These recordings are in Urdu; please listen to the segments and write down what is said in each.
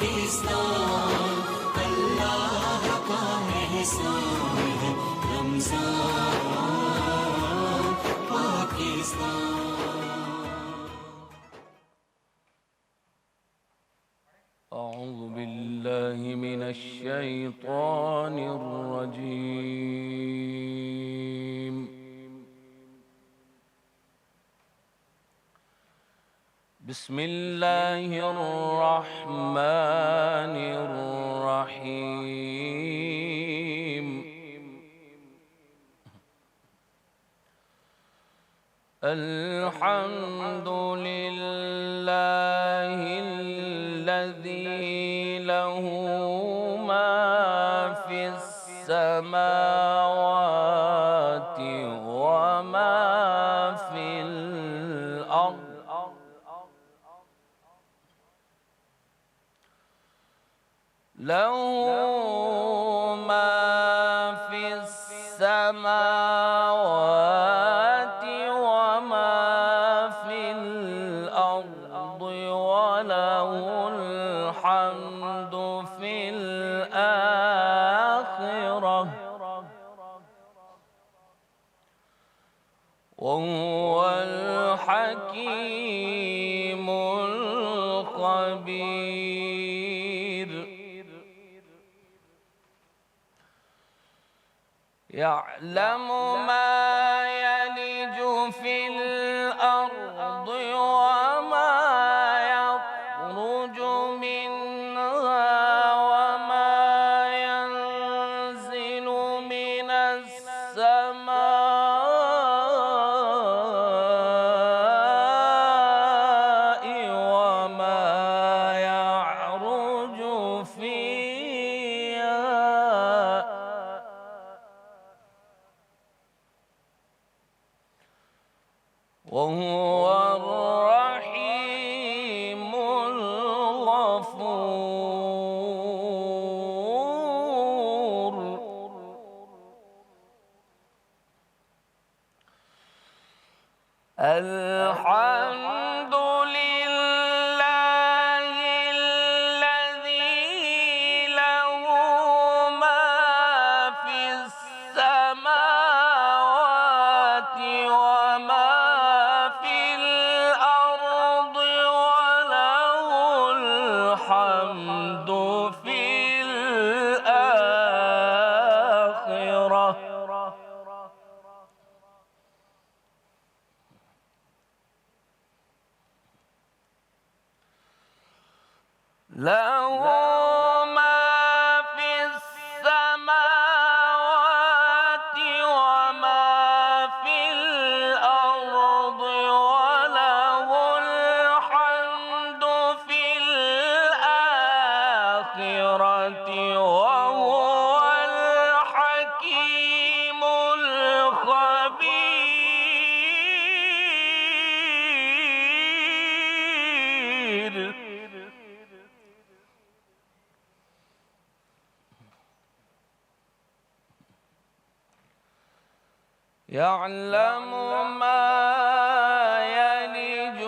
پاکستان اللہ کا احسان ہے رمضان پاکستان. أعوذ بالله من الشيطان الرجيم. بسم الله الرحمن الرحيم. الحمد لله الذي له ما في السماوات وما في الأرض. له ما في السماوات وما في الأرض وله الحمد في الآخرة وهو الحكيم الخبير. يعلم ما يلج في الأرض وما يخرج منها وما ينزل من السماء وما يعرج فيها وهو الرحيم الغفور. الحمد لله الذي له ما في السماوات وما في الأرض وله الحمد في الآخرة له ما في السماوات وما في الأرض وله الحمد في الآخرة وهو الحكيم الخبير. يعلم ما يلج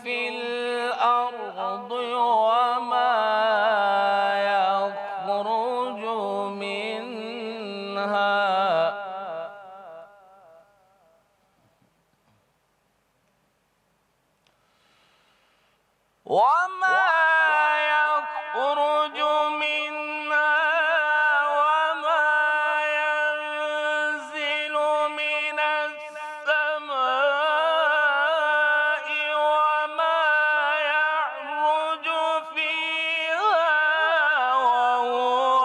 في الأرض وما يخرج منها وما يخرج منها وما ينزل من السماء وما يعرج فيها وهو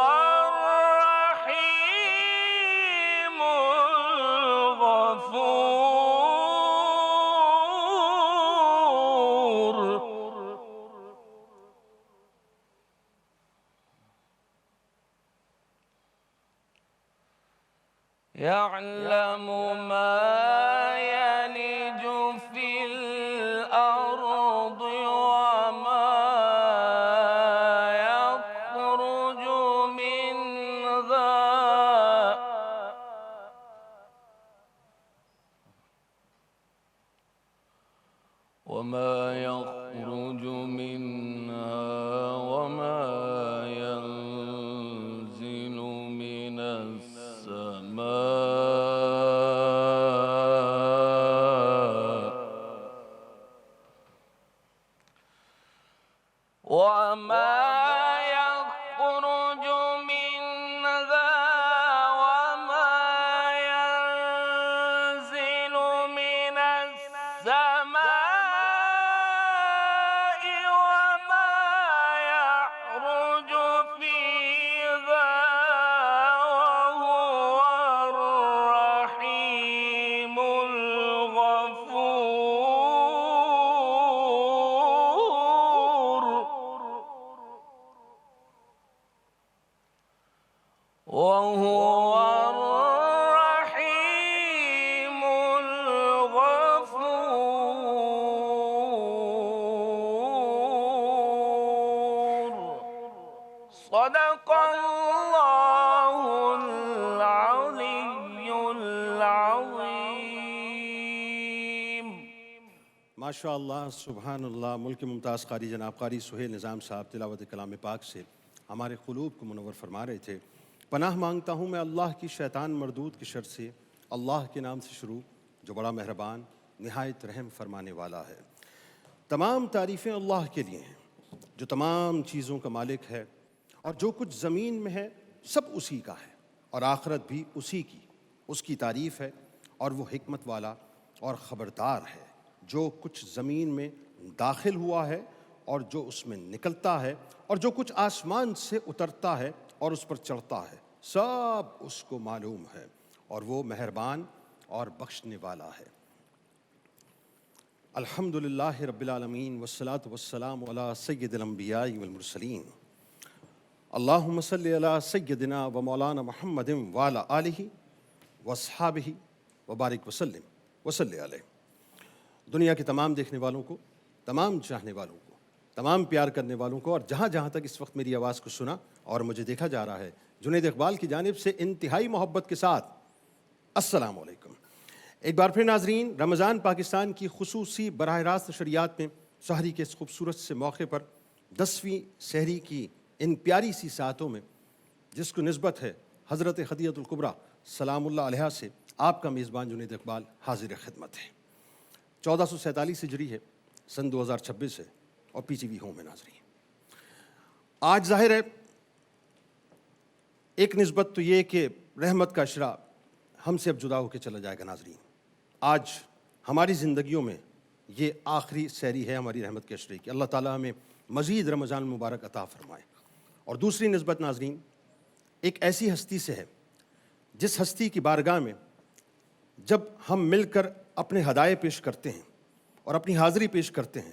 الرحيم الغفور. يعلم ما يلج في الأرض وما يخرج منها وما يخرج منها وما وما يخرج منها وما ينزل من السماء وما يعرج فيها وهو الرحيم الغفور وهو الرحيم الغفور صدق الله العلي العظيم. ماشاء اللہ، سبحان اللہ. ملک ممتاز قاری جناب قاری سہیل نظام صاحب تلاوت کلام پاک سے ہمارے قلوب کو منور فرما رہے تھے. پناہ مانگتا ہوں میں اللہ کی شیطان مردود کی شر سے، اللہ کے نام سے شروع جو بڑا مہربان نہایت رحم فرمانے والا ہے. تمام تعریفیں اللہ کے لیے ہیں جو تمام چیزوں کا مالک ہے، اور جو کچھ زمین میں ہے سب اسی کا ہے، اور آخرت بھی اسی کی، اس کی تعریف ہے. اور وہ حکمت والا اور خبردار ہے. جو کچھ زمین میں داخل ہوا ہے اور جو اس میں نکلتا ہے اور جو کچھ آسمان سے اترتا ہے اور اس پر چڑھتا ہے، سب اس کو معلوم ہے، اور وہ مہربان اور بخشنے والا ہے. الحمدللہ رب العالمین والصلاة والسلام علی سید الانبیاء والمرسلین. اللہم صلی علی سیدنا و مولانا محمد وعلی آلہ واصحابہ وبارک وسلم وصلی علیہ. دنیا کے تمام دیکھنے والوں کو، تمام چاہنے والوں کو، تمام پیار کرنے والوں کو، اور جہاں جہاں تک اس وقت میری آواز کو سنا اور مجھے دیکھا جا رہا ہے، جنید اقبال کی جانب سے انتہائی محبت کے ساتھ السلام علیکم. ایک بار پھر ناظرین، رمضان پاکستان کی خصوصی براہ راست نشریات میں سحری کے اس خوبصورت سے موقع پر 10ویں سحری کی ان پیاری سی ساعتوں میں، جس کو نسبت ہے حضرت خدیجہ الکبریٰ سلام اللہ علیہا سے، آپ کا میزبان جنید اقبال حاضر خدمت ہے. 1447 ہجری ہے، سن 2026 ہے، اور پی ٹی وی ہوم ہے. ناظرین، آج ظاہر ہے ایک نسبت تو یہ کہ رحمت کا اشرا ہم سے اب جدا ہو کے چلا جائے گا. ناظرین، آج ہماری زندگیوں میں یہ آخری سحری ہے ہماری رحمت کے اشرے کی. اللہ تعالیٰ ہمیں مزید رمضان المبارک عطا فرمائے. اور دوسری نسبت ناظرین ایک ایسی ہستی سے ہے جس ہستی کی بارگاہ میں جب ہم مل کر اپنے ہدایے پیش کرتے ہیں اور اپنی حاضری پیش کرتے ہیں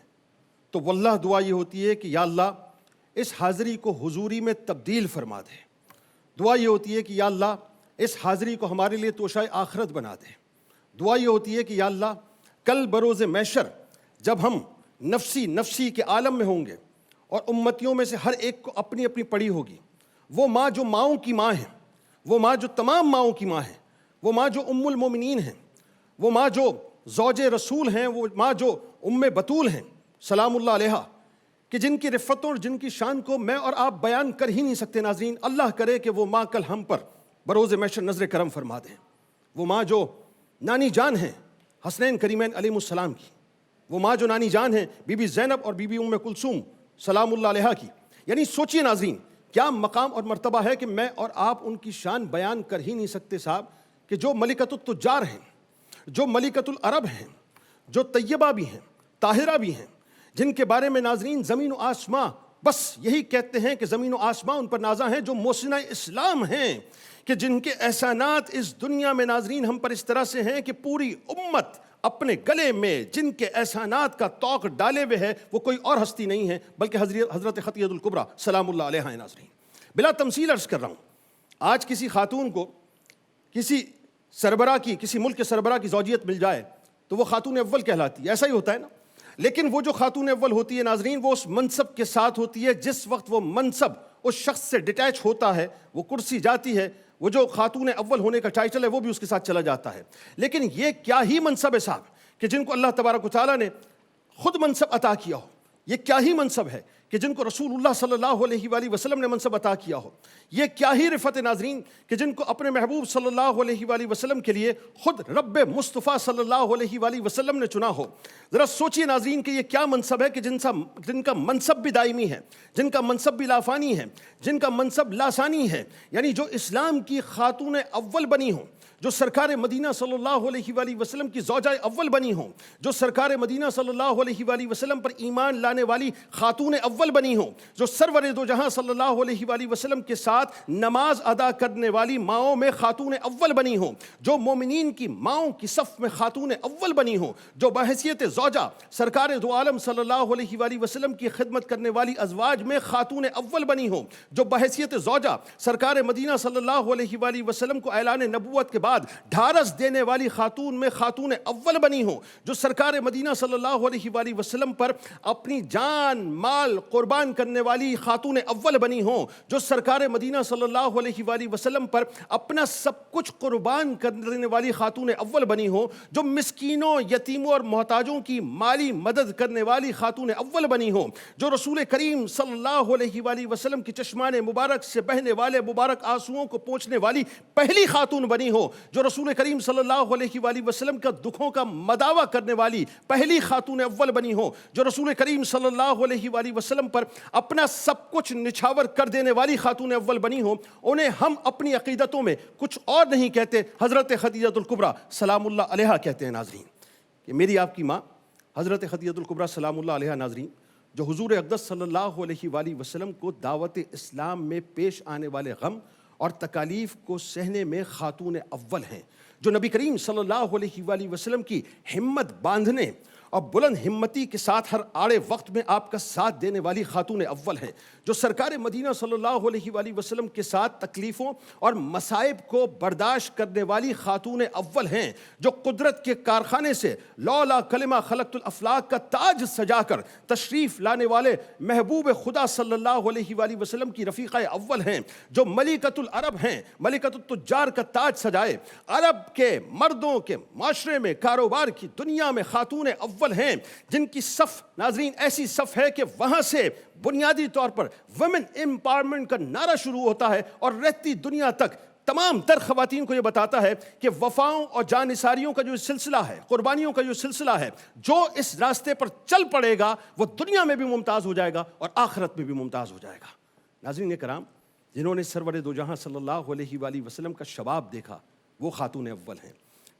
تو واللہ دعا یہ ہوتی ہے کہ یا اللہ اس حاضری کو حضوری میں تبدیل فرما دے. دعا یہ ہوتی ہے کہ یا اللہ اس حاضری کو ہمارے لیے توشہ آخرت بنا دے. دعا یہ ہوتی ہے کہ یا اللہ کل بروز محشر جب ہم نفسی کے عالم میں ہوں گے اور امتیوں میں سے ہر ایک کو اپنی اپنی پڑی ہوگی، وہ ماں جو ماؤں کی ماں ہے، وہ ماں جو تمام ماؤں کی ماں ہے، وہ ماں جو ام المومنین ہیں، وہ ماں جو زوج رسول ہیں، وہ ماں جو ام بطول ہیں سلام اللہ علیہا، کہ جن کی رفتوں اور جن کی شان کو میں اور آپ بیان کر ہی نہیں سکتے. ناظرین، اللہ کرے کہ وہ ماں کل ہم پر بروز محشر نظر کرم فرما دیں. وہ ماں جو نانی جان ہیں حسنین کریمین علیہ السلام کی، وہ ماں جو نانی جان ہیں بی بی زینب اور بی بی ام کلثوم سلام اللہ علیہا کی. یعنی سوچئے ناظرین کیا مقام اور مرتبہ ہے کہ میں اور آپ ان کی شان بیان کر ہی نہیں سکتے صاحب، کہ جو ملکۃ التجار ہیں، جو ملکۃ العرب ہیں، جو طیبہ بھی ہیں، طاہرہ بھی ہیں، جن کے بارے میں ناظرین زمین و آسماں بس یہی کہتے ہیں کہ زمین و آسماں ان پر نازاں ہیں، جو محسنہ اسلام ہیں، کہ جن کے احسانات اس دنیا میں ناظرین ہم پر اس طرح سے ہیں کہ پوری امت اپنے گلے میں جن کے احسانات کا طوق ڈالے ہوئے ہے وہ کوئی اور ہستی نہیں ہے بلکہ حضرت خدیجہ الکبریٰ سلام اللہ علیہا ہیں. ناظرین، بلا تمثیل عرض کر رہا ہوں، آج کسی خاتون کو کسی سربراہ کی، کسی ملک کے سربراہ کی زوجیت مل جائے تو وہ خاتون اول کہلاتی ہے. ایسا ہی ہوتا ہے نا. لیکن وہ جو خاتون اول ہوتی ہے ناظرین، وہ اس منصب کے ساتھ ہوتی ہے جس وقت وہ منصب اس شخص سے ڈیٹیچ ہوتا ہے، وہ کرسی جاتی ہے، وہ جو خاتون اول ہونے کا ٹائٹل ہے وہ بھی اس کے ساتھ چلا جاتا ہے. لیکن یہ کیا ہی منصب ہے صاحب کہ جن کو اللہ تبارک و تعالیٰ نے خود منصب عطا کیا ہو، یہ کیا ہی منصب ہے کہ جن کو رسول اللہ صلی اللہ علیہ وآلہ وسلم نے منصب عطا کیا ہو. یہ کیا ہی رفعت ناظرین کہ جن کو اپنے محبوب صلی اللہ علیہ وآلہ وسلم کے لیے خود رب مصطفیٰ صلی اللہ علیہ وآلہ وسلم نے چنا ہو. ذرا سوچئے ناظرین کہ یہ کیا منصب ہے کہ جن کا منصب بھی دائمی ہے، جن کا منصب بھی لافانی ہے، جن کا منصب لاسانی ہے، یعنی جو اسلام کی خاتون اول بنی ہوں، جو سرکار مدینہ صلی اللہ علیہ وآلہ وسلم کی زوجہ اول بنی ہوں، جو سرکار مدینہ صلی اللہ علیہ وآلہ وسلم پر ایمان لانے والی خاتون اول بنی ہوں، جو سرور دو جہاں صلی اللہ علیہ وآلہ وسلم کے ساتھ نماز ادا کرنے والی ماؤں میں خاتون اول بنی ہوں، جو مومنین کی ماؤں کی صف میں خاتون اول بنی ہوں، جو بحیثیت زوجہ سرکار دو عالم صلی اللہ علیہ وآلہ وسلم کی خدمت کرنے والی ازواج میں خاتون اول بنی ہوں، جو بحیثیت زوجہ سرکار مدینہ صلی اللہ علیہ وآلہ وسلم کو اعلان نبوت کے بعد ڈھارس دینے والی خاتون میں خاتون اول بنی ہوں، جو سرکار مدینہ صلی اللہ علیہ وآلہ وسلم پر اپنی جان مال قربان کرنے والی خاتون اول بنی ہوں، جو سرکار مدینہ صلی اللہ علیہ وآلہ وسلم پر اپنا سب کچھ قربان کرنے والی خاتون اول بنی ہوں، جو مسکینوں یتیموں اور محتاجوں کی مالی مدد کرنے والی خاتون اول بنی ہوں، جو رسول کریم صلی اللہ علیہ وآلہ وسلم کی چشمان مبارک سے بہنے والے مبارک آنسوؤں کو پونچھنے والی پہلی خاتون بنی ہو، جو رسول کریم صلی اللہ علیہ وآلہ وسلم کا دکھوں کا مداوع کرنے والی پہلی خاتون اول بنی ہو، جو رسول کریم صلی اللہ علیہ وآلہ وسلم پر اپنا سب کچھ نچھاور کر دینے والی خاتون اول بنی ہو. انہیں ہم اپنی عقیدتوں میں کچھ اور نہیں کہتے، حضرت خدیجہ الکبریٰ سلام اللہ علیہا کہتے ہیں. ناظرین، کہ میری آپ کی ماں حضرت خدیجہ الکبریٰ سلام اللہ علیہا ناظرین، جو حضور اقدس صلی اللہ علیہ وآلہ وسلم کو دعوت اسلام میں پیش آنے والے غم اور تکالیف کو سہنے میں خاتون اول ہیں، جو نبی کریم صلی اللہ علیہ وآلہ وسلم کی ہمت باندھنے اور بلند ہمتی کے ساتھ ہر آڑے وقت میں آپ کا ساتھ دینے والی خاتون اول ہیں، جو سرکار مدینہ صلی اللہ علیہ وآلہ وسلم کے ساتھ تکلیفوں اور مصائب کو برداشت کرنے والی خاتون اول ہیں، جو قدرت کے کارخانے سے لولا کلمہ خلقت الافلاق کا تاج سجا کر تشریف لانے والے محبوب خدا صلی اللہ علیہ وآلہ وسلم کی رفیقہ اول ہیں، جو ملکۃ العرب ہیں، ملکۃ التجار کا تاج سجائے عرب کے مردوں کے معاشرے میں کاروبار کی دنیا میں خاتون اول ہیں، جن کی صف ناظرین ایسی صف ہے کہ وہاں سے بنیادی طور پر ویمن امپاورمنٹ کا نعرہ شروع ہوتا ہے اور رہتی دنیا تک تمام تر خواتین کو یہ بتاتا ہے کہ وفاؤں اور جانثاریوں کا جو سلسلہ ہے، قربانیوں کا جو سلسلہ ہے، جو اس راستے پر چل پڑے گا وہ دنیا میں بھی ممتاز ہو جائے گا اور آخرت میں بھی ممتاز ہو جائے گا. ناظرین کرام، جنہوں نے سرور دو جہاں صلی اللہ علیہ وآلہ وسلم کا شباب دیکھا وہ خاتون اول ہیں،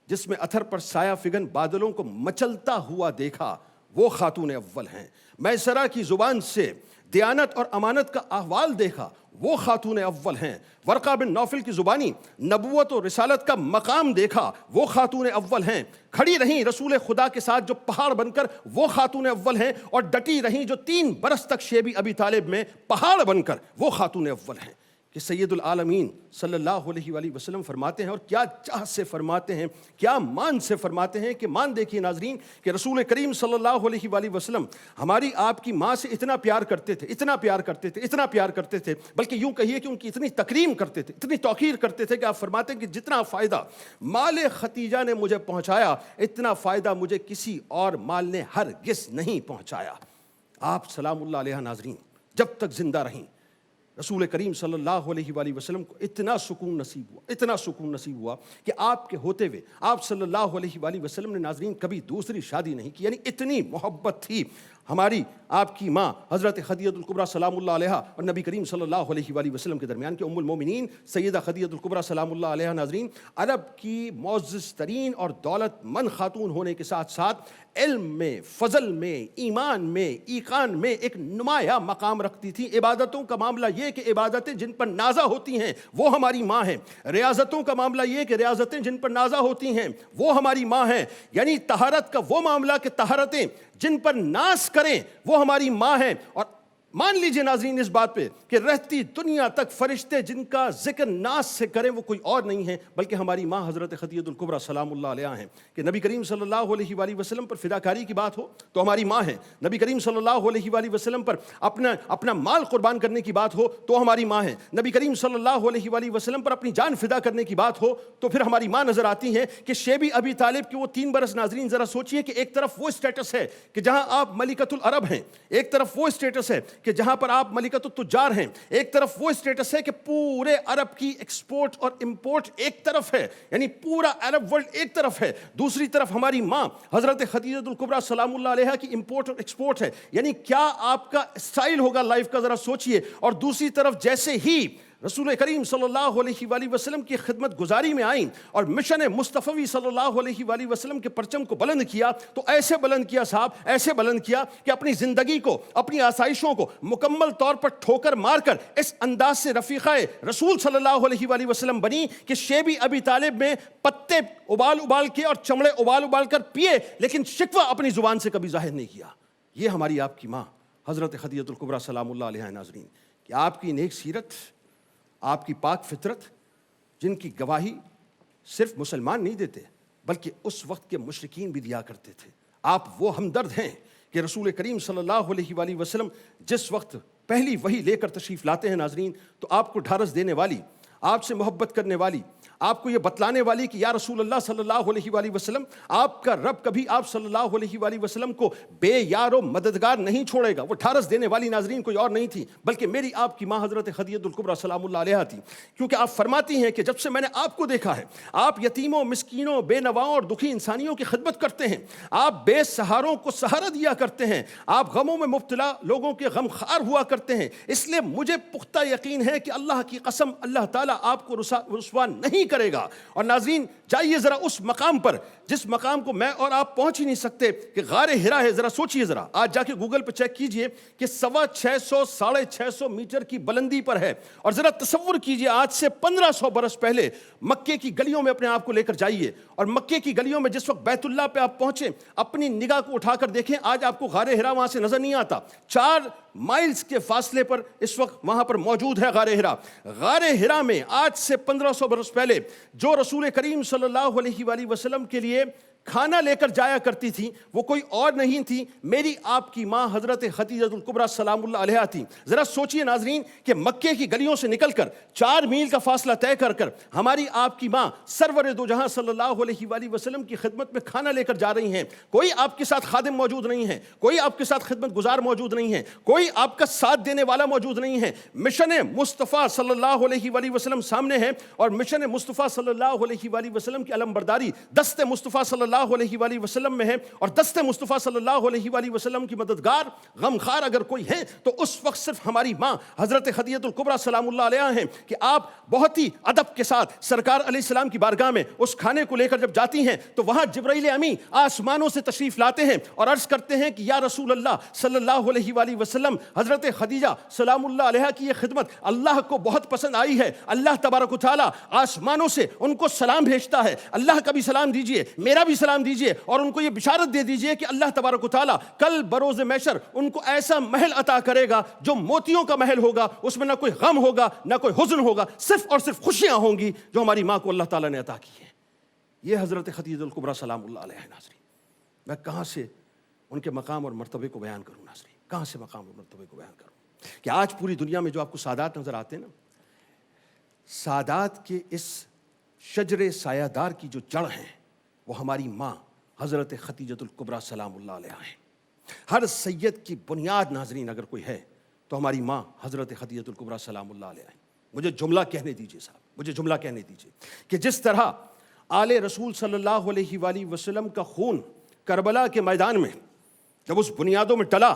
جس میں اتھر پر سایہ فگن بادلوں کو مچلتا ہوا دیکھا وہ خاتون اول ہیں، میسرہ کی زبان سے دیانت اور امانت کا احوال دیکھا وہ خاتون اول ہیں، ورقہ بن نوفل کی زبانی نبوت و رسالت کا مقام دیکھا وہ خاتون اول ہیں، کھڑی رہیں رسول خدا کے ساتھ جو پہاڑ بن کر وہ خاتون اول ہیں، اور ڈٹی رہیں جو 3 برس تک شیبی ابی طالب میں پہاڑ بن کر وہ خاتون اول ہیں. کہ سید العالمین صلی اللہ علیہ وآلہ وسلم فرماتے ہیں، اور کیا چاہ سے فرماتے ہیں، کیا مان سے فرماتے ہیں، کہ مان دیکھیے ناظرین کہ رسول کریم صلی اللہ علیہ وآلہ وسلم ہماری آپ کی ماں سے اتنا پیار کرتے تھے، اتنا پیار کرتے تھے، اتنا پیار کرتے تھے، بلکہ یوں کہیے کہ ان کی اتنی تکریم کرتے تھے، اتنی توقیر کرتے تھے کہ آپ فرماتے ہیں کہ جتنا فائدہ مال ختیجہ نے مجھے پہنچایا اتنا فائدہ مجھے کسی اور مال نے ہرگز نہیں پہنچایا. آپ سلام اللہ علیہ ناظرین جب تک زندہ رہیں رسول کریم صلی اللہ علیہ وآلہ وسلم کو اتنا سکون نصیب ہوا کہ آپ کے ہوتے ہوئے آپ صلی اللہ علیہ وآلہ وسلم نے ناظرین کبھی دوسری شادی نہیں کی. یعنی اتنی محبت تھی ہماری آپ کی ماں حضرت خدیجہ الکبریٰ سلام اللہ علیہا اور نبی کریم صلی اللہ علیہ وآلہ وسلم کے درمیان کہ ام المومنین سیدہ خدیجہ الکبریٰ سلام اللہ علیہا ناظرین عرب کی معزز ترین اور دولت مند خاتون ہونے کے ساتھ ساتھ علم میں، فضل میں، ایمان میں، ایقان میں ایک نمایاں مقام رکھتی تھی. عبادتوں کا معاملہ یہ کہ عبادتیں جن پر نازا ہوتی ہیں وہ ہماری ماں ہیں، ریاضتوں کا معاملہ یہ کہ ریاضتیں جن پر نازا ہوتی ہیں وہ ہماری ماں ہیں، یعنی طہارت کا وہ معاملہ کہ طہارتیں جن پر ناز کریں وہ ہماری ماں ہیں، اور مان لیجئے ناظرین اس بات پہ کہ رہتی دنیا تک فرشتے جن کا ذکر ناز سے کریں وہ کوئی اور نہیں ہیں بلکہ ہماری ماں حضرت خدیجہ الکبریٰ سلام اللہ علیہا ہیں. کہ نبی کریم صلی اللہ علیہ وآلہ وسلم پر فداکاری کی بات ہو تو ہماری ماں ہیں. نبی کریم صلی اللہ علیہ وآلہ وسلم پر اپنا مال قربان کرنے کی بات ہو تو ہماری ماں ہیں. نبی کریم صلی اللہ علیہ وآلہ وسلم پر اپنی جان فدا کرنے کی بات ہو تو پھر ہماری ماں نظر آتی ہیں. کہ شیبی ابی طالب کے وہ 3 برس ناظرین ذرا سوچئے کہ ایک طرف وہ اسٹیٹس ہے کہ جہاں آپ ملکۃ العرب ہیں, ایک طرف وہ اسٹیٹس ہے کہ جہاں پر آپ ملکۃ التجار ہیں, ایک طرف وہ اسٹیٹس ہے کہ پورے عرب کی ایکسپورٹ اور امپورٹ ایک طرف ہے, یعنی پورا عرب ورلڈ ایک طرف ہے, دوسری طرف ہماری ماں حضرت خدیجہ الکبریٰ سلام اللہ علیہا کی امپورٹ اور ایکسپورٹ ہے. یعنی کیا آپ کا اسٹائل ہوگا لائف کا ذرا سوچئے. اور دوسری طرف جیسے ہی رسول کریم صلی اللہ علیہ وآلہ وسلم کی خدمت گزاری میں آئیں اور مشن مصطفی صلی اللہ علیہ وآلہ وسلم کے پرچم کو بلند کیا تو ایسے بلند کیا صاحب, ایسے بلند کیا کہ اپنی زندگی کو, اپنی آسائشوں کو مکمل طور پر ٹھوکر مار کر اس انداز سے رفیقہ رسول صلی اللہ علیہ وآلہ وسلم بنی کہ شیبی ابی طالب میں پتے ابال کے اور چمڑے ابال کر پیے لیکن شکوہ اپنی زبان سے کبھی ظاہر نہیں کیا. یہ ہماری آپ کی ماں حضرت خدیجہ الکبریٰ سلام اللہ علیہا. ناظرین کہ آپ کی نیک سیرت, آپ کی پاک فطرت, جن کی گواہی صرف مسلمان نہیں دیتے بلکہ اس وقت کے مشرکین بھی دیا کرتے تھے. آپ وہ ہمدرد ہیں کہ رسول کریم صلی اللہ علیہ وآلہ وسلم جس وقت پہلی وحی لے کر تشریف لاتے ہیں ناظرین تو آپ کو ڈھارس دینے والی, آپ سے محبت کرنے والی, آپ کو یہ بتلانے والی کہ یا رسول اللہ صلی اللہ علیہ وآلہ وسلم آپ کا رب کبھی آپ صلی اللہ علیہ وآلہ وسلم کو بے یار و مددگار نہیں چھوڑے گا. وہ ڈھارس دینے والی ناظرین کوئی اور نہیں تھی بلکہ میری آپ کی ماں حضرت خدیجہ الکبریٰ سلام اللہ علیہا تھی. کیونکہ آپ فرماتی ہیں کہ جب سے میں نے آپ کو دیکھا ہے آپ یتیموں, مسکینوں, بے نواؤں اور دکھی انسانیوں کی خدمت کرتے ہیں, آپ بے سہاروں کو سہارا دیا کرتے ہیں, آپ غموں میں مبتلا لوگوں کے غم خوار ہوا کرتے ہیں. اس لیے مجھے پختہ یقین ہے کہ اللہ کی قسم اللہ تعالیٰ آپ کو رسوا نہیں کرے گا. اور ناظرین جائیے ذرا اس مقام پر جس مقام کو میں اور آپ پہنچ ہی نہیں سکتے کہ غار ہرا ہے. ذرا سوچئے, ذرا آج جا کے گوگل پہ چیک کیجئے کہ 650 650 میٹر کی بلندی پر ہے. اور ذرا تصور کیجئے آج سے 1500 برس پہلے مکے کی گلیوں میں اپنے آپ کو لے کر جائیے اور مکے کی گلیوں میں جس وقت بیت اللہ پہ آپ پہنچیں اپنی نگاہ کو اٹھا کر دیکھیں, آج آپ کو غار ہرا وہاں سے نظر نہیں آتا. 4 مائلز کے فاصلے پر اس وقت وہاں پر موجود ہے غار ہرا. غار ہرا میں آج سے 1500 برس پہلے جو رسول کریم صلی اللہ علیہ وآلہ وسلم کے لیے کھانا لے کر جایا کرتی تھی وہ کوئی اور نہیں تھی, میری آپ کی ماں حضرت خدیجہ الکبریٰ سلام اللہ علیہا تھی. ذرا سوچئے ناظرین کہ مکے کی گلیوں سے نکل کر 4 میل کا فاصلہ طے کر ہماری آپ کی ماں سرور دو جہاں صلی اللہ علیہ وآلہ وسلم کی خدمت میں کھانا لے کر جا رہی ہیں. کوئی آپ کے ساتھ خادم موجود نہیں ہے, کوئی آپ کے ساتھ خدمت گزار موجود نہیں ہے, کوئی آپ کا ساتھ دینے والا موجود نہیں ہے. مشن مصطفیٰ صلی اللہ علیہ وآلہ وسلم سامنے ہے اور مشن مصطفیٰ صلی اللہ علیہ وآلہ وسلم کی علمبرداری دست مصطفیٰ صلی اللہ علیہ وآلہ وسلم میں ہے. اور دست مصطفیٰ صلی اللہ علیہ وآلہ وسلم کی مددگار غمخوار اگر کوئی ہے تو اس وقت صرف ہماری ماں حضرت خدیجہ الکبریٰ سلام اللہ علیہا ہیں. کہ آپ بہت ہی ادب کے ساتھ سرکار علیہ السلام کی بارگاہ میں اس کھانے کو لے کر جب جاتی ہیں تو وہاں جبرائیل امی آسمانوں سے تشریف لاتے ہیں اور عرض کرتے ہیں کہ یا رسول اللہ صلی اللہ علیہ وآلہ وسلم حضرت خدیجہ سلام اللہ علیہا کی یہ خدمت اللہ کو بہت پسند آئی ہے. اللہ تبارک و تعالیٰ آسمانوں سے ان کو سلام بھیجتا ہے, اللہ کا بھی سلام دیجئے, میرا بھی سلام دیجئے اور ان کو یہ بشارت دے دیجئے کہ اللہ تبارک و تعالیٰ کل بروز محشر ان کو ایسا محل عطا کرے گا جو موتیوں کا محل ہوگا, اس میں نہ کوئی غم ہوگا نہ کوئی حزن ہوگا, صرف اور صرف خوشیاں ہوں گی جو ہماری ماں کو اللہ تعالیٰ نے عطا کی ہیں. یہ حضرت خدیجہ الکبریٰ سلام اللہ علیہا. ناظرین میں کہاں سے ان کے مقام اور مرتبے کو بیان کروں ناظرین, کہاں سے مقام اور مرتبے کو بیان کروں کہ آج پوری دنیا میں جو آپ کو سادات نظر آتے ہیں نا, سادات کے اس شجر سایہ دار کی جو جڑ ہیں وہ ہماری ماں حضرت خدیجہ الکبریٰ سلام اللہ علیہا ہیں. ہر سید کی بنیاد ناظرین اگر کوئی ہے تو ہماری ماں حضرت خدیجہ الکبریٰ سلام اللہ علیہا ہیں. مجھے جملہ کہنے دیجئے صاحب, مجھے جملہ کہنے دیجئے کہ جس طرح آل رسول صلی اللہ علیہ وآلہ وسلم کا خون کربلا کے میدان میں جب اس بنیادوں میں ڈلا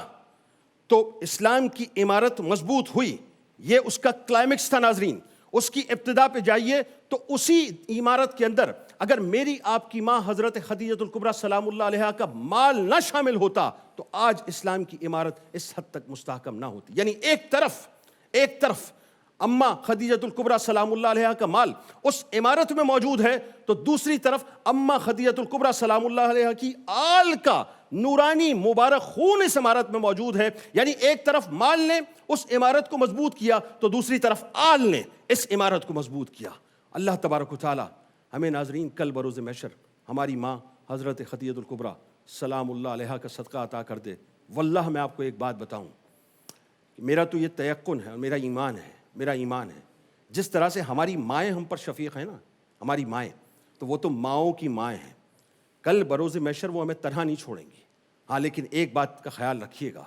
تو اسلام کی عمارت مضبوط ہوئی, یہ اس کا کلائمیکس تھا ناظرین. اس کی ابتدا پہ جائیے تو اسی عمارت کے اندر اگر میری آپ کی ماں حضرت خدیجہ الکبریٰ سلام اللہ علیہا کا مال نہ شامل ہوتا تو آج اسلام کی عمارت اس حد تک مستحکم نہ ہوتی. یعنی ایک طرف اماں خدیجۃ الکبریٰ سلام اللہ علیہا کا مال اس عمارت میں موجود ہے تو دوسری طرف اماں خدیجۃ الکبریٰ سلام اللہ علیہا کی آل کا نورانی مبارک خون اس عمارت میں موجود ہے. یعنی ایک طرف مال نے اس عمارت کو مضبوط کیا تو دوسری طرف آل نے اس عمارت کو مضبوط کیا. اللہ تبارک و تعالی ہمیں ناظرین کل بروز محشر ہماری ماں حضرت خدیجۃ الکبریٰ سلام اللہ علیہا کا صدقہ عطا کر دے. واللہ میں آپ کو ایک بات بتاؤں، میرا تو یہ تیقن ہے اور میرا ایمان ہے جس طرح سے ہماری مائیں ہم پر شفیق ہیں نا، ہماری مائیں تو وہ تو ماؤں کی مائیں ہیں. کل بروز محشر وہ ہمیں تنہا نہیں چھوڑیں گی. ہاں لیکن ایک بات کا خیال رکھیے گا،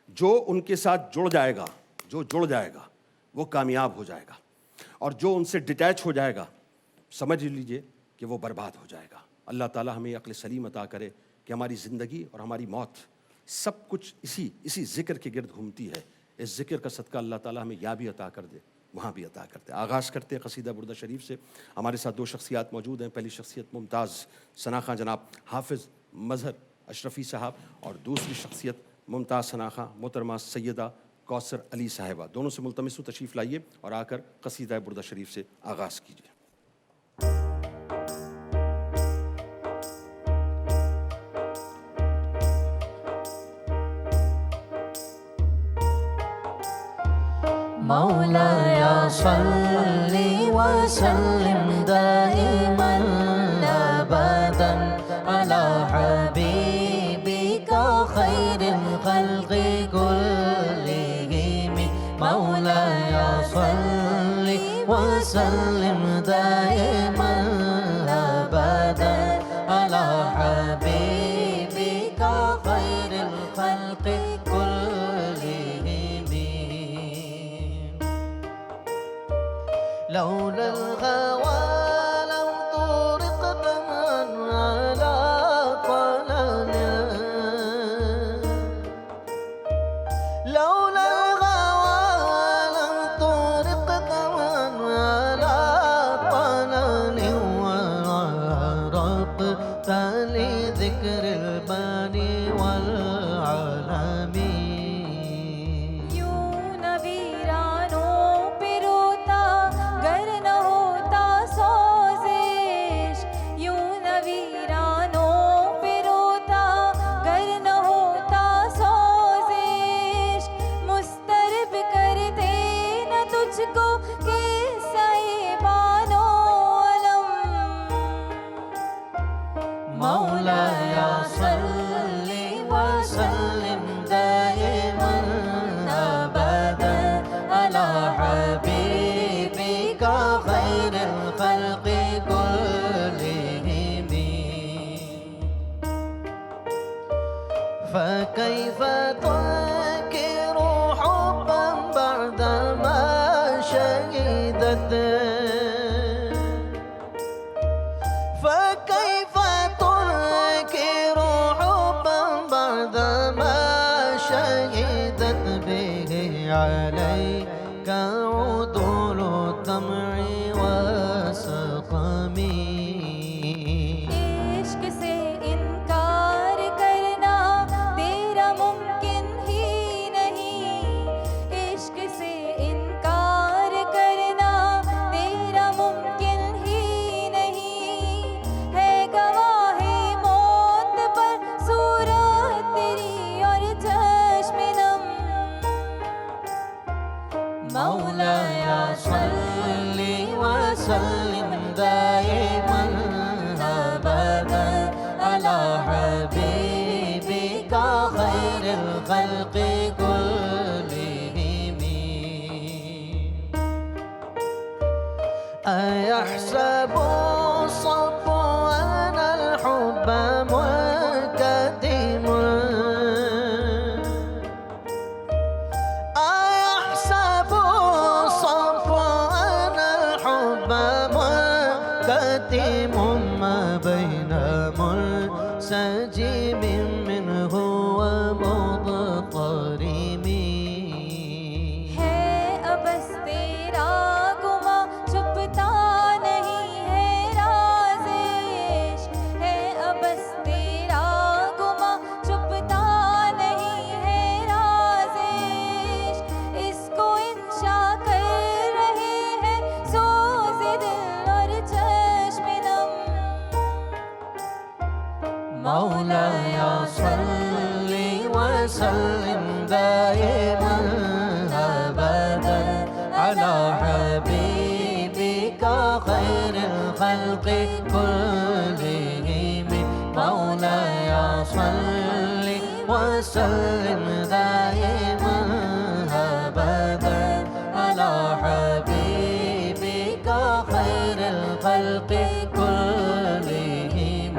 جو ان کے ساتھ جڑ جائے گا وہ کامیاب ہو جائے گا، اور جو ان سے ڈٹیچ ہو جائے گا سمجھ لیجئے کہ وہ برباد ہو جائے گا. اللہ تعالی ہمیں عقل سلیم عطا کرے کہ ہماری زندگی اور ہماری موت سب کچھ اسی ذکر کے گرد گھومتی ہے. اس ذکر کا صدقہ اللہ تعالی ہمیں یہاں بھی عطا کر دے، وہاں بھی عطا کر دے. آغاز کرتے ہیں قصیدہ بردہ شریف سے. ہمارے ساتھ دو شخصیات موجود ہیں. پہلی شخصیت ممتاز ثناء جناب حافظ مظہر اشرفی صاحب، اور دوسری شخصیت ممتاز ثناء محترمہ سیدہ کوثر علی صاحبہ. دونوں سے ملتمس ہوں تشریف لائیے اور آ کر قصیدہ بردہ شریف سے آغاز کیجیے. مولاي صل وسلم دائما ابدا على حبيبك خير الخلق كلهم. مولاي صل وسلم دائما ابدا على حبيبك خير الخلق لولا الغوى لو طرقت من على قلم. لولا الغوى لو طرقت من على قلم وعرقت لذكر الباني والعالمين. مولاي صل وسلم دائما ابدا على حبيبك خير الخلق كلهم. فكيف تنكر حبا بعدما شهدت. فكيف تنكر حبا بعدما شهدت به عليك عدول الدمع وسقم. عشق سے انکار کرنا تیرا ممکن ہی نہیں. عشق سے انکار کرنا تیرا ممکن ہی نہیں. ہے گواہ موت پر صورت تیری اور چشم نم. مولاي صل وسلم دائما ابدا على حبيبك خير الخلق كلهم. أيحسب الصف أن الحب منكتم. أيحسب الصف أن الحب منكتم ما بين منسجم منه ومضطرم. ہے ابس تیرا گما چھپتا نہیں ہے راز عشق. ہے ابس تیرا گما چھپتا نہیں ہے راز عشق. اس کو انشا کر رہے وسلم دائما أبدا على حبيبك خير الخلق كلهم مولاي صل وسلم دائما أبدا على حبيبك خير الخلق كلهم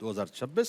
2026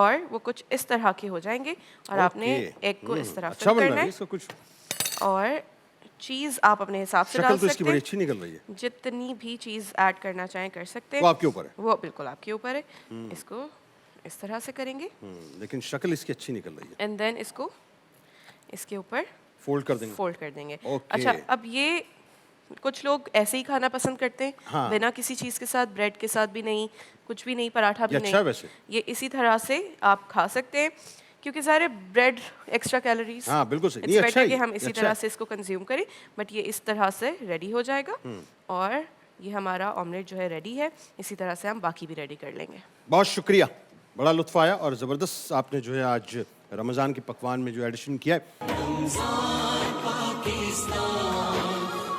اور وہ کچھ اس طرح کے ہو جائیں گے اور آپ نے ایگ کو اس طرح اچھا فل بن کرنا رہا ہے ہے اس کا کچھ. اور چیز آپ اپنے حساب سے ڈال شکل تو اس کی سکتے بڑی ہیں, اچھی نکل رہی ہے. جتنی بھی چیز ایڈ کرنا چاہیں کر سکتے وہ ہیں, آپ کے اوپر ہے. وہ بالکل آپ کے اوپر ہے. اس کو اس طرح سے کریں گے لیکن شکل اس کی اچھی نکل رہی ہے. اینڈ دین اس کو اس کے اوپر فولڈ کر دیں گے. فولڈ کر دیں گے. اوکے. اچھا, اب یہ کچھ لوگ ایسے ہی کھانا پسند کرتے ہیں, ہاں. بنا کسی چیز کے ساتھ, بریڈ کے ساتھ بھی نہیں, کچھ بھی نہیں, پراٹھا بھی یہ اچھا ہے نہیں. ویسے. یہ اسی طرح سے آپ کھا سکتے ہیں کیونکہ سارے بریڈ ایکسٹرا کیلوریز, ہاں بالکل صحیح. اٹس نہیں اچھا بیٹر ہے کہ ہم اسی طرح سے اس کو کنزیوم کریں. بٹ یہ اس طرح سے ریڈی ہو جائے گا اور یہ ہمارا آملیٹ جو ہے ریڈی ہے. اسی طرح سے ہم باقی بھی ریڈی کر لیں گے. بہت شکریہ, بڑا لطف آیا اور زبردست آپ نے جو ہے آج رمضان کے پکوان میں جو ایڈیشن کیا ہے. رمضان پاکستان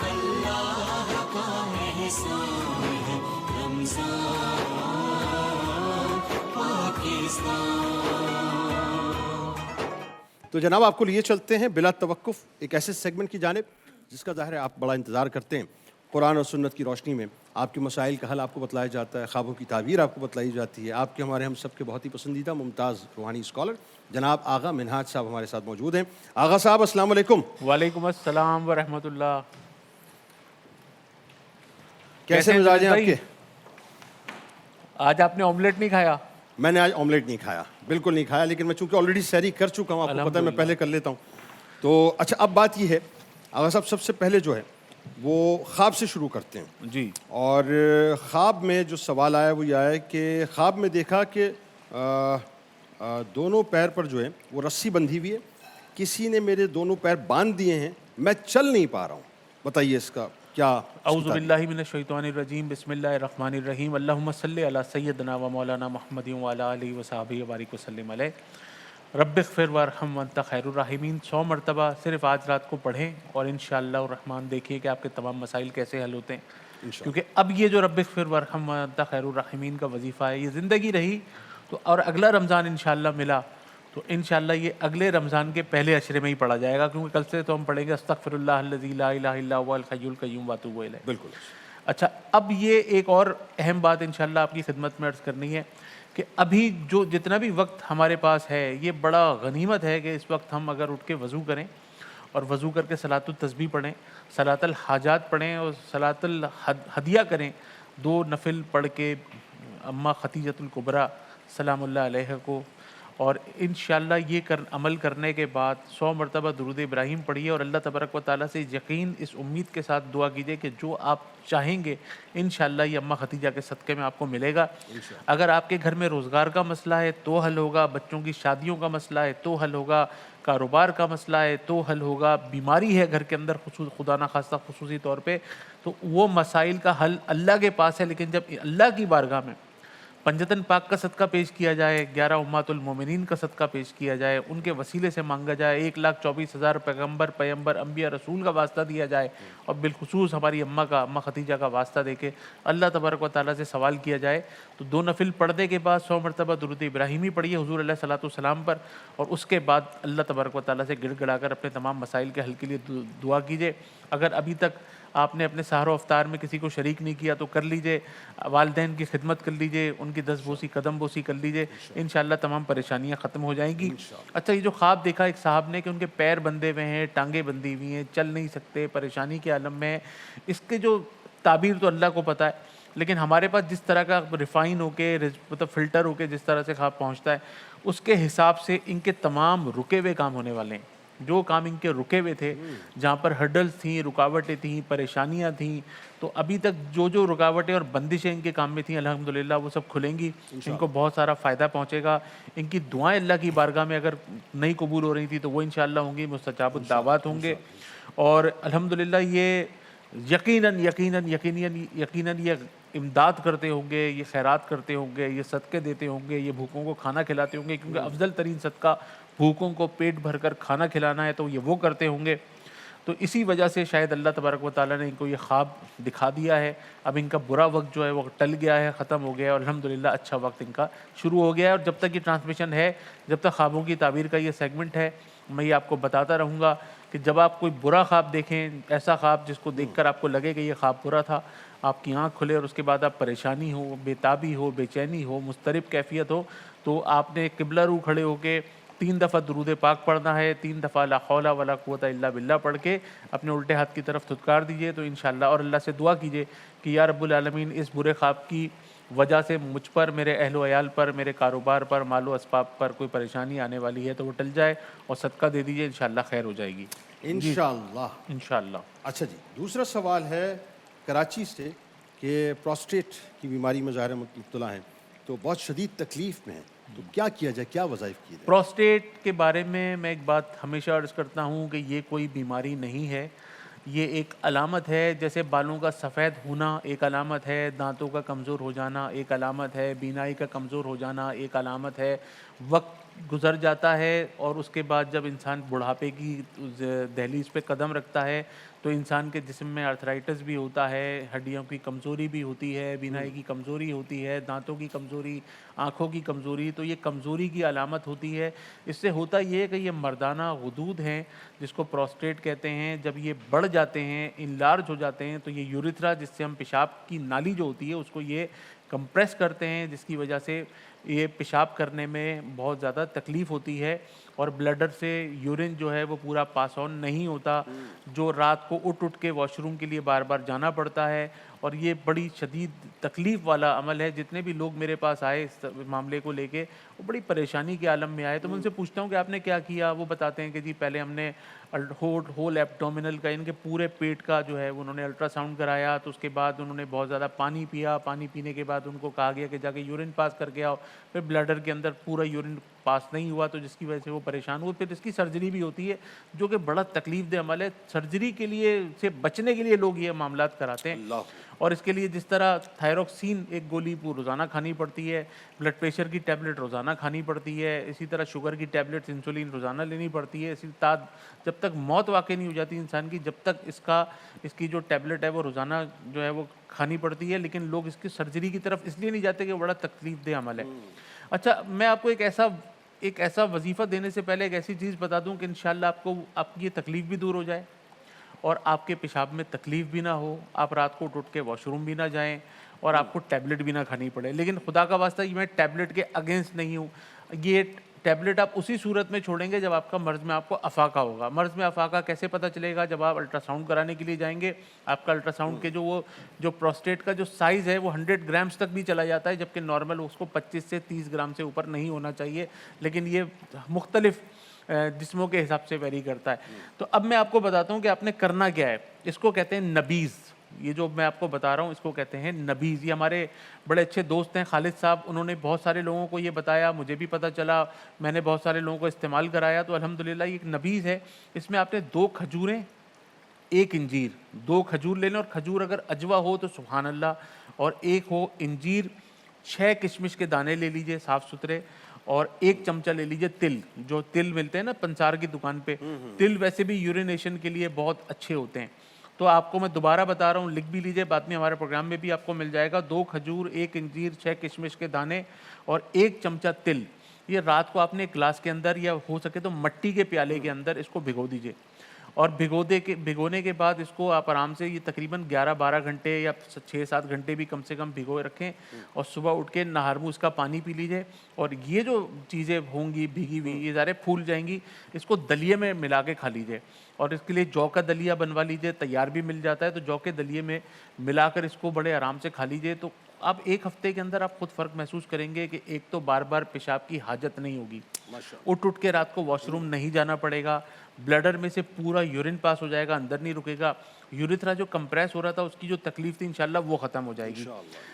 اللہ کا احسان ہے. رمضان پاکستان. تو جناب آپ کو لیے چلتے ہیں بلا توقف ایک ایسے سیگمنٹ کی جانب جس کا ظاہر ہے آپ بڑا انتظار کرتے ہیں. قرآن اور سنت کی روشنی میں آپ کے مسائل کا حل آپ کو بتلایا جاتا ہے, خوابوں کی تعبیر آپ کو بتلائی جاتی ہے. آپ کے ہمارے ہم سب کے بہت ہی پسندیدہ ممتاز روحانی اسکالر جناب آغا منہاج صاحب ہمارے ساتھ موجود ہیں. آغا صاحب السلام علیکم. وعلیکم السلام ورحمۃ اللہ. کیسے مزاج ہیں آپ کے؟ آج آپ نے آملیٹ نہیں کھایا؟ میں نے آج آملیٹ نہیں کھایا, بالکل نہیں کھایا, لیکن میں چونکہ آلریڈی سحری کر چکا ہوں, آپ کو پتہ ہے میں پہلے کر لیتا ہوں. تو اچھا, اب بات یہ ہے آغا صاحب, سب سے پہلے جو ہے وہ خواب سے شروع کرتے ہیں. جی. اور خواب میں جو سوال آیا وہ یہ آیا کہ خواب میں دیکھا کہ دونوں پیر پر جو ہے وہ رسی بندھی ہوئی ہے, کسی نے میرے دونوں پیر باندھ دیے ہیں, میں چل نہیں پا رہا ہوں. بتائیے اس کا کیا؟ اعوذ باللہ من الشیطان الرجیم, بسم اللہ الرحمن الرحیم. اللہم صلی علی سیدنا و مولانا محمد وعلی آلہ وصحبہ وبارک وسلم علیہ. رب اغفر وارحم وانت خیر الراحمین. 100 مرتبہ صرف آج رات کو پڑھیں اور انشاءاللہ الرحمن دیکھیے کہ آپ کے تمام مسائل کیسے حل ہوتے ہیں. کیونکہ اب یہ جو رب اغفر وارحم وانت خیر الراحمین کا وظیفہ ہے, یہ زندگی رہی تو, اور اگلا رمضان انشاءاللہ ملا تو انشاءاللہ یہ اگلے رمضان کے پہلے عشرے میں ہی پڑھا جائے گا, کیونکہ کل سے تو ہم پڑھیں گے استغفر اللہ الذی لا الہ الا هو الحی القیوم واتوب الیہ. بالکل. اچھا, اب یہ ایک اور اہم بات انشاءاللہ آپ کی خدمت میں عرض کرنی ہے کہ ابھی جو جتنا بھی وقت ہمارے پاس ہے یہ بڑا غنیمت ہے کہ اس وقت ہم اگر اٹھ کے وضو کریں اور وضو کر کے صلاۃ التسبیح پڑھیں, صلاۃ الحاجات پڑھیں اور صلاۃ الہدیہ کریں, 2 نفل پڑھ کے اماں ختیجۃ الکبریٰ سلام اللہ علیہ کو, اور انشاءاللہ یہ عمل کرنے کے بعد 100 مرتبہ درود ابراہیم پڑھیے اور اللہ تبارک و تعالیٰ سے یقین اس امید کے ساتھ دعا کیجیے کہ جو آپ چاہیں گے انشاءاللہ یہ اماں ختیجہ کے صدقے میں آپ کو ملے گا. اگر آپ کے گھر میں روزگار کا مسئلہ ہے تو حل ہوگا, بچوں کی شادیوں کا مسئلہ ہے تو حل ہوگا, کاروبار کا مسئلہ ہے تو حل ہوگا, بیماری ہے گھر کے اندر خدا نہ خواستہ خصوصی طور پہ, تو وہ مسائل کا حل اللہ کے پاس ہے. لیکن جب اللہ کی بارگاہ میں پنجتن پاک کا صدقہ پیش کیا جائے, 11 امہات المومنین کا صدقہ پیش کیا جائے, ان کے وسیلے سے مانگا جائے, 1,24,000 پیغمبر انبیاء رسول کا واسطہ دیا جائے, اور بالخصوص ہماری اماں ختیجہ کا واسطہ دے کے اللہ تبارک و تعالیٰ سے سوال کیا جائے, تو 2 نفل پڑھنے کے بعد 100 مرتبہ درود ابراہیمی پڑھیے حضور علیہ الصلوۃ والسلام پر, اور اس کے بعد اللہ تبارک و تعالیٰ سے گڑ گڑا کر اپنے تمام مسائل کے حل کے لیے دعا کیجیے. اگر ابھی تک آپ نے اپنے سحر و افطار میں کسی کو شریک نہیں کیا تو کر لیجئے, والدین کی خدمت کر لیجئے, ان کی دست بوسی قدم بوسی کر لیجئے, انشاءاللہ تمام پریشانیاں ختم ہو جائیں گی. اچھا, یہ جو خواب دیکھا ایک صاحب نے کہ ان کے پیر بندھے ہوئے ہیں, ٹانگیں بندھی ہوئی ہیں, چل نہیں سکتے, پریشانی کے عالم میں, اس کے جو تعبیر تو اللہ کو پتہ ہے, لیکن ہمارے پاس جس طرح کا ریفائن ہو کے مطلب فلٹر ہو کے جس طرح سے خواب پہنچتا ہے اس کے حساب سے ان کے تمام رکے ہوئے کام ہونے والے ہیں. جو کام ان کے رکے ہوئے تھے, جہاں پر ہرڈلز تھیں, رکاوٹیں تھیں, پریشانیاں تھیں, تو ابھی تک جو رکاوٹیں اور بندشیں ان کے کام میں تھیں الحمدللہ وہ سب کھلیں گی. ان کو بہت سارا فائدہ پہنچے گا. ان کی دعائیں اللہ کی بارگاہ میں اگر نہیں قبول ہو رہی تھیں تو وہ انشاءاللہ ہوں گی, مستجاب الدعوات ہوں گے, اور الحمدللہ یہ یقیناً یہ امداد کرتے ہوں گے, یہ خیرات کرتے ہوں گے, یہ صدقے دیتے ہوں گے, یہ بھوکوں کو کھانا کھلاتے ہوں گے, کیونکہ افضل ترین صدقہ بھوکوں کو پیٹ بھر کر کھانا کھلانا ہے, تو یہ وہ کرتے ہوں گے. تو اسی وجہ سے شاید اللہ تبارک و تعالیٰ نے ان کو یہ خواب دکھا دیا ہے. اب ان کا برا وقت جو ہے وہ ٹل گیا ہے, ختم ہو گیا ہے, اور الحمدللہ اچھا وقت ان کا شروع ہو گیا ہے. اور جب تک یہ ٹرانسمیشن ہے, جب تک خوابوں کی تعبیر کا یہ سیگمنٹ ہے, میں یہ آپ کو بتاتا رہوں گا کہ جب آپ کوئی برا خواب دیکھیں، ایسا خواب جس کو دیکھ کر آپ کو لگے کہ یہ خواب برا تھا، آپ کی آنکھ کھلے اور اس کے بعد آپ پریشانی ہو، بے تابی ہو، بے چینی ہو، مضطرب کیفیت ہو، تو آپ نے قبلہ رو کھڑے ہو کے 3 دفعہ درود پاک پڑھنا ہے، 3 دفعہ لا حول ولا قوت الا باللہ پڑھ کے اپنے الٹے ہاتھ کی طرف دھتکار دیجئے تو انشاءاللہ، اور اللہ سے دعا کیجئے کہ یا رب العالمین اس برے خواب کی وجہ سے مجھ پر، میرے اہل و عیال پر، میرے کاروبار پر، مال و اسباب پر کوئی پریشانی آنے والی ہے تو وہ ٹل جائے، اور صدقہ دے دیجئے، انشاءاللہ خیر ہو جائے گی انشاءاللہ۔ انشاءاللہ۔ اچھا جی، دوسرا سوال ہے کراچی سے کہ پروسٹیٹ کی بیماری میں ظاہر مبتلا ہیں تو بہت شدید تکلیف میں ہیں، تو کیا کیا جائے، کیا وظائف کیے جائے؟ پروسٹیٹ کے بارے میں ایک بات ہمیشہ عرض کرتا ہوں کہ یہ کوئی بیماری نہیں ہے، یہ ایک علامت ہے، جیسے بالوں کا سفید ہونا ایک علامت ہے، دانتوں کا کمزور ہو جانا ایک علامت ہے، بینائی کا کمزور ہو جانا ایک علامت ہے۔ وقت گزر جاتا ہے اور اس کے بعد جب انسان بڑھاپے کی دہلیز پہ قدم رکھتا ہے تو انسان کے جسم میں آرتھرائٹس بھی ہوتا ہے، ہڈیوں کی کمزوری بھی ہوتی ہے، بینائی کی کمزوری ہوتی ہے، دانتوں کی کمزوری، آنکھوں کی کمزوری، تو یہ کمزوری کی علامت ہوتی ہے۔ اس سے ہوتا یہ ہے کہ یہ مردانہ غدود ہیں جس کو پروسٹیٹ کہتے ہیں، جب یہ بڑھ جاتے ہیں، انلارج ہو جاتے ہیں تو یہ یوریتھرا جس سے ہم پیشاب کی نالی جو ہوتی ہے اس کو یہ کمپریس کرتے ہیں، جس کی وجہ سے یہ پیشاب کرنے میں بہت زیادہ تکلیف ہوتی ہے اور بلیڈر سے یورین جو ہے وہ پورا پاس آن نہیں ہوتا، جو رات کو اٹھ کے واش روم کے لیے بار بار جانا پڑتا ہے، اور یہ بڑی شدید تکلیف والا عمل ہے۔ جتنے بھی لوگ میرے پاس آئے اس معاملے کو لے کے وہ بڑی پریشانی کے عالم میں آئے، تو میں ان سے پوچھتا ہوں کہ آپ نے کیا کیا، وہ بتاتے ہیں کہ جی پہلے ہم نے ہول ایبڈومینل کا، ان کے پورے پیٹ کا جو ہے انہوں نے الٹرا ساؤنڈ کرایا، تو اس کے بعد انہوں نے بہت زیادہ پانی پیا، پانی پینے کے بعد ان کو کہا گیا کہ جا کے یورین پاس کر کے آؤ، پھر بلیڈر کے اندر پورا یورین پاس نہیں ہوا تو جس کی وجہ سے وہ پریشان ہوئے، پھر اس کی سرجری بھی ہوتی ہے جو کہ بڑا تکلیف دہ عمل ہے۔ سرجری کے لیے سے بچنے کے لیے لوگ یہ معاملات کراتے ہیں، اور اس کے لیے جس طرح تھائروکسین ایک گولی روزانہ کھانی پڑتی ہے، بلڈ پریشر کی ٹیبلٹ روزانہ کھانی پڑتی ہے، اسی طرح شوگر کی ٹیبلٹ، انسولین روزانہ لینی پڑتی ہے، اسی طرح جب تک موت واقع نہیں ہو جاتی انسان کی، جب تک اس کی جو ٹیبلٹ ہے وہ روزانہ جو ہے وہ کھانی پڑتی ہے، لیکن لوگ اس کی سرجری کی طرف اس لیے نہیں جاتے کہ وہ بڑا تکلیف دہ عمل ہے۔ اچھا، میں آپ کو ایک ایسا وظیفہ دینے سے پہلے ایک ایسی چیز بتا دوں کہ انشاءاللہ آپ کی یہ تکلیف بھی دور ہو جائے اور آپ کے پیشاب میں تکلیف بھی نہ ہو، آپ رات کو اٹھ کے واش روم بھی نہ جائیں اور آپ کو ٹیبلٹ بھی نہ کھانی پڑے۔ لیکن خدا کا واسطہ میں ٹیبلٹ کے اگینسٹ نہیں ہوں، یہ ٹیبلٹ آپ اسی صورت میں چھوڑیں گے جب آپ کا مرض میں آپ کو افاقہ ہوگا۔ مرض میں افاقہ کیسے پتہ چلے گا؟ جب آپ الٹرا ساؤنڈ کرانے کے لیے جائیں گے، آپ کا الٹرا ساؤنڈ کے جو پروسٹیٹ کا جو سائز ہے وہ 100 گرامز تک بھی چلا جاتا ہے، جبکہ نارمل اس کو 25 سے 30 گرام سے اوپر نہیں ہونا چاہیے، لیکن یہ مختلف جسموں کے حساب سے ویری کرتا ہے۔ تو اب میں آپ کو بتاتا ہوں کہ آپ نے کرنا کیا ہے۔ اس کو کہتے ہیں نبیز، یہ جو میں آپ کو بتا رہا ہوں اس کو کہتے ہیں نبیز۔ یہ ہمارے بڑے اچھے دوست ہیں خالد صاحب، انہوں نے بہت سارے لوگوں کو یہ بتایا، مجھے بھی پتہ چلا، میں نے بہت سارے لوگوں کو استعمال کرایا، تو الحمدللہ یہ ایک نبیز ہے۔ اس میں آپ نے 2 کھجوریں، 1 انجیر، 2 کھجور لے لیں، اور کھجور اگر اجوا ہو تو سبحان اللہ، اور 1 ہو انجیر، 6 کشمش کے دانے لے لیجئے صاف ستھرے، اور 1 چمچہ لے لیجئے تل، جو تل ملتے ہیں نا پنسار کی دکان پہ، تل ویسے بھی یورینیشن کے لیے بہت اچھے ہوتے ہیں۔ تو آپ کو میں دوبارہ بتا رہا ہوں، لکھ بھی لیجئے، بعد میں ہمارے پروگرام میں بھی آپ کو مل جائے گا۔ 2 کھجور، 1 انجیر، 6 کشمش کے دانے اور 1 چمچہ تل، یہ رات کو آپ نے ایک گلاس کے اندر یا ہو سکے تو مٹی کے پیالے کے اندر اس کو بھگو دیجئے، اور بھگونے کے بعد اس کو آپ آرام سے، یہ تقریباً 11-12 گھنٹے یا 6-7 گھنٹے بھی کم سے کم بھگوئے رکھیں، اور صبح اٹھ کے نہار منہ اس کا پانی پی لیجئے، اور یہ جو چیزیں ہوں گی بھیگی ہوئی یہ سارے پھول جائیں گی، اس کو دلیے میں ملا کے کھا لیجئے، اور اس کے لیے جو کا دلیا بنوا لیجئے، تیار بھی مل جاتا ہے، تو جو کے دلیے میں ملا کر اس کو بڑے آرام سے کھا لیجئے، تو آپ 1 ہفتے کے اندر آپ خود فرق محسوس کریں گے کہ ایک تو بار بار پیشاب کی حاجت نہیں ہوگی، اٹھ کے رات کو واش روم نہیں جانا پڑے گا، بلیڈر میں سے پورا یورین پاس ہو جائے گا، اندر نہیں رکے گا، یوریتھرا جو کمپریس ہو رہا تھا اس کی جو تکلیف تھی انشاءاللہ وہ ختم ہو جائے گی۔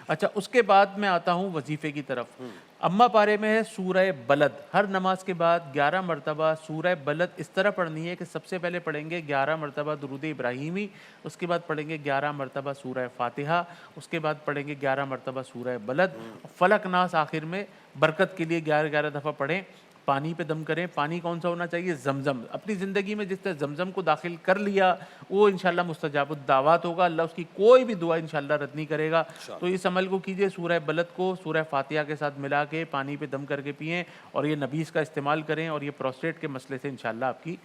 اچھا، اس کے بعد میں آتا ہوں وظیفے کی طرف۔ اما پارے میں ہے سورہ بلد، ہر نماز کے بعد 11 مرتبہ سورہ بلد اس طرح پڑھنی ہے کہ سب سے پہلے پڑھیں گے 11 مرتبہ درود ابراہیمی، اس کے بعد پڑھیں گے 11 مرتبہ سورہ فاتحہ، اس کے بعد پڑھیں گے 11 مرتبہ سورہ بلد، فلق ناس آخر میں برکت کے لیے 11 دفعہ پڑھیں۔ پانی پہ دم کریں، پانی کون سا ہونا چاہیے؟ زمزم۔ اپنی زندگی میں جس طرح زمزم کو داخل کر لیا وہ انشاءاللہ مستجاب الدعوات ہوگا، اللہ اس کی کوئی بھی دعا انشاءاللہ رد نہیں کرے گا۔ تو اس عمل کو کیجئے، سورہ بلد کو سورہ فاتحہ کے ساتھ ملا کے پانی پہ دم کر کے پئیں، اور یہ نبیز کا استعمال کریں، اور یہ پروسٹیٹ کے مسئلے سے انشاءاللہ آپ کی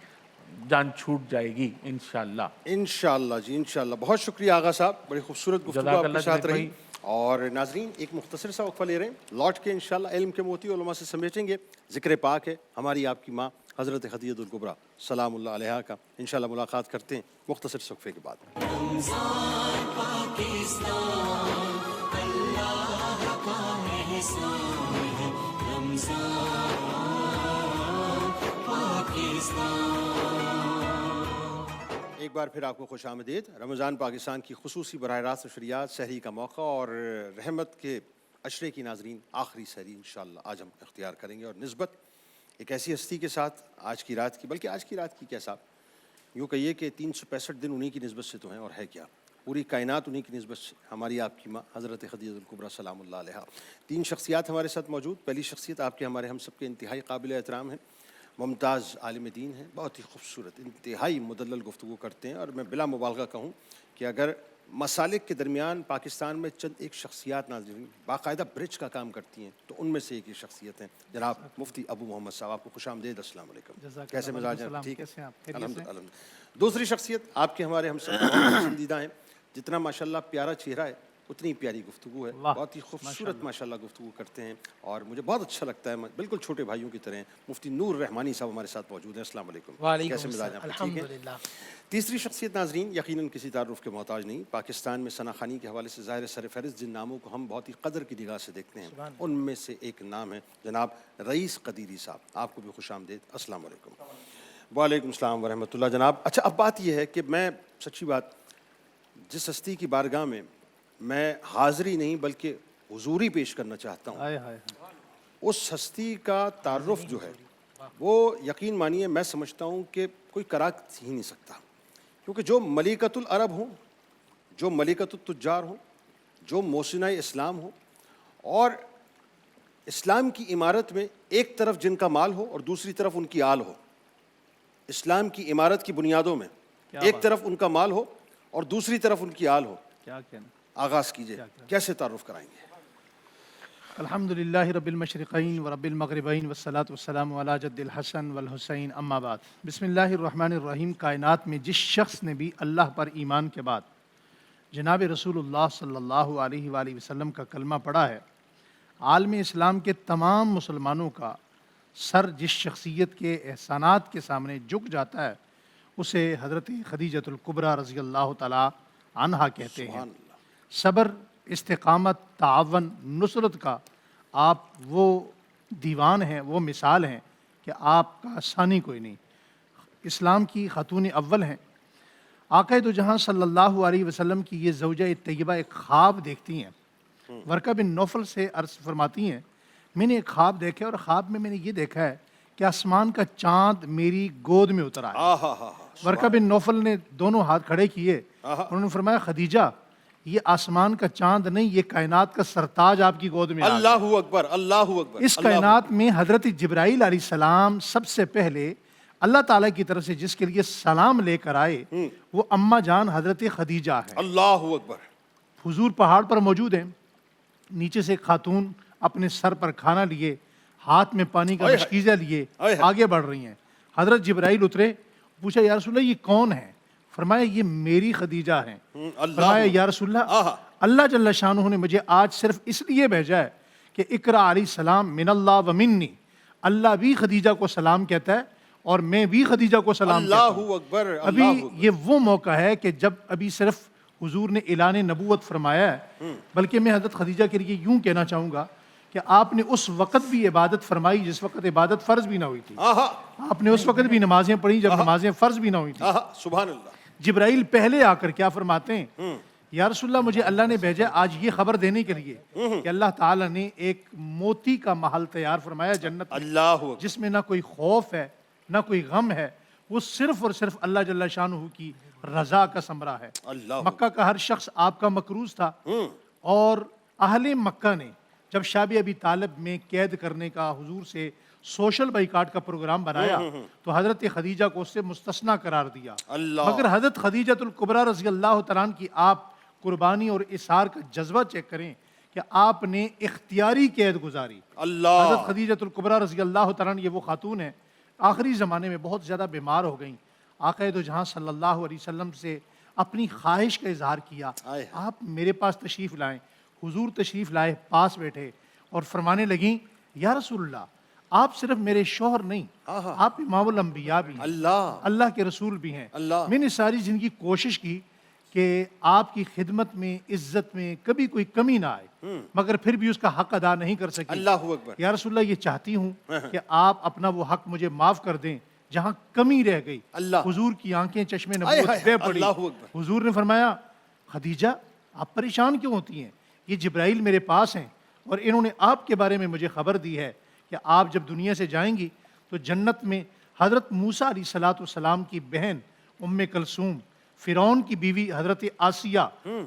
جان چھوٹ جائے گی انشاءاللہ۔ انشاءاللہ جی انشاءاللہ۔ بہت شکریہ آغا صاحب، بڑی خوبصورت گفتگو جزاک آپ اللہ کے ساتھ جنید رہی۔ بھائی۔ اور ناظرین ایک مختصر سا وقفہ لے رہے ہیں، لوٹ کے انشاءاللہ علم کے موتی علماء سے سمیٹیں گے۔ ذکر پاک ہے ہماری آپ کی ماں حضرت خدیجہ الکبریٰ سلام اللہ علیہا کا، انشاءاللہ ملاقات کرتے ہیں مختصر سے وقفے کے بعد۔ رمضان پاکستان اللہ کا احسان ہے، رمضان پاکستان۔ ایک بار پھر آپ کو خوش آمدید۔ رمضان پاکستان کی خصوصی براہ راست نشریات، سحری کا موقع اور رحمت کے عشرے کی ناظرین آخری سحری انشاءاللہ آج ہم اختیار کریں گے، اور نسبت ایک ایسی ہستی کے ساتھ آج کی رات کی، بلکہ آج کی رات کی کیا صاحب، یوں کہیے کہ 365 دن انہی کی نسبت سے تو ہیں، اور ہے کیا پوری کائنات انہی کی نسبت سے، ہماری آپ کی ماں حضرت خدیجہ الکبریٰ سلام اللہ علیہا۔ 3 شخصیات ہمارے ساتھ موجود۔ پہلی شخصیت آپ کے ہمارے ہم سب کے انتہائی قابل احترام ہیں، ممتاز عالم دین ہیں، بہت ہی خوبصورت انتہائی مدلل گفتگو کرتے ہیں، اور میں بلا مبالغہ کہوں کہ اگر مسالک کے درمیان پاکستان میں چند ایک شخصیات ناظرین باقاعدہ برج کا کام کرتی ہیں تو ان میں سے ایک ہی شخصیت ہیں جناب مفتی ابو محمد صاحب۔ آپ کو خوش آمدید، السلام علیکم، کیسے مزاج ہیں؟ ٹھیک ہے الحمدللہ۔ دوسری شخصیت آپ کے ہمارے ہم سب کے بہت پسندیدہ ہیں، جتنا ماشاءاللہ پیارا چہرہ ہے اتنی پیاری گفتگو ہے، بہت ہی خوبصورت ماشاءاللہ گفتگو کرتے ہیں، اور مجھے بہت اچھا لگتا ہے، بالکل چھوٹے بھائیوں کی طرح ہیں۔ مفتی نور رحمانی صاحب ہمارے ساتھ موجود ہیں، السلام علیکم، کیسے مزاج ہیں؟ ٹھیک ہے۔ تیسری شخصیت ناظرین یقیناً کسی تعارف کے محتاج نہیں، پاکستان میں ثنا خوانی کے حوالے سے ظاہر سر فہرست جن ناموں کو ہم بہت ہی قدر کی نگاہ سے دیکھتے ہیں ان میں سے ایک نام ہے جناب رئیس قدیری صاحب۔ آپ کو بھی خوش آمدید، السلام علیکم۔ وعلیکم السلام ورحمۃ اللہ جناب۔ اچھا اب بات یہ ہے کہ میں سچی بات جس ہستی کی بارگاہ میں میں حاضری نہیں بلکہ حضوری پیش کرنا چاہتا ہوں، اس ہستی کا تعارف جو ہے وہ یقین مانیے میں سمجھتا ہوں کہ کوئی کرا ہی نہیں سکتا، کیونکہ جو ملکۃ العرب ہوں، جو ملکۃ التجار ہوں، جو محسنہ اسلام ہوں، اور اسلام کی عمارت میں ایک طرف جن کا مال ہو اور دوسری طرف ان کی آل ہو، اسلام کی عمارت کی بنیادوں میں ایک طرف ان کا مال ہو اور دوسری طرف ان کی آل ہو، کیا کہنا۔ آغاز کیجئے، کیسے تعارف کرائیں گے؟ الحمدللہ رب المشرقین و رب المغربین والصلاة والسلام علی جد الحسن والحسین، اما بعد۔ بسم اللہ الرحمن الرحیم۔ کائنات میں جس شخص نے بھی اللہ پر ایمان کے بعد جناب رسول اللہ صلی اللہ علیہ وآلہ وسلم کا کلمہ پڑھا ہے، عالم اسلام کے تمام مسلمانوں کا سر جس شخصیت کے احسانات کے سامنے جھک جاتا ہے اسے حضرت خدیجہ الکبریٰ رضی اللہ تعالی عنہا کہتے ہیں۔ صبر، استقامت، تعاون، نصرت کا آپ وہ دیوان ہیں، وہ مثال ہیں کہ آپ کا ثانی کوئی نہیں۔ اسلام کی خاتون اول ہیں۔ آقا دو جہاں صلی اللہ علیہ وسلم کی یہ زوجہ طیبہ ایک خواب دیکھتی ہیں۔ ورقہ بن نوفل سے عرض فرماتی ہیں میں نے ایک خواب دیکھا اور خواب میں نے یہ دیکھا ہے کہ آسمان کا چاند میری گود میں اترا ہے۔ ورقہ بن نوفل نے دونوں ہاتھ کھڑے کیے، انہوں نے فرمایا خدیجہ یہ آسمان کا چاند نہیں، یہ کائنات کا سرتاج آپ کی گود میں آ گیا۔ اللہ اکبر، اللہ اکبر۔ اس کائنات میں حضرت جبرائیل علیہ السلام سب سے پہلے اللہ تعالیٰ کی طرف سے جس کے لیے سلام لے کر آئے وہ اماں جان حضرت خدیجہ ہے۔ اللہ اکبر۔ حضور پہاڑ پر موجود ہیں، نیچے سے ایک خاتون اپنے سر پر کھانا لیے، ہاتھ میں پانی کا مشکیزہ لیے آگے بڑھ رہی ہیں۔ حضرت جبرائیل اترے، پوچھا یا رسول اللہ یہ کون ہے؟ فرمایا یہ میری خدیجہ ہیں۔ فرمایا یا رسول اللہ اللہ جل شانہ نے مجھے آج صرف اس لیے بھیجا ہے کہ اقرا علیہ السلام من اللہ و منی، اللہ بھی خدیجہ کو سلام کہتا ہے اور میں بھی خدیجہ کو سلام کہتا ہوں۔ اللہ اکبر۔ ابھی یہ وہ موقع ہے کہ جب ابھی صرف حضور نے اعلان نبوت فرمایا ہے، بلکہ میں حضرت خدیجہ کے لیے یوں کہنا چاہوں گا کہ آپ نے اس وقت بھی عبادت فرمائی جس وقت عبادت فرض بھی نہ ہوئی تھی، آپ نے اس وقت بھی نمازیں پڑھی جب نمازیں فرض بھی نہ ہوئی تھی۔ سبحان اللہ۔ جبرائیل پہلے آ کر کیا فرماتے ہیں یا رسول اللہ مجھے اللہ نے بھیجا آج یہ خبر دینے کے لیے کہ اللہ تعالیٰ نے ایک موتی کا محل تیار فرمایا جنت میں، اللہ جس میں نہ کوئی خوف ہے نہ کوئی غم ہے، وہ صرف اور صرف اللہ جل شانہ کی رضا کا ثمرہ ہے۔ مکہ کا ہر شخص آپ کا مکروز تھا، اور اہل مکہ نے جب شاب ابی طالب میں قید کرنے کا حضور سے سوشل بائیکاٹ کا پروگرام بنایا تو حضرت خدیجہ کو اس سے مستثنیٰ قرار دیا، مگر حضرت خدیجہ الکبریٰ رضی اللہ تعالیٰ عنہ کی آپ قربانی اور اثار کا جذبہ چیک کریں کہ آپ نے اختیاری قید گزاری۔ حضرت خدیجہ الکبریٰ رضی اللہ تعالیٰ عنہ یہ وہ خاتون ہیں آخری زمانے میں بہت زیادہ بیمار ہو گئیں، آقا دو جہاں صلی اللہ علیہ وسلم سے اپنی خواہش کا اظہار کیا، آپ میرے پاس تشریف لائیں۔ حضور تشریف لائے، پاس بیٹھے اور فرمانے لگیں یا رسول اللہ آپ صرف میرے شوہر نہیں، آپ امام الانبیاء بھی ہیں، اللہ کے رسول بھی ہیں۔ میں نے ساری زندگی کوشش کی کہ آپ کی خدمت میں، عزت میں کبھی کوئی کمی نہ آئے، مگر پھر بھی اس کا حق ادا نہیں کر سکی۔ اللہ اکبر۔ یا رسول اللہ یہ چاہتی ہوں کہ آپ اپنا وہ حق مجھے معاف کر دیں جہاں کمی رہ گئی۔ حضور کی آنکھیں چشمے نبوت بے پڑی۔ حضور نے فرمایا خدیجہ آپ پریشان کیوں ہوتی ہیں؟ یہ جبرائیل میرے پاس ہیں اور انہوں نے آپ کے بارے میں مجھے خبر دی ہے کہ آپ جب دنیا سے جائیں گی تو جنت میں حضرت موسیٰ علیہ السلام کی بہن ام کلثوم، فرعون کی بیوی حضرت آسیہ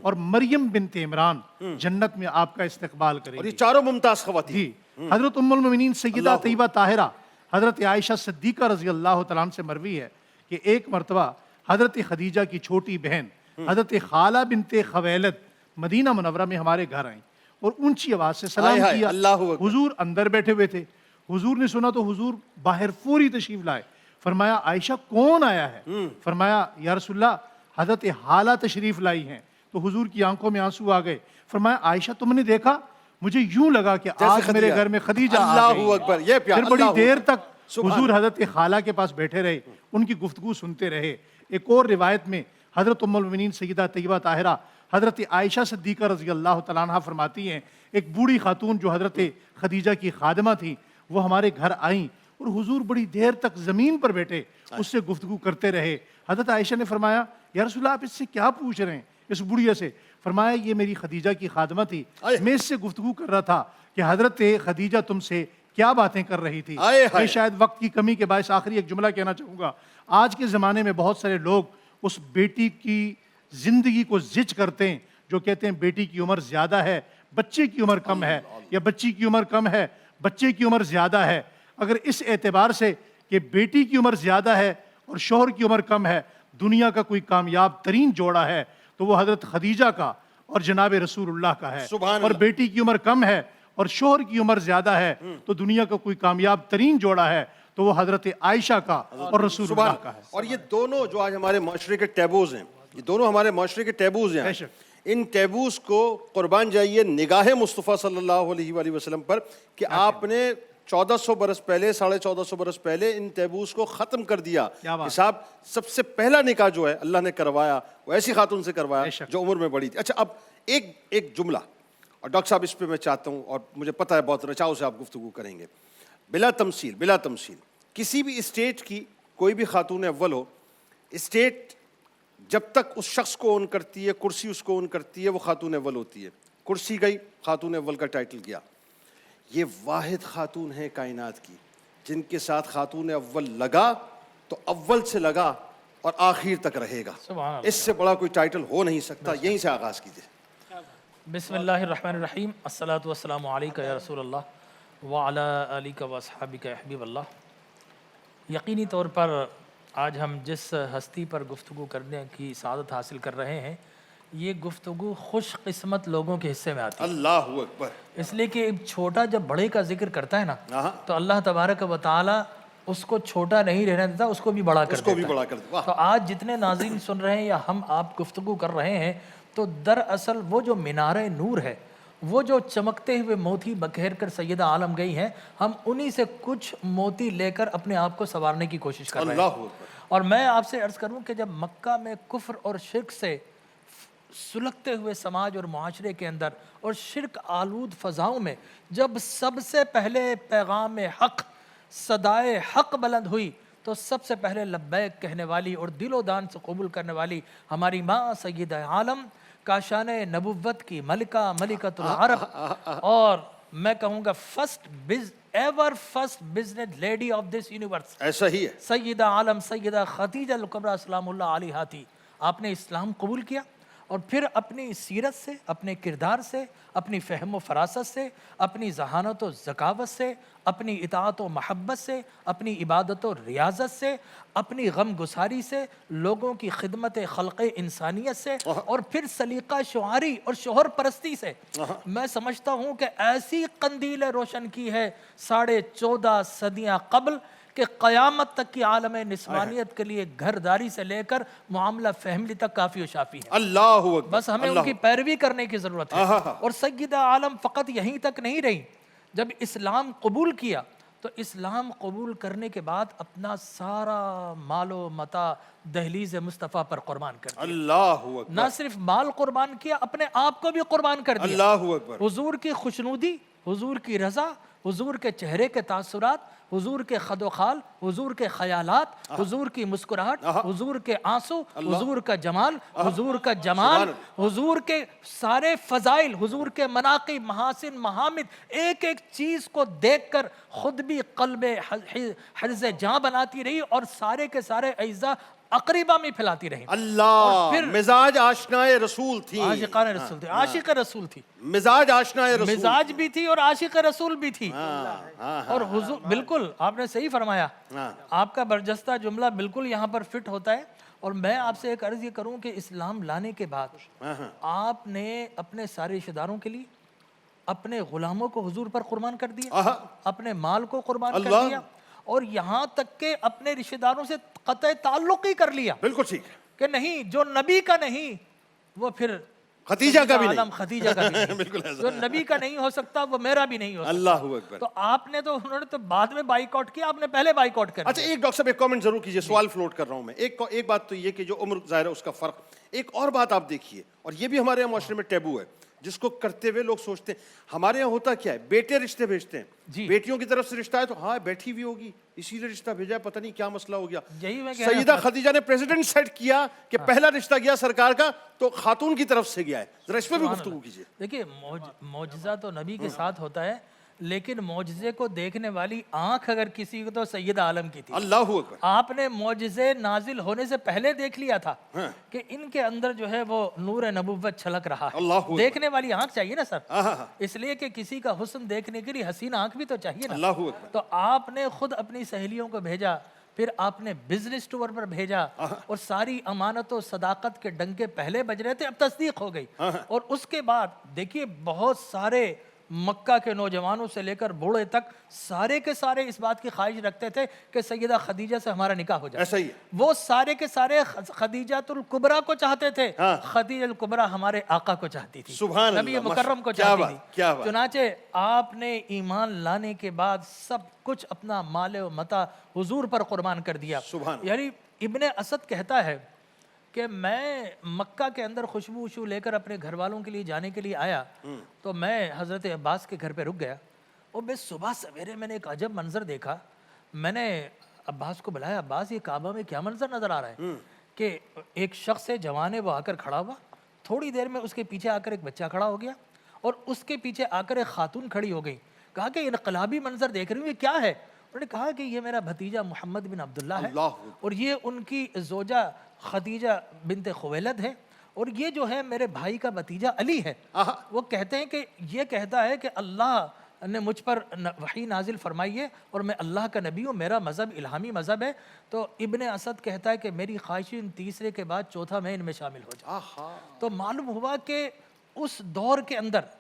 اور مریم بنت عمران جنت میں آپ کا استقبال کریں گی۔ اور یہ چاروں ممتاز خواتین۔ جی، حضرت ام المؤمنین سیدہ طیبہ طاہرہ حضرت عائشہ صدیقہ رضی اللہ تعالیٰ عنہ سے مروی ہے کہ ایک مرتبہ حضرت خدیجہ کی چھوٹی بہن حضرت خالہ بنت خویلد مدینہ منورہ میں ہمارے گھر آئیں اور اونچی آواز سے سلام کیا۔ حضور اندر بیٹھے ہوئے تھے، حضور نے سنا تو حضور باہر فوری تشریف لائے۔ فرمایا عائشہ کون آیا ہے؟ فرمایا یا رسول اللہ حضرت حالہ تشریف لائی ہیں۔ تو حضور کی آنکھوں میں آنسو آ گئے۔ فرمایا عائشہ تم نے دیکھا؟ مجھے یوں لگا کہ آج میرے گھر میں خدیجہ آ گئی۔ پھر بڑی دیر تک حضور حضرت خالہ کے پاس بیٹھے رہے، ان کی گفتگو سنتے رہے۔ ایک اور روایت میں حضرت ام المؤمنین سیدہ طیبہ طاہرہ حضرت عائشہ صدیقہ رضی اللہ تعالیٰ عنہ فرماتی ہیں ایک بوڑھی خاتون جو حضرت خدیجہ کی خادمہ تھی وہ ہمارے گھر آئیں اور حضور بڑی دیر تک زمین پر بیٹھے اس سے گفتگو کرتے رہے۔ حضرت عائشہ نے فرمایا یا رسول اللہ آپ اس سے کیا پوچھ رہے ہیں اس بڑھیا سے؟ فرمایا یہ میری خدیجہ کی خادمہ تھی، میں اس سے گفتگو کر رہا تھا کہ حضرت خدیجہ تم سے کیا باتیں کر رہی تھی۔ میں شاید وقت کی کمی کے باعث آخری ایک جملہ کہنا چاہوں گا۔ آج کے زمانے میں بہت سارے لوگ اس بیٹی کی زندگی کو زج کرتے ہیں جو کہتے ہیں بیٹی کی عمر زیادہ ہے، بچے کی عمر کم ہے، یا بچی کی عمر کم ہے، بچے کی عمر زیادہ ہے۔ اگر اس اعتبار سے کہ بیٹی کی عمر زیادہ ہے اور شوہر کی عمر کم ہے دنیا کا کوئی کامیاب ترین جوڑا ہے تو وہ حضرت خدیجہ کا اور جناب رسول اللہ کا ہے۔ اور بیٹی کی عمر کم ہے اور شوہر کی عمر زیادہ ہے تو دنیا کا کوئی کامیاب ترین جوڑا ہے تو وہ حضرت عائشہ کا اور رسول اللہ کا ہے۔ اور یہ دونوں جو آج ہمارے معاشرے کے ٹیبوز ہیں، یہ دونوں ہمارے معاشرے کے ٹیبوز ہیں، ان ٹیبوز کو قربان جائیے نگاہ مصطفیٰ صلی اللہ علیہ وآلہ وسلم پر کہ آپ نے 1400 برس پہلے 1450 برس پہلے ان ٹیبوز کو ختم کر دیا۔ صاحب سب سے پہلا نکاح جو ہے اللہ نے کروایا وہ ایسی خاتون سے کروایا جو عمر میں بڑی تھی۔ اچھا اب ایک جملہ، اور ڈاکٹر صاحب اس پہ میں چاہتا ہوں اور مجھے پتہ ہے بہت رچاؤ سے آپ گفتگو کریں گے، بلا تمثیل کسی بھی اسٹیٹ کی کوئی بھی خاتون اول ہو، اسٹیٹ جب تک اس شخص کو اون کرتی ہے، کرسی اس کو اون کرتی ہے، وہ خاتون اول ہوتی ہے۔ کرسی گئی، خاتون اول کا ٹائٹل گیا۔ یہ واحد خاتون ہے کائنات کی جن کے ساتھ خاتون اول لگا تو اول سے لگا اور آخر تک رہے گا۔ اس سے بڑا کوئی ٹائٹل ہو نہیں سکتا۔ یہیں سے آغاز کیجئے۔ بسم اللہ الرحمن الرحیم، الصلاۃ والسلام علیک یا رسول اللہ وعلی آلک و اصحابک یا حبیب اللہ۔ یقینی طور پر آج ہم جس ہستی پر گفتگو کرنے کی سعادت حاصل کر رہے ہیں یہ گفتگو خوش قسمت لوگوں کے حصے میں آتی ہے۔ اللہ اکبر۔ اس لیے کہ ایک چھوٹا جب بڑے کا ذکر کرتا ہے نا تو اللہ تبارک و تعالی اس کو چھوٹا نہیں رہنے دیتا، اس کو بھی بڑا کر دیتا ہے۔ تو آج جتنے ناظرین سن رہے ہیں یا ہم آپ گفتگو کر رہے ہیں تو دراصل وہ جو مینار نور ہے، وہ جو چمکتے ہوئے موتی بکھیر کر سیدہ عالم گئی ہیں، ہم انہی سے کچھ موتی لے کر اپنے آپ کو سنوارنے کی کوشش کر رہے ہیں۔ اور میں آپ سے عرض کروں کہ جب مکہ میں کفر اور شرک سے سلگتے ہوئے سماج اور معاشرے کے اندر اور شرک آلود فضاؤں میں جب سب سے پہلے پیغام حق، صدائے حق بلند ہوئی تو سب سے پہلے لبیک کہنے والی اور دل و دان سے قبول کرنے والی ہماری ماں سیدہ عالم کاشان نبوت کی ملکۃ العرب، اور میں کہوں گا first business lady of this universe, ایسا ہی ہے، سیدہ عالم سیدہ خدیجہ الکبریٰ سلام اللہ علیہا تھی۔ آپ نے اسلام قبول کیا اور پھر اپنی سیرت سے، اپنے کردار سے، اپنی فہم و فراست سے، اپنی ذہانت و ذکاوت سے، اپنی اطاعت و محبت سے، اپنی عبادت و ریاضت سے، اپنی غم گساری سے، لوگوں کی خدمت خلق انسانیت سے، اور پھر سلیقہ شعاری اور شوہر پرستی سے میں سمجھتا ہوں کہ ایسی قندیل روشن کی ہے 14.5 صدیاں قبل کہ قیامت تک کی عالم نسوانیت کے لیے گھرداری سے لے کر معاملہ فیملی تک کافی و شافی ہے. اللہ اکبر. بس ہمیں ان کی پیروی کرنے کی ضرورت ہے. اور سیدہ عالم فقط یہیں تک نہیں رہی. جب اسلام قبول کیا تو اسلام قبول کرنے کے بعد اپنا سارا مال و متاع دہلیز مصطفیٰ پر قربان کر دیا. اللہ اکبر. نہ صرف مال قربان کیا، اپنے آپ کو بھی قربان کر دیا. اللہ اکبر. حضور کی خوشنودی، حضور کی رضا، حضور کے چہرے کے تاثرات، حضور کے خد و خال، حضور کے خیالات، حضور کی مسکراہٹ، حضور کے آنسو، حضور کا جمال، حضور کا جمال، حضور کے سارے فضائل، حضور کے مناقب، محاسن، محامد، ایک ایک چیز کو دیکھ کر خود بھی قلب حرز جاں بناتی رہی اور سارے کے سارے اعزاء اقربا میں پھیلاتی رہی. اللہ. مزاج آشنائے رسول تھی. عاشقان رسول تھی، عاشق رسول تھی. مزاج آشنائے رسول. مزاج بھی تھی اور عاشق رسول بھی تھی. اور حضور بالکل آپ نے صحیح فرمایا. آپ کا برجستہ جملہ بالکل یہاں پر فٹ ہوتا ہے. اور میں آپ سے ایک عرض یہ کروں کہ اسلام لانے کے بعد آپ نے اپنے سارے رشتہ داروں کے لیے اپنے غلاموں کو حضور پر قربان کر دیا، اپنے مال کو قربان کر دیا، اور یہاں تک کہ اپنے رشتہ داروں سے قطع تعلق ہی کر لیا. بالکل ٹھیک کہ نہیں، جو نبی کا نہیں وہ پھر خدیجہ کا بھی نہیں. خدیجہ کا بھی نہیں. جو نبی کا نہیں ہو سکتا وہ میرا بھی نہیں ہو سکتا. اللہ اکبر. تو آپ نے تو انہوں نے تو بعد میں بائیک آؤٹ کیا، آپ نے پہلے بائیک آؤٹ کر دیا. اچھا ایک ڈاکٹر صاحب ایک کامنٹ ضرور کیجئے، سوال فلوٹ کر رہا ہوں میں. ایک بات تو یہ کہ جو عمر ظاہر ہے اس کا فرق. ایک اور بات آپ دیکھیے، اور یہ بھی ہمارے یہاں معاشرے میں ٹیبو ہے، جس کو کرتے ہوئے لوگ سوچتے ہیں ہمارے یہاں ہوتا کیا ہے، بیٹے رشتے بھیجتے ہیں، بیٹیوں کی طرف سے رشتہ ہے تو ہاں بیٹھی ہوئی ہوگی اسی لیے رشتہ بھیجا ہے، پتہ نہیں کیا مسئلہ ہو گیا. سیدہ خدیجہ نے پریزیڈنٹ سیٹ کیا کہ پہلا رشتہ گیا سرکار کا تو خاتون کی طرف سے گیا ہے. ذرا اس پہ بھی گفتگو کیجیے. دیکھیے معجزہ تو نبی کے ساتھ ہوتا ہے، لیکن معجزے کو دیکھنے والی آنکھ اگر کسی کو تو سید عالم کی تھی. اللہ اکبر. آپ نے معجزے نازل ہونے سے پہلے دیکھ لیا تھا کہ ان کے اندر جو ہے وہ نور نبوت چھلک رہا ہے. دیکھنے والی آنکھ چاہیے نا سر، اس لیے کہ کسی کا حسن دیکھنے کے لیے حسین آنکھ بھی تو چاہیے نا. اللہ اکبر. تو آپ نے خود اپنی سہیلیوں کو بھیجا، پھر آپ نے بزنس ٹور پر بھیجا، اور ساری امانت و صداقت کے ڈنکے پہلے بج رہے تھے، اب تصدیق ہو گئی. اور اس کے بعد دیکھیے بہت سارے مکہ کے نوجوانوں سے لے کر بوڑھے تک سارے کے سارے اس بات کی خواہش رکھتے تھے کہ سیدہ خدیجہ سے ہمارا نکاح ہو جائے. ایسا ہی ہے. وہ سارے کے سارے خدیجہ الکبریٰ کو چاہتے تھے. خدیجہ الکبریٰ ہمارے آقا کو چاہتی تھی، سبحان نبی اللہ. مکرم کو چاہتی تھی. کیا بات. چنانچہ آپ نے ایمان لانے کے بعد سب کچھ اپنا مال و متاع حضور پر قربان کر دیا. یعنی ابن اسد کہتا ہے کہ میں مکہ کے اندر خوشبو وشو لے کر اپنے گھر والوں کے لیے جانے کے لیے آیا تو میں حضرت عباس کے گھر پہ رک گیا، اور میں صبح سویرے میں نے ایک عجب منظر دیکھا. میں نے عباس کو بلایا، عباس یہ کعبہ میں کیا منظر نظر آ رہا ہے؟ کہ ایک شخص ہے جوان ہے، وہ آ کر کھڑا ہوا، تھوڑی دیر میں اس کے پیچھے آ کر ایک بچہ کھڑا ہو گیا، اور اس کے پیچھے آ کر ایک خاتون کھڑی ہو گئی. کہا کہ انقلابی منظر دیکھ رہی ہوں، یہ کیا ہے؟ انہوں نے کہا کہ یہ میرا بھتیجا محمد بن عبداللہ ہے، اور یہ ان کی زوجہ خدیجہ بنت خویلد ہے، اور یہ جو ہے میرے بھائی کا بھتیجا علی ہے. وہ کہتے ہیں کہ یہ کہتا ہے کہ اللہ نے مجھ پر وحی نازل فرمائی ہے اور میں اللہ کا نبی ہوں، میرا مذہب الہامی مذہب ہے. تو ابن اسد کہتا ہے کہ میری خواہش ان تیسرے کے بعد چوتھا میں ان میں شامل ہو جاؤں. تو معلوم ہوا کہ اس دور کے اندر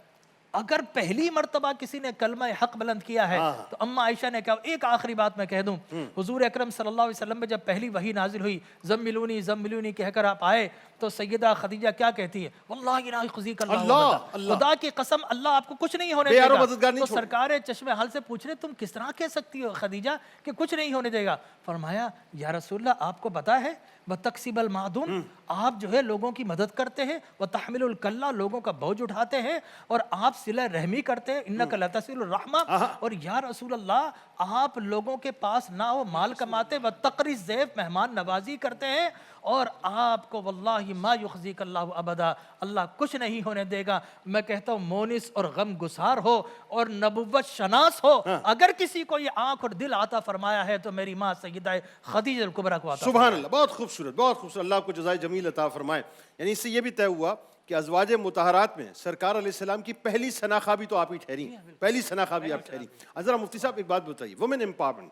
اگر پہلی مرتبہ کسی نے کلمہ حق بلند کیا ہے تو اما عائشہ نے کہا. ایک آخری بات میں کہہ دوں، حضور اکرم صلی اللہ علیہ وسلم پہ جب پہلی وحی نازل ہوئی، زملونی زملونی کہہ کر آپ آئے تو سیدہ خدیجہ کیا کہتی ہے؟ واللہ لا یخزیک اللہ، خدا کی قسم اللہ آپ کو کچھ نہیں ہونے دے گا. تو سرکار چشم حل سے پوچھ رہے تم کس طرح کہہ سکتی ہو خدیجہ کہ کچھ نہیں ہونے دے گا؟ فرمایا یا رسول اللہ آپ کو پتا ہے وَتَقْسِبَ الْمَعْدُومِ، آپ جو ہے لوگوں کی مدد کرتے ہیں، وَتَحْمِلُ الْكَلَّ لوگوں کا بوجھ اٹھاتے ہیں، اور آپ صلہ رحمی کرتے ہیں، اِنَّكَ لَتَصِلُ الرَّحْمَةِ، اور یا رسول اللہ آپ لوگوں کے پاس نہ ہو مال کماتے، وَتَقْرِي الضَّيْفَ مہمان نوازی کرتے ہیں، اور آپ کو واللہ ما یخزیک اللہ ابدا، اللہ کچھ نہیں ہونے دے گا. میں کہتا ہوں مونس اور غم گسار ہو اور نبوت شناس ہو، اگر کسی کو یہ آنکھ اور دل عطا فرمایا ہے تو میری ماں سیدہ خدیجہ الکبریٰ کو عطا. سبحان اللہ. بہت خوبصورت، بہت خوبصورت. اللہ کو جزائے جمیل عطا فرمائے. یعنی اس سے یہ بھی طے ہوا کہ ازواج مطہرات میں سرکار علیہ السلام کی پہلی ثناخواہ بھی تو آپ ہی ٹھہری، پہلی ثناخواہ بھی آپ ٹھہری. ذرا مفتی صاحب ایک بات بتائیے، وومن امپاورمنٹ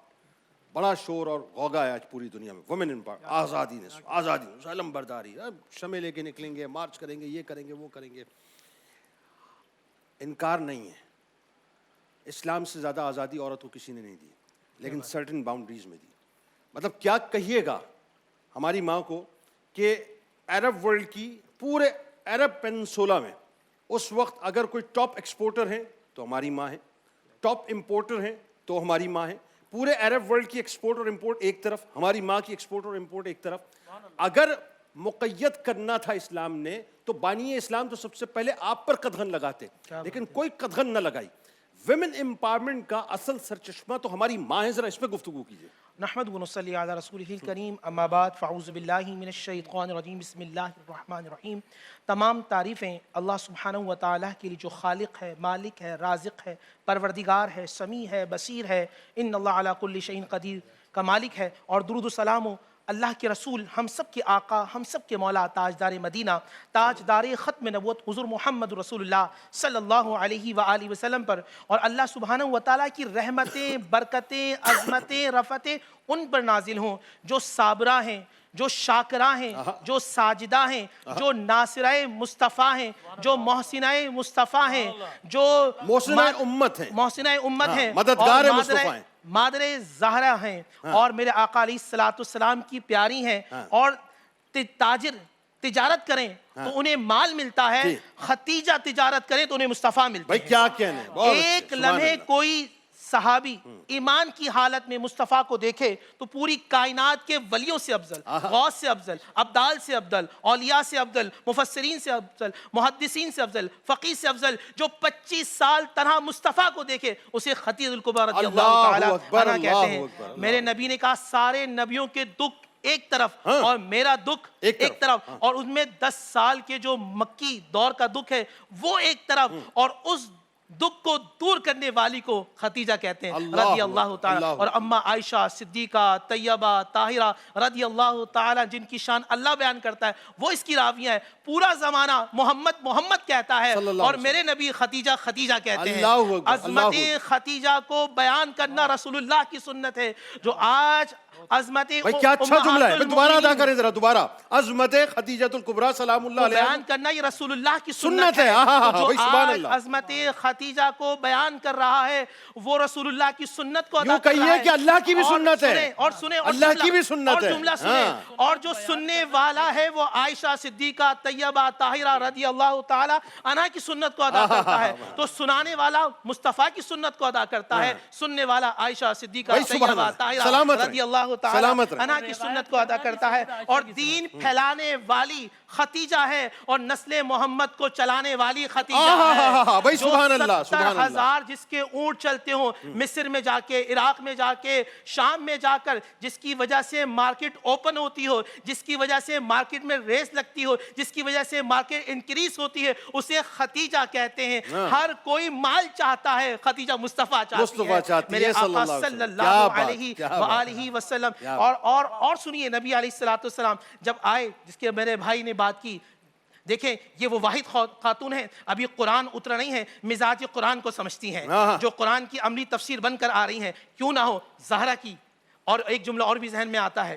بڑا شور اور غوغا ہے آج پوری دنیا میں. وومن امپاورمنٹ، آزادی علم برداری، شمع لے کے نکلیں گے، مارچ کریں گے، یہ کریں گے، وہ کریں گے. انکار نہیں ہے، اسلام سے زیادہ آزادی عورت کو کسی نے نہیں دی. لیکن سرٹن باؤنڈریز میں دی. مطلب کیا کہیے گا ہماری ماں کو کہ عرب ورلڈ کی پورے عرب پینسولا میں اس وقت اگر کوئی ٹاپ ایکسپورٹر ہیں تو ہماری ماں ہے, ٹاپ امپورٹر ہیں تو ہماری ماں ہے. پورے عرب ورلڈ کی ایکسپورٹ اور امپورٹ ایک طرف, ہماری ماں کی ایکسپورٹ اور امپورٹ ایک طرف. اگر مقید کرنا تھا اسلام نے تو بانی اسلام تو سب سے پہلے آپ پر قدغن لگاتے, لیکن کوئی قدغن نہ لگائی. ویمن امپاورمنٹ کا اصل سرچشمہ تو ہماری ماں ہے. ذرا اس پہ گفتگو کیجیے. نحمد و نصلی علی رسولہ الکریم اما بعد فاعوذ باللہ من الشیطان الرجیم بسم اللہ الرحمن الرحیم. تمام تعریفیں اللہ سبحانہ و تعالیٰ کے لیے جو خالق ہے, مالک ہے, رازق ہے, پروردگار ہے, سمیع ہے, بصیر ہے, ان اللہ علی کل شیء قدیر کا مالک ہے. اور درود و سلام ہو اللہ کے رسول, ہم سب کے آقا, ہم سب کے مولا, تاجدار مدینہ, تاجدار ختم نبوت حضور محمد رسول اللہ صلی اللہ علیہ وآلہ وسلم پر, اور اللہ سبحانہ و تعالیٰ کی رحمتیں, برکتیں, عظمتیں, رفتیں ان پر نازل ہوں جو صابرہ ہیں, جو شاکرہ ہیں, جو ساجدہ ہیں, جو ناصرہ مصطفیٰ ہیں, جو محسنہ مصطفیٰ ہیں, جو محسنہ امت ہیں, محسنہ امت ہیں, مددگار مصطفیٰ ہیں, مادر زہرا ہیں, اور میرے آقا علیہ السلام کی پیاری ہیں. اور تاجر تجارت کریں تو انہیں مال ملتا ہے, ختیجہ تجارت کریں تو انہیں مصطفیٰ ملتا ہے. بھائی کیا کہنے, ایک لمحے کوئی صحابی ایمان کی حالت میں مصطفیٰ کو دیکھے تو پوری کائنات کے ولیوں سے افضل, غوث سے افضل, ابدال سے افضل, اولیاء سے افضل, مفسرین سے افضل, محدثین سے افضل, فقیہ سے افضل, جو 25 سال تنہا مصطفیٰ کو دیکھے اسے خطیب الکبریٰ رضی اللہ تعالیٰ عنہ کہتے ہیں. میرے نبی نے کہا سارے نبیوں کے دکھ ایک طرف اور میرا دکھ ایک طرف, اور ان میں 10 سال کے جو مکی دور کا دکھ ہے وہ ایک طرف, اور اس دکھ کو دور کرنے والی کو خدیجہ کہتے ہیں رضی اللہ تعالیٰ. اور اما عائشہ صدیقہ طیبہ طاہرہ رضی اللہ تعالیٰ جن کی شان اللہ بیان کرتا ہے وہ اس کی راویہ ہے. پورا زمانہ محمد محمد کہتا ہے اور میرے نبی خدیجہ خدیجہ کہتے ہیں. عظمت خدیجہ کو بیان کرنا رسول اللہ کی سنت ہے. جو آج عظمت کیا اچھا جملہ ہے, دوبارہ ادا کریں ذرا دوبارہ. عظمت خدیجہ الکبریٰ سلام اللہ علیہ بیان کرنا یہ رسول اللہ کی سنت ہے. جو آج عظمت خدیجہ کو بیان کر رہا ہے وہ رسول اللہ کی سنت کو ادا کر رہا ہے. کہ اللہ کی بھی سنت ہے, اور سنیں اللہ کی بھی سنت ہے. جملہ سنیں, اور جو سننے والا ہے وہ عائشہ صدیقہ طیبہ طاہرہ رضی اللہ تعالی عنہا کی سنت کو ادا کرتا ہے. تو سنانے والا مصطفیٰ کی سنت کو ادا کرتا ہے, سننے والا عائشہ صدیقہ طیبہ طاہرہ رضی اللہ تعالی عنہ کی سنت کو ادا کرتا ہے. اور دین پھیلانے والی خدیجہ ہے اور نسل محمد کو چلانے والی خدیجہ ہے. جو 70,000 جس کے اونٹ چلتے ہوں مصر میں جا کے, عراق میں جا کے, شام میں جا کر, جس کی وجہ سے مارکیٹ اوپن ہوتی ہو, جس کی وجہ سے مارکیٹ میں ریس لگتی ہو, جس کی وجہ سے مارکیٹ انکریز ہوتی ہے, اسے خدیجہ کہتے ہیں. ہر کوئی مال چاہتا ہے, خدیجہ مصطفیٰ چاہتی ہے. میرے آقا صلی اللہ علیہ وآلہ وسلم. اور سنیے نبی علیہ السلام جب آئے, جس کے میرے بھائی نے بات کی, دیکھیں یہ وہ واحد خاتون ہیں, ابھی قرآن اترا نہیں ہے, مزاج قرآن کو سمجھتی ہیں, جو قرآن کی عملی تفسیر بن کر آ رہی ہیں. کیوں نہ ہو زہرا کی. اور ایک جملہ اور بھی ذہن میں آتا ہے,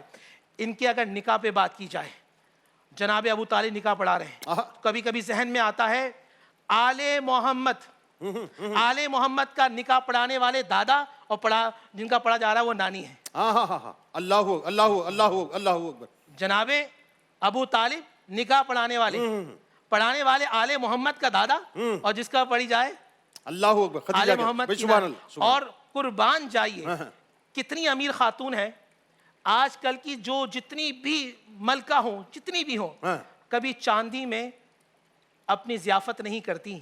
ان کے اگر نکاح پہ بات کی جائے, جناب ابو طالب نکاح پڑھا رہے ہیں, کبھی کبھی ذہن میں آتا ہے آل محمد, آل محمد کا نکاح پڑھانے والے دادا, اور جن کا پڑھا جا رہا ہے وہ نانی ہے. اللہ اللہ اللہ اللہ اکبر. جناب ابو طالب نکاح پڑھانے والے آل محمد کا دادا, اور جس کا پڑھی جائے اللہ اکبر آل محمد کی نانی. اور قربان جائیے کتنی امیر خاتون ہے آج کل کی, جو جتنی بھی ملکہ ہوں, جتنی بھی ہوں, کبھی چاندی میں اپنی ضیافت نہیں کرتی.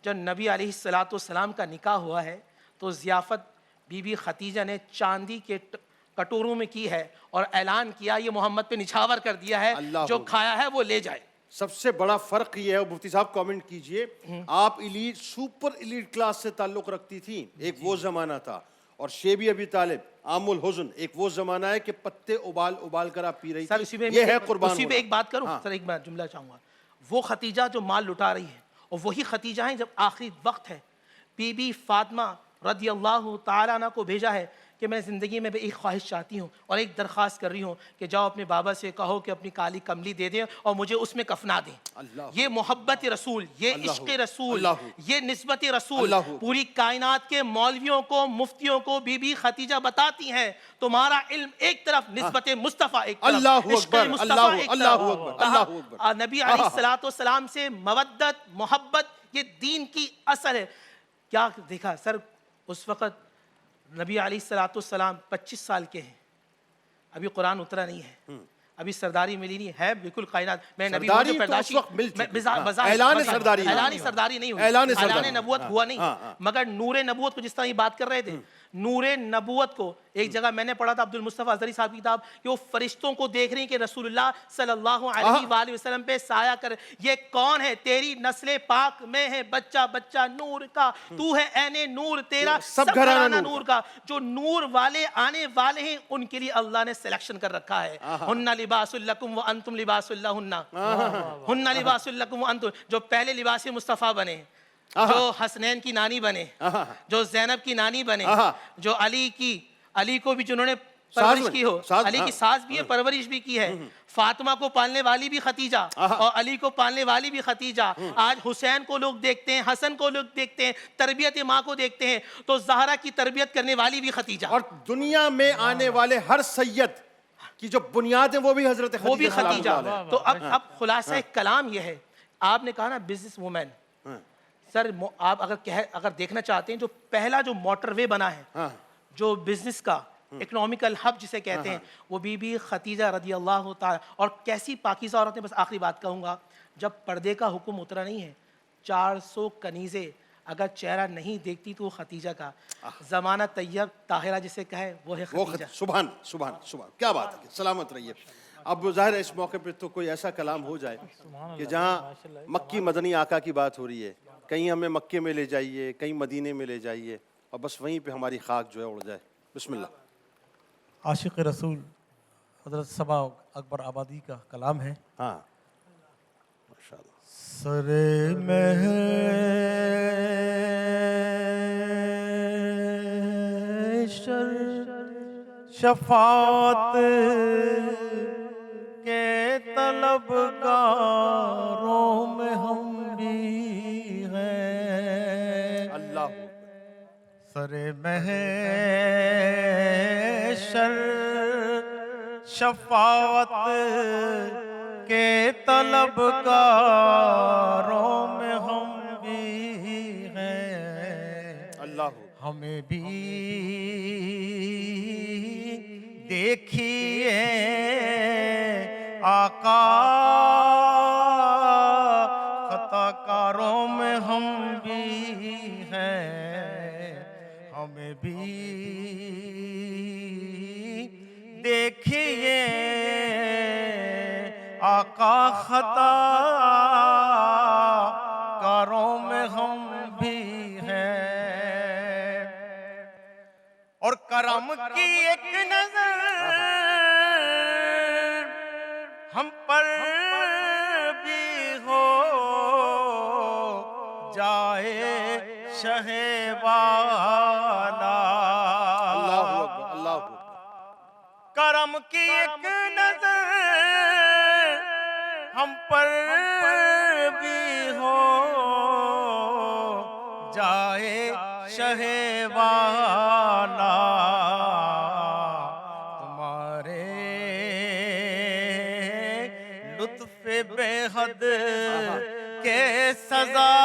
جب نبی علیہ السلام کا نکاح ہوا ہے تو ضیافت بی بی خدیجہ نے چاندی کے کٹوروں میں کی ہے, اور اعلان کیا یہ محمد پہ نچھاور کر دیا ہے, جو کھایا ہے وہ لے جائے. سب سے بڑا فرق یہ ہے, مفتی صاحب کامنٹ کیجئے, آپ ایلیٹ سپر ایلیٹ کلاس سے تعلق رکھتی تھی, ایک وہ زمانہ تھا, اور شیبی ابی طالب عام الحزن ایک وہ زمانہ ہے کہ پتے ابال کر آپ پی رہی تھی. یہ ہے قربان. اسی پہ ایک بات کروں سر, ایک بات جملہ چاہوں گا. وہ خدیجہ جو مال لٹا رہی ہے, اور وہی خدیجہ ہیں جب آخری وقت ہے بی بی فاطمہ رضی اللہ تعالیٰ عنہ کو بھیجا ہے کہ میں زندگی میں بھی ایک خواہش چاہتی ہوں اور ایک درخواست کر رہی ہوں کہ جاؤ اپنے بابا سے کہو کہ اپنی کالی کملی دے دیں اور مجھے اس میں کفنا دیں. یہ محبت رسول، یہ عشق رسول، یہ نسبت رسول پوری کائنات کے مولویوں کو، مفتیوں کو بی بی خدیجہ بتاتی ہیں تمہارا علم ایک طرف، نسبت مصطفیٰ ایک طرف، عشق مصطفیٰ ایک طرف. نبی علیہ الصلوۃ والسلام سے مودت، محبت یہ دین کی اصل ہے. کیا دیکھا سر، اس وقت نبی علیہ الصلوۃ والسلام 25 سال کے ہیں، ابھی قرآن اترا نہیں ہے، ابھی سرداری ملی نہیں ہے. بالکل کائنات میں نبی ہوں جو پیدائشی اعلان سرداری نہیں ہوئی، اعلان نبوت ہوا نہیں، مگر نور نبوت کو جس طرح یہ بات کر رہے تھے، نور نبوت کو ایک جگہ میں نے پڑھا تھا عبد المصطفیٰ ازہری صاحب کی کتاب کہ وہ فرشتوں کو دیکھ رہی ہیں کہ رسول اللہ صلی اللہ علیہ وآلہ وسلم پہ سایہ کر، یہ کون ہے؟ تیری نسل پاک میں ہے بچہ بچہ نور کا، تو ہے عین نور، تیرا سب گھرانہ نور کا. جو نور والے آنے والے ہیں ان کے لیے اللہ نے سلیکشن کر رکھا ہے. ہن لباس لکم وانتم لباس لہن، ہن لباس لکم وانتم، جو پہلے لباس مصطفیٰ بنے، جو حسنین کی نانی بنے، جو زینب کی نانی بنے، جو علی کو بھی جنہوں نے پرورش کی ہو، علی کی ساس بھی ہے، پرورش بھی کی ہے، فاطمہ کو پالنے والی بھی ختیجہ اور علی کو پالنے والی بھی ختیجہ. آج حسین کو لوگ دیکھتے ہیں، حسن کو لوگ دیکھتے ہیں، تربیت ماں کو دیکھتے ہیں، تو زہرا کی تربیت کرنے والی بھی ختیجہ. اور دنیا میں آنے والے ہر سید کی جو بنیاد ہے وہ بھی حضرت ختیجہ. تو اب خلاصہ کلام یہ ہے، آپ نے کہا نا بزنس وومن، سر آپ اگر دیکھنا چاہتے ہیں جو پہلا جو موٹر وے بنا ہے، جو بزنس کا اکنامیکل ہب جسے کہتے ہیں، وہ بی بی خدیجہ رضی اللہ تعالی. اور کیسی پاکیزہ عورت ہے، بس آخری بات کہوں گا، جب پردے کا حکم اترا نہیں ہے، 400 کنیزیں اگر چہرہ نہیں دیکھتی تو وہ خدیجہ کا زمانہ طیب طاہرہ جسے کہے وہ ہے خدیجہ. سبحان سبحان سبحان، کیا بات ہے، سلامت رہیے. اب ظاہر ہے اس موقع پہ تو کوئی ایسا کلام ہو جائے کہ جہاں مکی مدنی آقا کی بات ہو رہی ہے، کہیں ہمیں مکے میں لے جائیے، کہیں مدینے میں لے جائیے، اور بس وہیں پہ ہماری خاک جو ہے اڑ جائے. بسم اللہ. عاشق رسول حضرت صبا اکبر آبادی کا کلام ہے. ہاں ماشاءاللہ. سر محشر شفاعت کے طلبگاروں میں ہم بھی ہیں. اللہ. سر محشر شفاعت کے طلبگاروں میں ہم بھی ہیں. اللہ. ہمیں بھی دیکھیے آقا، خطا کاروں میں ہم بھی ہیں. ہمیں بھی دیکھیے آقا، خطا کاروں میں ہم بھی ہیں. اور کرم کی ایک نظر ہم پر بھی ہو جائے شہ والا. کرم کی ایک نظر ہم پر بھی ہو جائے شہ والا. تمہارے لطف بے حد کے سزاواروں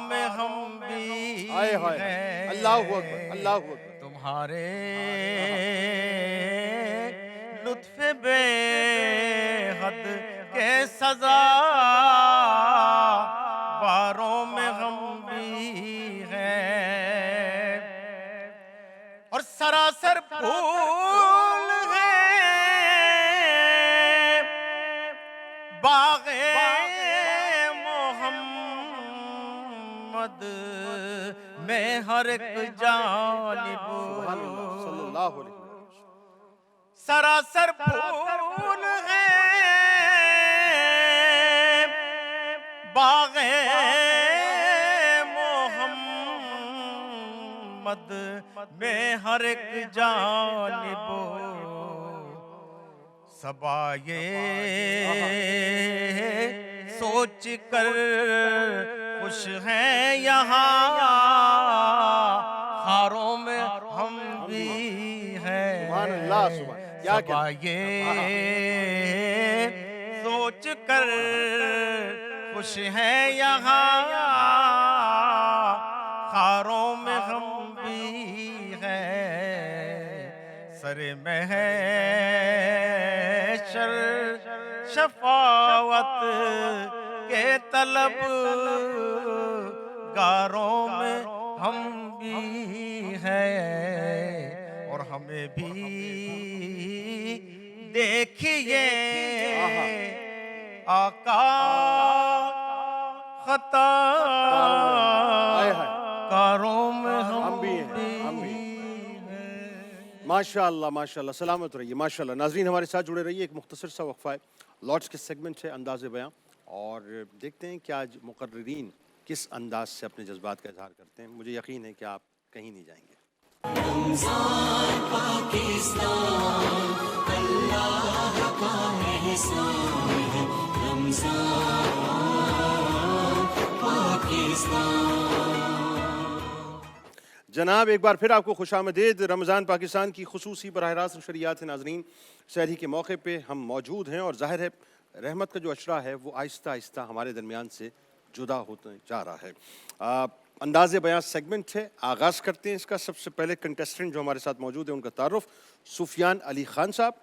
میں ہم بھی ہیں. اللہ اکبر. اللہ اکبر. تمہارے لطف بے حد کے سزاواروں میں ہم بھی ہیں. اور سراسر پھول ہے باغ محمد میں ہر ایک جانب. سراسر پھول ہے باغ محمد ہر ایک جانب صبا یہ سوچ کر خوش ہیں یہاں خاروں میں ہم بھی ہیں صبا یہ سوچ کر خوش ہیں یہاں خاروں میں ہم بھی ہیں سر محشر شفاعت کے طلب گاروں میں ہم بھی ہیں اور ہمیں بھی دیکھیے آقا خطا کاروں میں ہم بھی ماشاءاللہ ماشاءاللہ سلامت رہیے ماشاءاللہ. ناظرین ہمارے ساتھ جڑے رہیے. ایک مختصر سا وقفہ ہے, لارڈس کے سیگمنٹ ہے انداز بیاں, اور دیکھتے ہیں کہ آج مقررین کس انداز سے اپنے جذبات کا اظہار کرتے ہیں. مجھے یقین ہے کہ آپ کہیں نہیں جائیں گے. رمضان پاکستان اللہ کا احسان ہے. رمضان پاکستان. جناب ایک بار پھر آپ کو خوش آمدید. رمضان پاکستان کی خصوصی براہ راست نشریات ہیں. ناظرین سحری کے موقع پہ ہم موجود ہیں, اور ظاہر ہے رحمت کا جو اشرا ہے وہ آہستہ آہستہ ہمارے درمیان سے جدا ہوتے جا رہا ہے. انداز بیان سیگمنٹ ہے, آغاز کرتے ہیں اس کا. سب سے پہلے کنٹیسٹنٹ جو ہمارے ساتھ موجود ہیں ان کا تعارف. سفیان علی خان صاحب,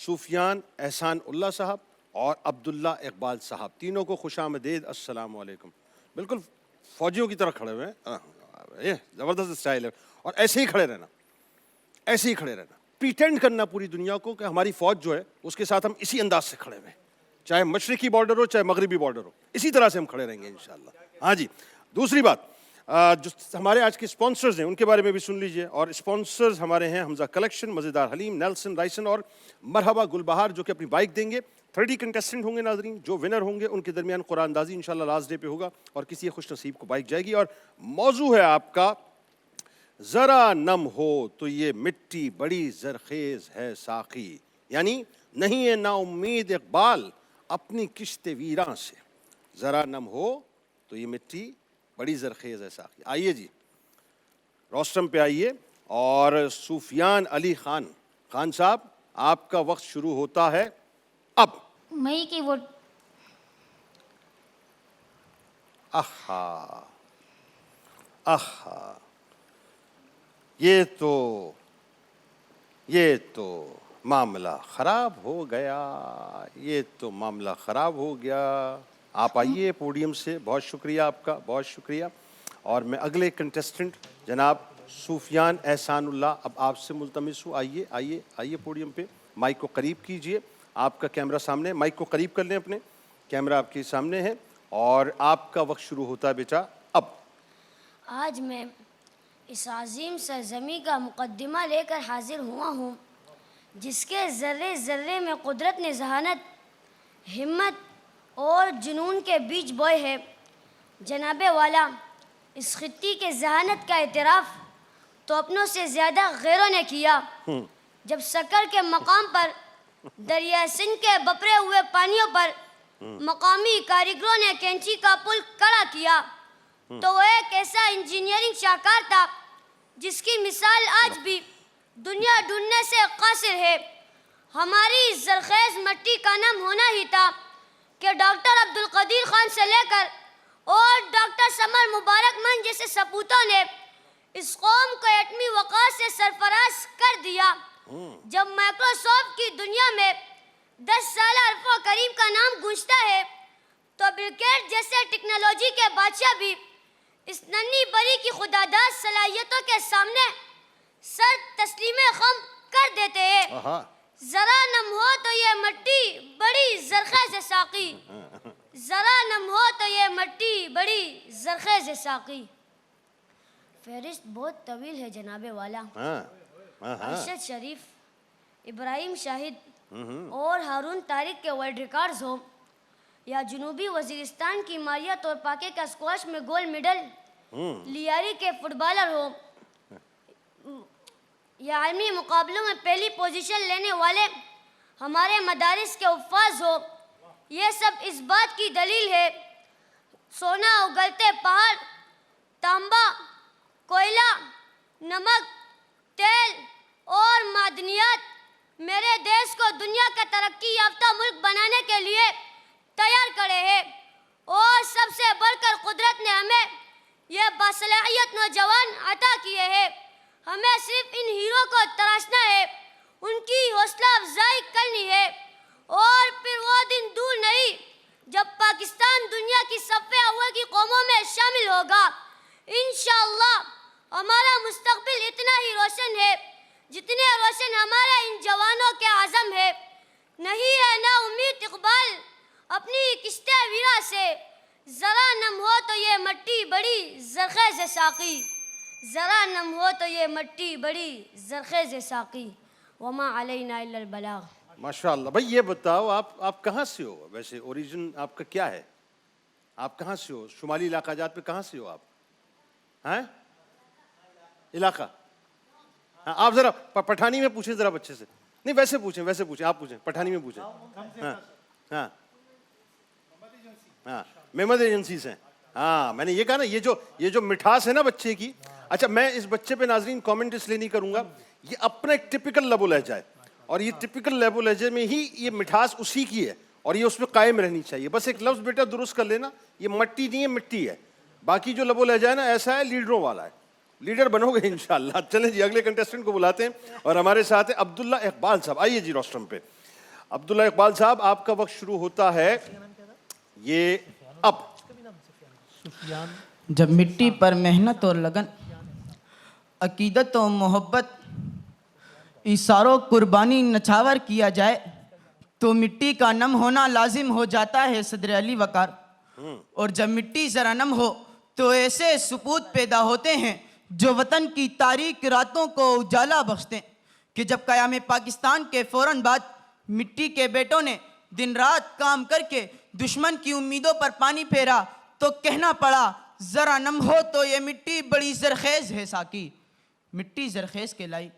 سفیان احسان اللہ صاحب اور عبداللہ اقبال صاحب, تینوں کو خوش آمدید. السلام علیکم. بالکل فوجیوں کی طرح کھڑے ہوئے ہیں, یہ زبردست اسٹائل ہے. اور ایسے ہی کھڑے رہنا, ایسے ہی کھڑے رہنا, پریٹینڈ کرنا پوری دنیا کو کہ ہماری فوج جو ہے اس کے ساتھ ہم اسی انداز سے کھڑے ہوئے ہیں, چاہے مشرقی بارڈر ہو چاہے مغربی بارڈر ہو, اسی طرح سے ہم کھڑے رہیں گے انشاءاللہ. ہاں جی. دوسری بات, جو ہمارے آج کے اسپانسرز ہیں ان کے بارے میں بھی سن لیجئے. اور اسپانسرز ہمارے ہیں حمزہ کلیکشن, مزیدار حلیم, نیلسن رائسن اور مرحبا گلبہار, جو کہ اپنی بائک دیں گے. 30 کنٹیسٹنٹ ہوں گے ناظرین, جو ونر ہوں گے ان کے درمیان قرآن اندازی انشاءاللہ لاسٹ ڈے پہ ہوگا, اور کسی خوش نصیب کو بائک جائے گی. اور موضوع ہے آپ کا ذرا نم ہو تو یہ مٹی بڑی زرخیز ہے ساقی, یعنی نہیں ہے نا امید اقبال اپنی کشت ویراں سے, ذرا نم ہو تو یہ مٹی بڑی زرخیز ہے ساقی. آئیے جی روسٹم پہ آئیے. اور سفیان علی خان صاحب آپ کا وقت شروع ہوتا ہے اب. مئی کی وہ آہا آہا, یہ تو معاملہ خراب ہو گیا, یہ تو معاملہ خراب ہو گیا. آپ آئیے پوڈیم سے. بہت شکریہ آپ کا, بہت شکریہ. اور میں اگلے کنٹیسٹنٹ جناب سفیان احسان اللہ, اب آپ سے ملتمس ہوں, آئیے آئیے آئیے پوڈیم پہ. مائک کو قریب کیجئے, آپ کا کیمرہ سامنے, مائک کو قریب کر لیں اپنے, کیمرہ آپ کے سامنے ہے, اور آپ کا وقت شروع ہوتا ہے بیٹا اب. آج میں اس عظیم سرزمین کا مقدمہ لے کر حاضر ہوا ہوں جس کے ذرے ذرے میں قدرت نے ذہانت, ہمت اور جنون کے بیج بوئے ہے. جناب والا, اس خطی کے ذہانت کا اعتراف تو اپنوں سے زیادہ غیروں نے کیا. جب سکر کے مقام پر دریا سندھ کے بپرے ہوئے پانیوں پر مقامی کاریگروں نے کینچی کا پل کھڑا کیا تو وہ ایک ایسا انجینئرنگ شاہکار تھا جس کی مثال آج بھی دنیا ڈھونڈنے سے قاصر ہے. ہماری زرخیز مٹی کا نام ہونا ہی تھا کہ ڈاکٹر عبدالقدیر خان سے لے کر اور ڈاکٹر سمر مبارک من جیسے سپوتوں نے اس قوم کو ایٹمی وقار سے سرفراز کر دیا. جب مائکروسافٹ کی دنیا میں 10 سالہ عرف و کریم کا نام گونجتا ہے تو بل گیٹس جیسے ٹیکنالوجی کے بادشاہ بھی اس ننھی بری کی خداداد صلاحیتوں کے سامنے سر تسلیم خم کر دیتے ہیں. ذرا نم ہو تو یہ مٹی بڑی زرخیز ساقی, ذرا نم ہو تو یہ مٹی بڑی زرخیز ساقی. فہرست بہت طویل ہے جناب والا. ارشد شریف, ابراہیم شاہد اور ہارون طارق کے ورلڈ ریکارڈز ہوں, یا جنوبی وزیرستان کی ماریا تورپاکے کا اسکواش میں گولڈ میڈل, لیاری کے فٹ بالر ہوں, یا عالمی مقابلوں میں پہلی پوزیشن لینے والے ہمارے مدارس کے حفاظ ہو، یہ سب اس بات کی دلیل ہے۔ سونا اگلتے پہاڑ، تانبا، کوئلہ، نمک، تیل اور معدنیات میرے دیش کو دنیا کا ترقی یافتہ ملک بنانے کے لیے تیار کرے ہیں، اور سب سے بڑھ کر قدرت نے ہمیں یہ باصلاحیت نوجوان عطا کیے ہیں۔ ہمیں صرف ان ہیرو کو تراشنا ہے، ان کی حوصلہ افزائی کرنی ہے، اور پھر وہ دن دور نہیں جب پاکستان دنیا کی صف اول کی قوموں میں شامل ہوگا۔ انشاءاللہ ہمارا مستقبل اتنا ہی روشن ہے جتنے روشن ہمارے ان جوانوں کے عزم ہے۔ نہیں ہے نا امید اقبال اپنی کشتے ویرا سے، ذرا نم ہو تو یہ مٹی بڑی زرخیز ساقی، ذرا نم ہو تو یہ مٹی بڑی زرخیز ساقی، وما علینا الا البلاغ۔ ماشاء اللہ۔ بھائی یہ بتاؤ آپ کہاں سے ہو؟ ویسے اوریجن آپ کا کیا ہے؟ آپ کہاں سے ہو؟ شمالی علاقہ جات پہ کہاں سے ہو آپ؟ ہیں علاقہ؟ ہاں آپ ذرا پٹھانی میں پوچھیں ذرا بچے سے، نہیں ویسے پوچھیں آپ پوچھیں، پٹھانی میں پوچھیں۔ ہاں ہاں ہاں محمد ایجنسی سے۔ ہاں میں نے یہ کہا نا، یہ جو مٹھاس ہے نا بچے کی۔ اچھا میں اس بچے پہ ناظرین کامنٹ اس لیے نہیں کروں گا، یہ اپنا ایک ٹپیکل لب و لہجہ ہے، اور یہ ٹپیکل لب و لہجے میں ہی یہ مٹھاس اسی کی ہے، اور یہ اس پہ قائم رہنی چاہیے۔ بس ایک لفظ بیٹا درست کر لینا، یہ مٹی نہیں ہے مٹی ہے، باقی جو لب و لہجہ ہے نا ایسا ہے لیڈروں والا ہے، لیڈر بنو گے انشاءاللہ۔ چلیں جی اگلے کنٹیسٹنٹ کو بلاتے ہیں، اور ہمارے ساتھ ہیں عبداللہ اقبال صاحب۔ آئیے جی روسٹرم پہ۔ عبداللہ اقبال صاحب آپ کا وقت شروع ہوتا ہے یہ اب۔ جب مٹی پر محنت اور لگن، عقیدت و محبت، ایثار و قربانی نچھاور کیا جائے تو مٹی کا نم ہونا لازم ہو جاتا ہے صدر علی وقار۔ اور جب مٹی ذرا نم ہو تو ایسے سپوت پیدا ہوتے ہیں جو وطن کی تاریک راتوں کو اجالا بخشتے ہیں، کہ جب قیام پاکستان کے فوراً بعد مٹی کے بیٹوں نے دن رات کام کر کے دشمن کی امیدوں پر پانی پھیرا تو کہنا پڑا ذرا نم ہو تو یہ مٹی بڑی زرخیز ہے ساقی۔ مٹی زرخیز کہلائی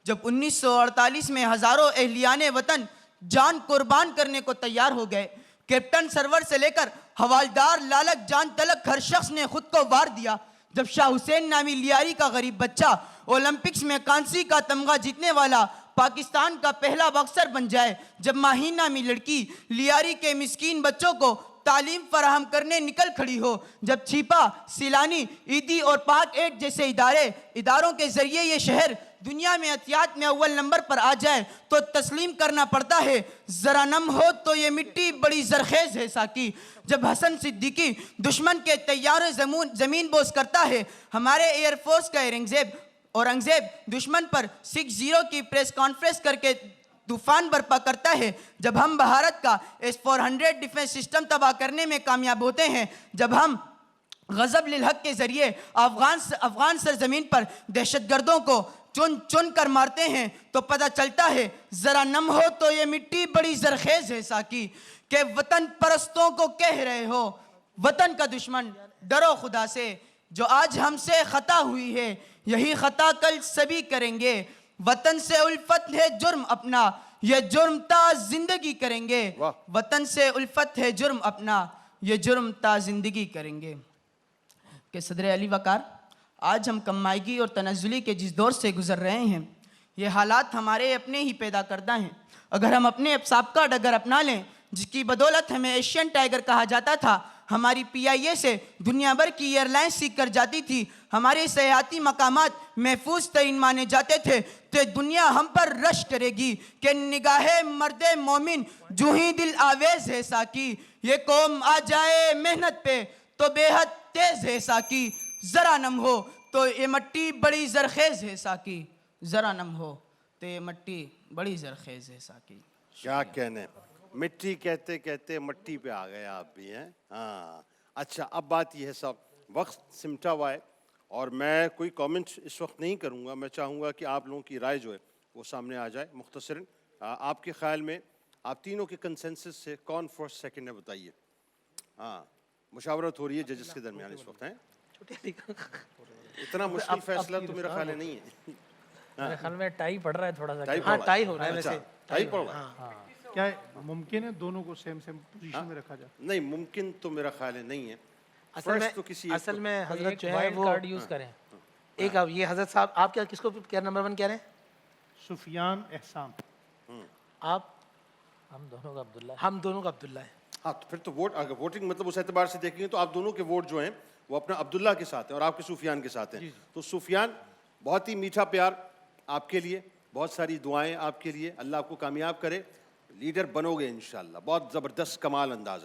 جب 1948 میں ہزاروں اہلیان وطن جان قربان کرنے کو تیار ہو گئے۔ کیپٹن سرور سے لے کر حوالدار لالک جان تلک ہر شخص نے خود کو وار دیا۔ جب شاہ حسین نامی لیاری کا غریب بچہ اولمپکس میں کانسی کا تمغہ جیتنے والا پاکستان کا پہلا باکسر بن جائے، جب ماہین نامی لڑکی لیاری کے مسکین بچوں کو تعلیم فراہم کرنے نکل کھڑی ہو، جب چھیپا، سیلانی، ایدی اور پاک ایڈ جیسے اداروں کے ذریعے یہ شہر دنیا میں عطیات میں اول نمبر پر آ جائے تو تسلیم کرنا پڑتا ہے ذرا نم ہو تو یہ مٹی بڑی زرخیز ہے ساقی۔ جب حسن صدیقی دشمن کے طیارے زمین بوس کرتا ہے، ہمارے ایئر فورس کا اورنگزیب دشمن پر 6-0 کی پریس کانفرنس کر کے طوفان برپا کرتا ہے، جب ہم بھارت کا S-400 ڈیفنس سسٹم تباہ کرنے میں کامیاب ہوتے ہیں، جب ہم غضب للحق کے ذریعے افغان سرزمین پر دہشت گردوں کو چن کر مارتے ہیں، تو پتہ چلتا ہے ذرا نم ہو تو یہ مٹی بڑی زرخیز ہے ساقی۔ کہ وطن پرستوں کو کہہ رہے ہو وطن کا دشمن ڈرو خدا سے، جو آج ہم سے خطا ہوئی ہے یہی خطا کل سبھی کریں گے۔ وطن سے الفت ہے جرم اپنا، یہ جرم تا زندگی کریں گے۔ وطن سے الفت ہے جرم اپنا، یہ جرم تا زندگی کریں گے۔ کہ صدر علی وقار، آج ہم کمائیگی اور تنزلی کے جس دور سے گزر رہے ہیں، یہ حالات ہمارے اپنے ہی پیدا کردہ ہیں۔ اگر ہم اپنے سابقہ ڈگر اپنا لیں، جس کی بدولت ہمیں ایشین ٹائیگر کہا جاتا تھا، ہماری PIA سے دنیا بھر کی ایئر لائنز سیکھ کر جاتی تھی، ہمارے سیاحتی مقامات محفوظ ترین مانے جاتے تھے، تو دنیا ہم پر رش کرے گی کہ نگاہ مرد مومن جو ہی دل آویز ہے ساقی۔ یہ قوم آ جائے محنت پہ تو بے حد تیز ہے ساقی، ذرا نم ہو تو یہ مٹی بڑی زرخیز ہے ساقی، ذرا نم ہو تو یہ مٹی بڑی زرخیز ہے ساقی۔ کیا کہنے، مٹی کہتے کہتے مٹی پہ آ گئے آپ بھی ہیں۔ ہاں اچھا، اب بات یہ ہے صاحب، وقت سمٹا ہوا ہے اور میں کوئی کامنٹ اس وقت نہیں کروں گا، میں چاہوں گا کہ آپ لوگوں کی رائے جو ہے وہ سامنے آ جائے مختصراً۔ آپ کے خیال میں آپ تینوں کے کنسنسس سے کون فرسٹ سیکنڈ ہے بتائیے۔ ہاں مشاورت ہو رہی ہے ججز کے درمیان اس وقت ہیں۔ اتنا مشکل فیصلہ تو میرا خیال ہے نہیں ہے۔ میرے خیال میں ٹائی پڑ رہا ہے تھوڑا سا. ہاں ٹائی ہو رہا ہے ویسے. ٹائی پڑ رہا ہے. کیا ممکن ہے دونوں کو سیم پوزیشن میں رکھا جائے؟ نہیں ممکن تو میرا خیال ہے نہیں ہے. اصل میں حضرت جو ہے وائلڈ وہ کارڈ یوز کریں. ایک یہ حضرت صاحب آپ کیا کس کو کیا نمبر 1 کہہ رہے ہیں؟ سفیان احسان. آپ؟ ہم دونوں کا عبداللہ. ہم دونوں کا عبداللہ ہے. ہاں تو پھر تو ووٹ اگر ووٹنگ مطلب اس اعتبار سے دیکھیں گے تو آپ دونوں کے ووٹ جو ہیں وہ اپنا عبداللہ کے ساتھ ہیں اور آپ کے سفیان کے ساتھ ہیں. تو سفیان بہت ہی میٹھا پیار آپ کے لیے, بہت ساری دعائیں آپ کے لیے, اللہ آپ کو کامیاب کرے, لیڈر بنو گے انشاءاللہ. بہت زبردست کمال انداز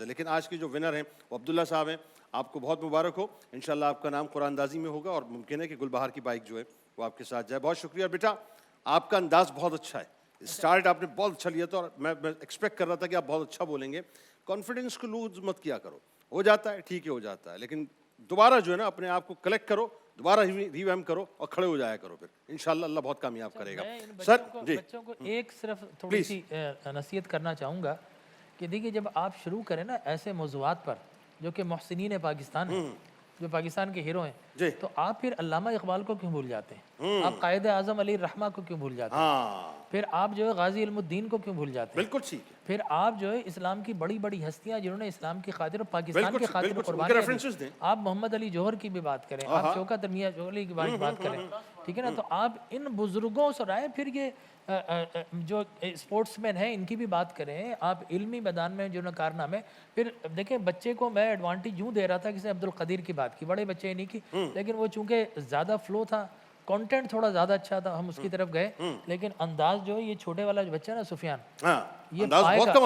ہے. لیکن آج کے جو ونر ہیں وہ عبداللہ صاحب ہیں. آپ کو بہت مبارک ہو. انشاءاللہ آپ کا نام قرآن اندازی میں ہوگا اور ممکن ہے کہ گل بہار کی بائک جو ہے وہ آپ کے ساتھ جائے. بہت شکریہ بیٹا, آپ کا انداز بہت اچھا ہے. اسٹارٹ آپ نے بہت اچھا لیا تھا اور میں ایکسپیکٹ کر رہا تھا کہ آپ بہت اچھا بولیں گے. کانفیڈنس کو لوز مت کیا کرو, ہو جاتا ہے ٹھیک ہے ہو جاتا ہے, لیکن دوبارہ جو ہے نا اپنے آپ کو کلیکٹ کرو, دوبارہ ریویم کرو اور کھڑے ہو جایا کرو, پھر انشاءاللہ اللہ بہت کامیاب کرے گا. سر جی بچوں کو ایک صرف تھوڑی سی نصیحت کرنا چاہوں گا کہ دیکھیے جب آپ شروع کریں نا ایسے موضوعات پر جو کہ محسنین پاکستان ہیں, جو پاکستان کے ہیرو ہیں, تو آپ پھر علامہ اقبال کو کیوں بھول جاتے ہیں؟ آپ قائد اعظم علی الرحمہ کو کیوں بھول جاتے ہیں؟ پھر آپ جو ہے غازی علم الدین کو کیوں بھول جاتے ہیں؟ بالکل ٹھیک ہے. پھر آپ جو ہے اسلام کی بڑی بڑی ہستیاں جنہوں نے اسلام کی خاطر اور پاکستان کی خاطر قربانی دی, آپ محمد علی جوہر کی بھی بات کریں, آپ شوکت میاں جوہری کی بات کریں, ٹھیک ہے نا. تو آپ ان بزرگوں سے رائے پھر یہ جو اسپورٹس مین ہیں ان کی بھی بات کریں. آپ علمی میدان میں جو کارنامے, پھر دیکھیں بچے کو میں ایڈوانٹیج یوں دے رہا تھا کہ عبد القدیر کی بات کی, بڑے بچے نہیں کی, لیکن وہ چونکہ زیادہ فلو تھا, کانٹینٹ تھوڑا زیادہ اچھا تھا, ہم اس کی طرف گئے. لیکن انداز جو ہے یہ چھوٹے والا جو بچہ نا سفیان, یہ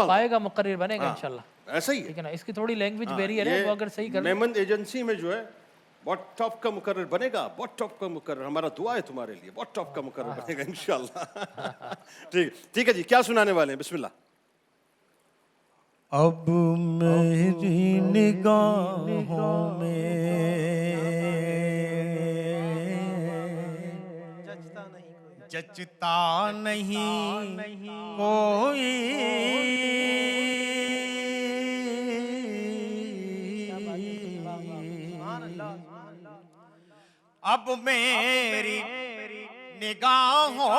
پائے گا مقرر بنے گا انشاءاللہ. ایسا ہی ہے, ٹھیک ہے نا. اس کی تھوڑی لینگویج بیریئر ہے, وہ اگر صحیح کر میمن ایجنسی میں جو ہے بہت ٹاپ کا مقرر بنے گا, بہت ٹاپ کا مقرر. ہمارا دعا ہے تمہارے لیے, بہت ٹاپ کا مقرر بنے گا انشاءاللہ. ٹھیک ہے جی, کیا سنانے والے ہیں؟ بسم اللہ. اب میری نگاہوں میں جچتا نہیں کوئی, اب میری نگاہوں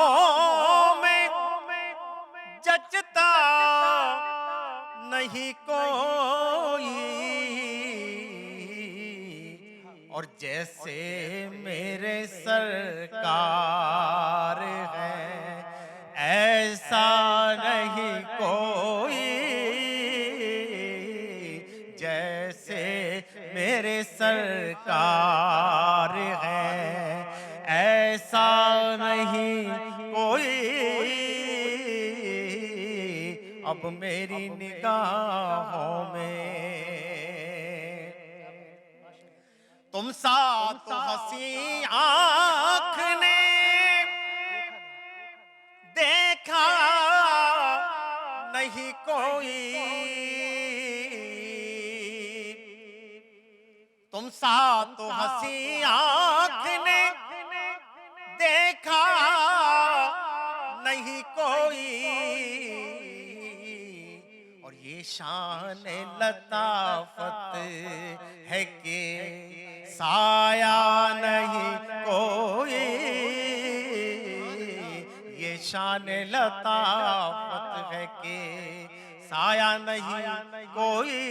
میں جچتا نہیں کوئی, اور جیسے میرے سرکار ہے ایسا نہیں کوئی, جیسے میرے سرکار ہے ایسا نہیں کوئی. اب میری نگاہوں میں تم سا تو ہنسی آنکھ نے دیکھا نہیں کوئی, تم سا تو ہنسی آنکھ نے دیکھا نہیں کوئی, اور یہ شان لطافت ہے کہ سایہ نہیں کوئی, یہ شان لطافت ہے کہ سایہ نہیں کوئی.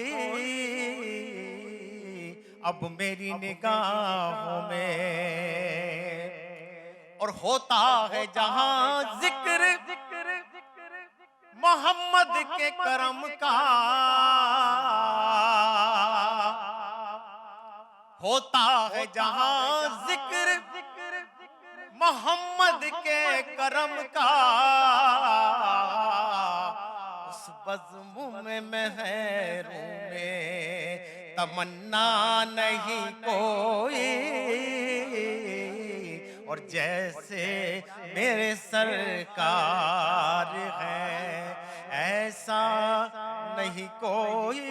اب میری نگاہوں میں اور ہوتا ہے جہاں ذکر محمد کے کرم کا, ہوتا ہے جہاں ذکر محمد کے کرم کا, اس بزم میں محروم میں تمنا نہیں کوئی, اور جیسے میرے سرکار ہے ایسا نہیں کوئی.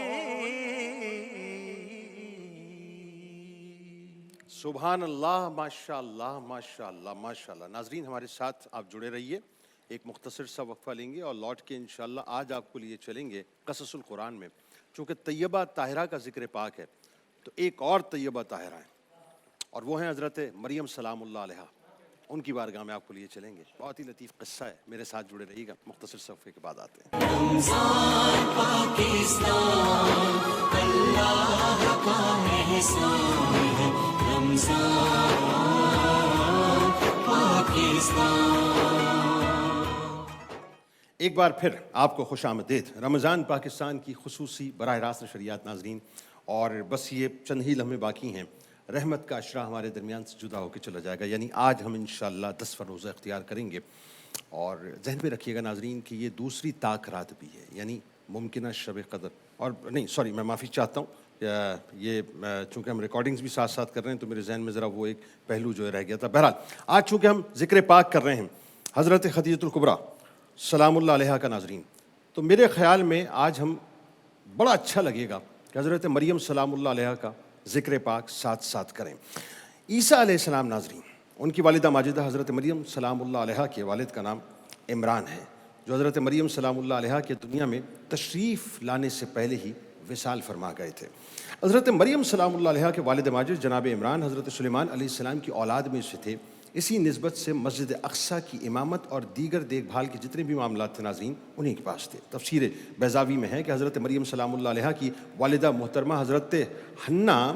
سبحان اللہ, ماشاء اللہ ماشاء اللہ ماشاء اللہ. ناظرین ہمارے ساتھ آپ جڑے رہیے, ایک مختصر سا وقفہ لیں گے اور لوٹ کے انشاءاللہ آج آپ کو لیے چلیں گے قصص القرآن میں. چونکہ طیبہ طاہرہ کا ذکر پاک ہے تو ایک اور طیبہ طاہرہ ہیں, اور وہ ہیں حضرت مریم سلام اللہ علیہا. ان کی بارگاہ میں آپ کو لیے چلیں گے. بہت ہی لطیف قصہ ہے, میرے ساتھ جڑے رہیے گا. مختصر صفحے کے بعد آتے ہیں. رمضان پاکستان اللہ کا احسان ہے. رمضان پاکستان. ایک بار پھر آپ کو خوش آمدید. رمضان پاکستان کی خصوصی براہ راست نشریات ناظرین, اور بس یہ چند ہی لمحے باقی ہیں. رحمت کا عشرہ ہمارے درمیان سے جدا ہو کے چلا جائے گا. یعنی آج ہم انشاءاللہ 10 روزہ اختیار کریں گے. اور ذہن میں رکھیے گا ناظرین کہ یہ دوسری طاق رات بھی ہے, یعنی ممکنہ شب قدر, اور نہیں سوری میں معافی چاہتا ہوں, یہ چونکہ ہم ریکارڈنگز بھی ساتھ ساتھ کر رہے ہیں تو میرے ذہن میں ذرا وہ ایک پہلو جو رہ گیا تھا. بہرحال آج چونکہ ہم ذکر پاک کر رہے ہیں حضرت خدیجۃ الکبریٰ سلام اللہ علیہا کا ناظرین, تو میرے خیال میں آج ہم بڑا اچھا لگے گا کہ حضرت مریم سلام اللہ علیہا کا ذکر پاک ساتھ ساتھ کریں. عیسیٰ علیہ السلام ناظرین, ان کی والدہ ماجدہ حضرت مریم سلام اللہ علیہا کے والد کا نام عمران ہے, جو حضرت مریم سلام اللہ علیہا کے دنیا میں تشریف لانے سے پہلے ہی وصال فرما گئے تھے. حضرت مریم سلام اللہ علیہا کے والد ماجد جناب عمران حضرت سلیمان علیہ السلام کی اولاد میں سے تھے. اسی نسبت سے مسجد اقصیٰ کی امامت اور دیگر دیکھ بھال کے جتنے بھی معاملات تھے ناظرین انہی کے پاس تھے. تفسیر بیضاوی میں ہے کہ حضرت مریم سلام اللہ علیہا کی والدہ محترمہ حضرت حنا,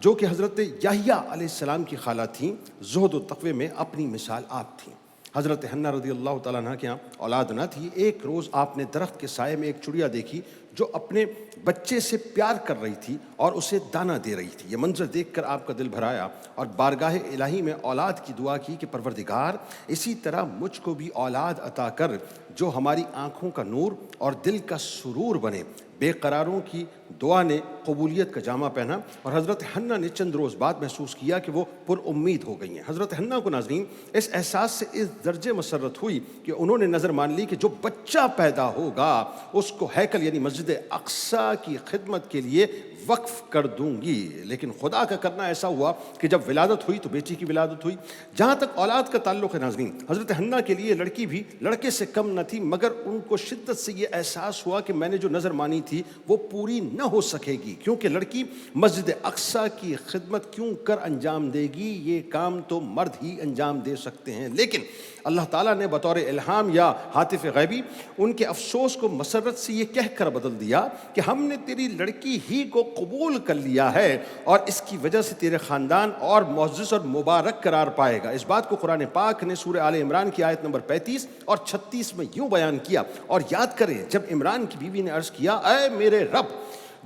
جو کہ حضرت یحییٰ علیہ السلام کی خالہ تھیں, زہد و تقوی میں اپنی مثال آپ تھیں. حضرت حنا رضی اللہ تعالیٰ عنہ کے یہاں اولاد نہ تھی. ایک روز آپ نے درخت کے سائے میں ایک چڑیا دیکھی جو اپنے بچے سے پیار کر رہی تھی اور اسے دانہ دے رہی تھی. یہ منظر دیکھ کر آپ کا دل بھرایا اور بارگاہ الہی میں اولاد کی دعا کی کہ پروردگار اسی طرح مجھ کو بھی اولاد عطا کر جو ہماری آنکھوں کا نور اور دل کا سرور بنے. بے قراروں کی دعا نے قبولیت کا جامہ پہنا اور حضرت حنا نے چند روز بعد محسوس کیا کہ وہ پر امید ہو گئی ہیں. حضرت حنا کو ناظرین اس احساس سے اس درجے مسرت ہوئی کہ انہوں نے نظر مان لی کہ جو بچہ پیدا ہوگا اس کو ہیکل یعنی مسجد اقصیٰ کی خدمت کے لیے وقف کر دوں گی. لیکن خدا کا کرنا ایسا ہوا کہ جب ولادت ہوئی تو بیٹی کی ولادت ہوئی. جہاں تک اولاد کا تعلق ہے ناظرین, حضرت حنا کے لیے لڑکی بھی لڑکے سے کم نہ تھی, مگر ان کو شدت سے یہ احساس ہوا کہ میں نے جو نظر مانی تھی وہ پوری نہ ہو سکے گی, کیونکہ لڑکی مسجد اقصیٰ کی خدمت کیوں کر انجام دے گی, یہ کام تو مرد ہی انجام دے سکتے ہیں. لیکن اللہ تعالیٰ نے بطور الہام یا ہاتف غیبی ان کے افسوس کو مسرت سے یہ کہہ کر بدل دیا کہ ہم نے تیری لڑکی ہی کو قبول کر لیا ہے اور اس کی وجہ سے تیرے خاندان اور معزز اور مبارک قرار پائے گا. اس بات کو قرآن پاک نے سورہ آل عمران کی آیت نمبر 35 اور 36 میں یوں بیان کیا. اور یاد کریں جب عمران کی بیوی نے عرض کیا, اے میرے رب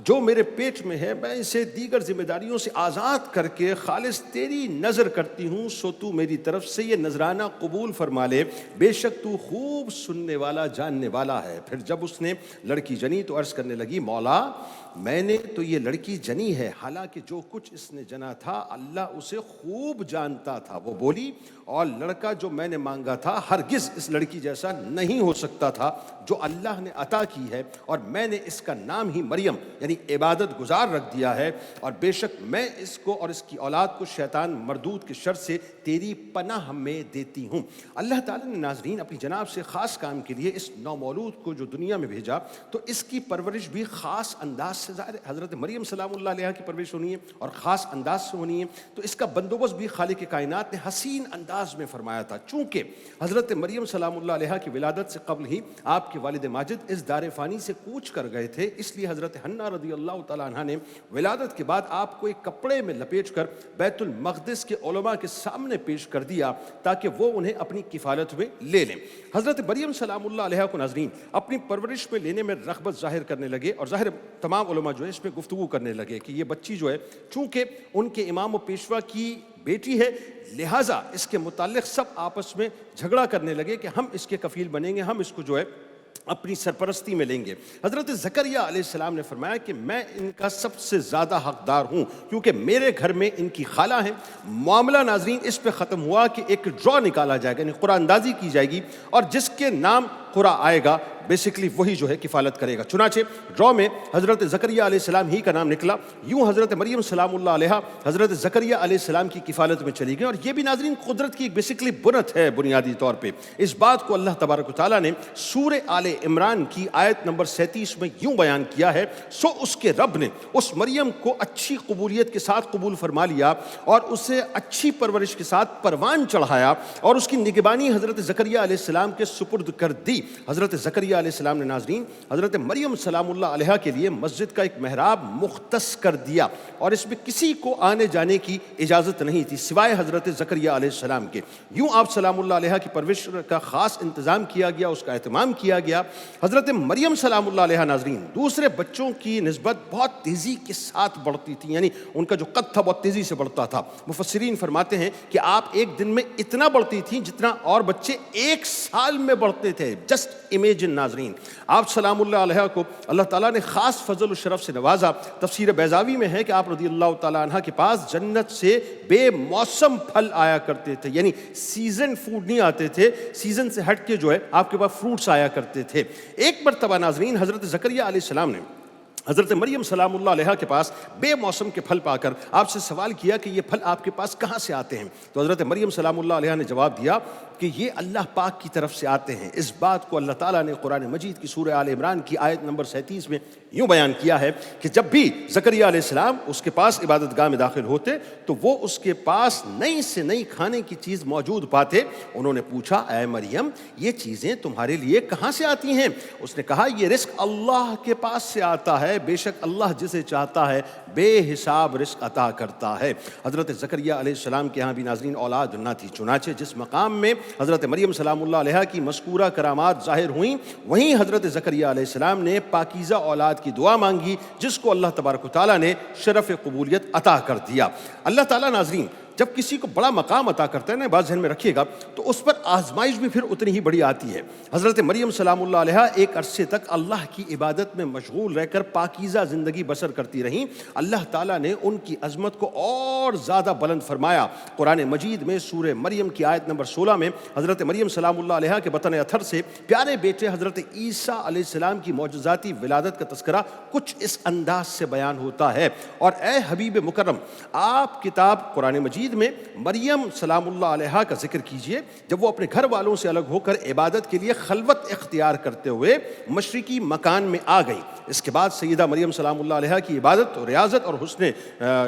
جو میرے پیٹ میں ہے میں اسے دیگر ذمہ داریوں سے آزاد کر کے خالص تیری نظر کرتی ہوں, سو تو میری طرف سے یہ نذرانہ قبول فرما لے, بے شک تو خوب سننے والا جاننے والا ہے. پھر جب اس نے لڑکی جنی تو عرض کرنے لگی, مولا میں نے تو یہ لڑکی جنی ہے, حالانکہ جو کچھ اس نے جنا تھا اللہ اسے خوب جانتا تھا. وہ بولی, اور لڑکا جو میں نے مانگا تھا ہرگز اس لڑکی جیسا نہیں ہو سکتا تھا جو اللہ نے عطا کی ہے, اور میں نے اس کا نام ہی مریم یعنی عبادت گزار رکھ دیا ہے, اور بے شک میں اس کو اور اس کی اولاد کو شیطان مردود کے شر سے تیری پناہ میں دیتی ہوں. اللہ تعالیٰ نے ناظرین اپنی جناب سے خاص کام کے لیے اس نومولود کو جو دنیا میں بھیجا تو اس کی پرورش بھی خاص انداز سے, ظاہر حضرت مریم سلام اللہ علیہ کی پرورش ہونی ہے اور خاص انداز سے ہونی ہے, تو اس کا بندوبست بھی خالق کائنات نے حسین انداز میں فرمایا تھا. چونکہ حضرت مریم سلام اللہ علیہ کی ولادت سے قبل ہی آپ کے والد ماجد اس دار فانی سے کوچ کر گئے تھے, اس لیے حضرت حنا رضی اللہ تعالیٰ عنہ نے ولادت کے بعد آپ کو ایک کپڑے میں لپیٹ کر بیت المقدس کے علماء کے سامنے پیش کر دیا تاکہ وہ انہیں اپنی کفالت میں لے لیں. حضرت مریم سلام اللہ علیہ کو ناظرین اپنی پرورش میں لینے میں رغبت ظاہر کرنے لگے, اور ظاہر تمام علماء جو ہے اس پہ گفتگو کرنے لگے کہ یہ بچی جو ہے چونکہ ان کے امام و پیشوا کی بیٹی ہے لہٰذا اس کے متعلق سب آپس میں جھگڑا کرنے لگے کہ ہم اس کے کفیل بنیں گے, ہم اس کو جو ہے اپنی سرپرستی میں لیں گے. حضرت زکریہ علیہ السلام نے فرمایا کہ میں ان کا سب سے زیادہ حقدار ہوں کیونکہ میرے گھر میں ان کی خالہ ہیں. معاملہ ناظرین اس پہ ختم ہوا کہ ایک ڈرا نکالا جائے گا, یعنی قرآن اندازی کی جائے گی, اور جس کے نام قرآ آئے گا بیسکلی وہی جو ہے کفالت کرے گا. چنانچہ ڈرا میں حضرت زکریا علیہ السلام ہی کا نام نکلا. یوں حضرت مریم سلام اللہ علیہ حضرت زکریا علیہ السلام کی کفالت میں چلی گئی. اور یہ بھی ناظرین قدرت کی ایک بیسکلی بنت ہے بنیادی طور پہ. اس بات کو اللہ تبارک و تعالیٰ نے سورہ آل عمران کی آیت نمبر 37 میں یوں بیان کیا ہے: سو اس کے رب نے اس مریم کو اچھی قبولیت کے ساتھ قبول فرما لیا اور اسے اچھی پرورش کے ساتھ پروان چڑھایا اور اس کی نگبانی حضرت زکریا علیہ السلام کے سپرد کر دی. حضرت زکریا علیہ السلام نے ناظرین حضرت مریم سلام اللہ علیہ کے لیے مسجد کا ایک محراب مختص کر دیا اور اس میں کسی کو آنے جانے کی اجازت نہیں تھی سوائے حضرت زکریا علیہ السلام کے. یوں آپ سلام اللہ علیہ کی پرورش کا خاص انتظام کیا گیا, اس کا اہتمام کیا گیا. حضرت مریم سلام اللہ علیہ ناظرین دوسرے بچوں کی نسبت بہت تیزی کے ساتھ بڑھتی تھی, یعنی ان کا جو قد تھا بہت تیزی سے بڑھتا تھا. مفسرین فرماتے ہیں کہ آپ ایک دن میں اتنا بڑھتی تھیں جتنا اور بچے ایک سال میں بڑھتے تھے. جسٹ امیجن ناظرین, آپ سلام اللہ علیہ کو اللہ تعالیٰ نے خاص فضل و شرف سے نوازا. تفسیر بیضاوی میں ہے کہ آپ رضی اللہ تعالیٰ عنہ کے پاس جنت سے بے موسم پھل آیا کرتے تھے, یعنی سیزن فوڈ نہیں آتے تھے, سیزن سے ہٹ کے جو ہے آپ کے پاس فروٹس آیا کرتے تھے. ایک مرتبہ ناظرین حضرت زکریا علیہ السلام نے حضرت مریم سلام اللہ علیہ کے پاس بے موسم کے پھل پا کر آپ سے سوال کیا کہ یہ پھل آپ کے پاس کہاں سے آتے ہیں؟ تو حضرت مریم سلام اللہ علیہ نے جواب دیا کہ یہ اللہ پاک کی طرف سے آتے ہیں. اس بات کو اللہ تعالیٰ نے قرآن مجید کی سورہ آل عمران کی آیت نمبر 37 میں یوں بیان کیا ہے کہ جب بھی زکریا علیہ السلام اس کے پاس عبادت گاہ میں داخل ہوتے تو وہ اس کے پاس نئی سے نئی کھانے کی چیز موجود پاتے. انہوں نے پوچھا, اے مریم یہ چیزیں تمہارے لیے کہاں سے آتی ہیں؟ اس نے کہا, یہ رزق اللہ کے پاس سے آتا ہے, بے شک اللہ جسے چاہتا ہے بے حساب رزق عطا کرتا ہے. حضرت زکریا علیہ السلام کے ہاں بھی ناظرین اولاد نہ تھی, چنانچہ جس مقام میں حضرت مریم سلام اللہ علیہ کی مذکورہ کرامات ظاہر ہوئیں وہیں حضرت زکریا علیہ السلام نے پاکیزہ اولاد کی دعا مانگی جس کو اللہ تبارک و تعالیٰ نے شرف قبولیت عطا کر دیا. اللہ تعالیٰ ناظرین جب کسی کو بڑا مقام عطا کرتا ہے نا, بات ذہن میں رکھیے گا, تو اس پر آزمائش بھی پھر اتنی ہی بڑی آتی ہے. حضرت مریم سلام اللہ علیہ ایک عرصے تک اللہ کی عبادت میں مشغول رہ کر پاکیزہ زندگی بسر کرتی رہیں. اللہ تعالیٰ نے ان کی عظمت کو اور زیادہ بلند فرمایا. قرآن مجید میں سورہ مریم کی آیت نمبر 16 میں حضرت مریم سلام اللہ علیہ کے بطن اطہر سے پیارے بیٹے حضرت عیسیٰ علیہ السلام کی معجزاتی ولادت کا تذکرہ کچھ اس انداز سے بیان ہوتا ہے. اور اے حبیب مکرم, آپ کتاب قرآن مجید میں مریم سلام اللہ علیہ کا ذکر کیجئے جب وہ اپنے گھر والوں سے الگ ہو کر عبادت کے لیے خلوت اختیار کرتے ہوئے مشرقی مکان میں آ گئی. اس کے بعد سیدہ مریم سلام اللہ علیہ کی عبادت اور ریاضت اور حسن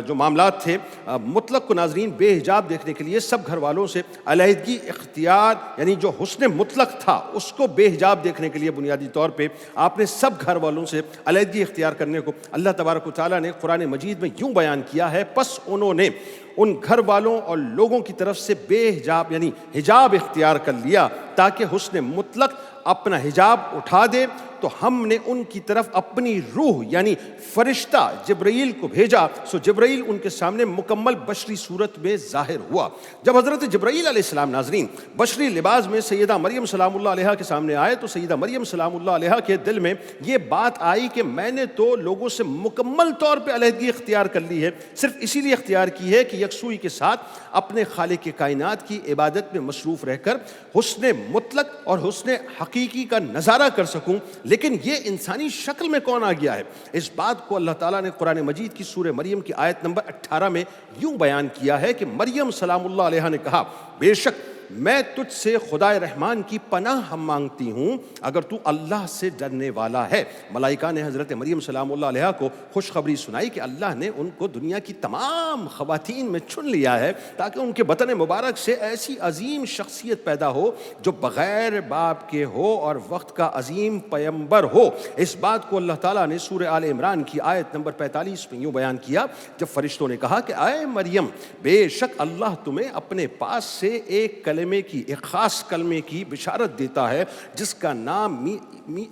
جو معاملات تھے مطلق کو ناظرین بے حجاب دیکھنے کے لیے سب گھر والوں سے علیحدگی اختیار, یعنی جو حسن مطلق تھا اس کو بے حجاب دیکھنے کے لیے بنیادی طور پہ آپ نے سب گھر والوں سے علیحدگی اختیار کرنے کو اللہ تبارک و تعالیٰ نے قرآن مجید میں یوں بیان کیا ہے, پس انہوں نے ان گھر والوں اور لوگوں کی طرف سے بے حجاب یعنی حجاب اختیار کر لیا تاکہ حسن مطلق اپنا حجاب اٹھا دے. تو ہم نے ان کی طرف اپنی روح یعنی فرشتہ جبرائیل کو بھیجا, سو جبرائیل ان کے سامنے مکمل بشری صورت میں ظاہر ہوا. جب حضرت جبرائیل علیہ السلام ناظرین بشری لباس میں سیدہ مریم سلام اللہ علیہ کے سامنے آئے تو سیدہ مریم سلام اللہ علیہ کے دل میں یہ بات آئی کہ میں نے تو لوگوں سے مکمل طور پہ علیحدگی اختیار کر لی ہے, صرف اسی لیے اختیار کی ہے کہ یکسوئی کے ساتھ اپنے خالق کائنات کی عبادت میں مصروف رہ کر حسن مطلق اور حسن حقیقی کا نظارہ کر سکوں. لیکن یہ انسانی شکل میں کون آ گیا ہے؟ اس بات کو اللہ تعالیٰ نے قرآن مجید کی سورہ مریم کی آیت نمبر 18 میں یوں بیان کیا ہے کہ مریم سلام اللہ علیہ نے کہا, بے شک میں تجھ سے خدائے رحمان کی پناہ مانگتی ہوں اگر تو اللہ سے ڈرنے والا ہے. ملائکہ نے حضرت مریم سلام اللہ علیہ کو خوشخبری سنائی کہ اللہ نے ان کو دنیا کی تمام خواتین میں چن لیا ہے تاکہ ان کے بطن مبارک سے ایسی عظیم شخصیت پیدا ہو جو بغیر باپ کے ہو اور وقت کا عظیم پیمبر ہو. اس بات کو اللہ تعالیٰ نے سورہ آل عمران کی آیت نمبر 45 میں یوں بیان کیا جب فرشتوں نے کہا کہ اے مریم, بے شک اللہ تمہیں اپنے پاس سے ایک ایک خاص کلمے کی بشارت دیتا ہے جس کا نام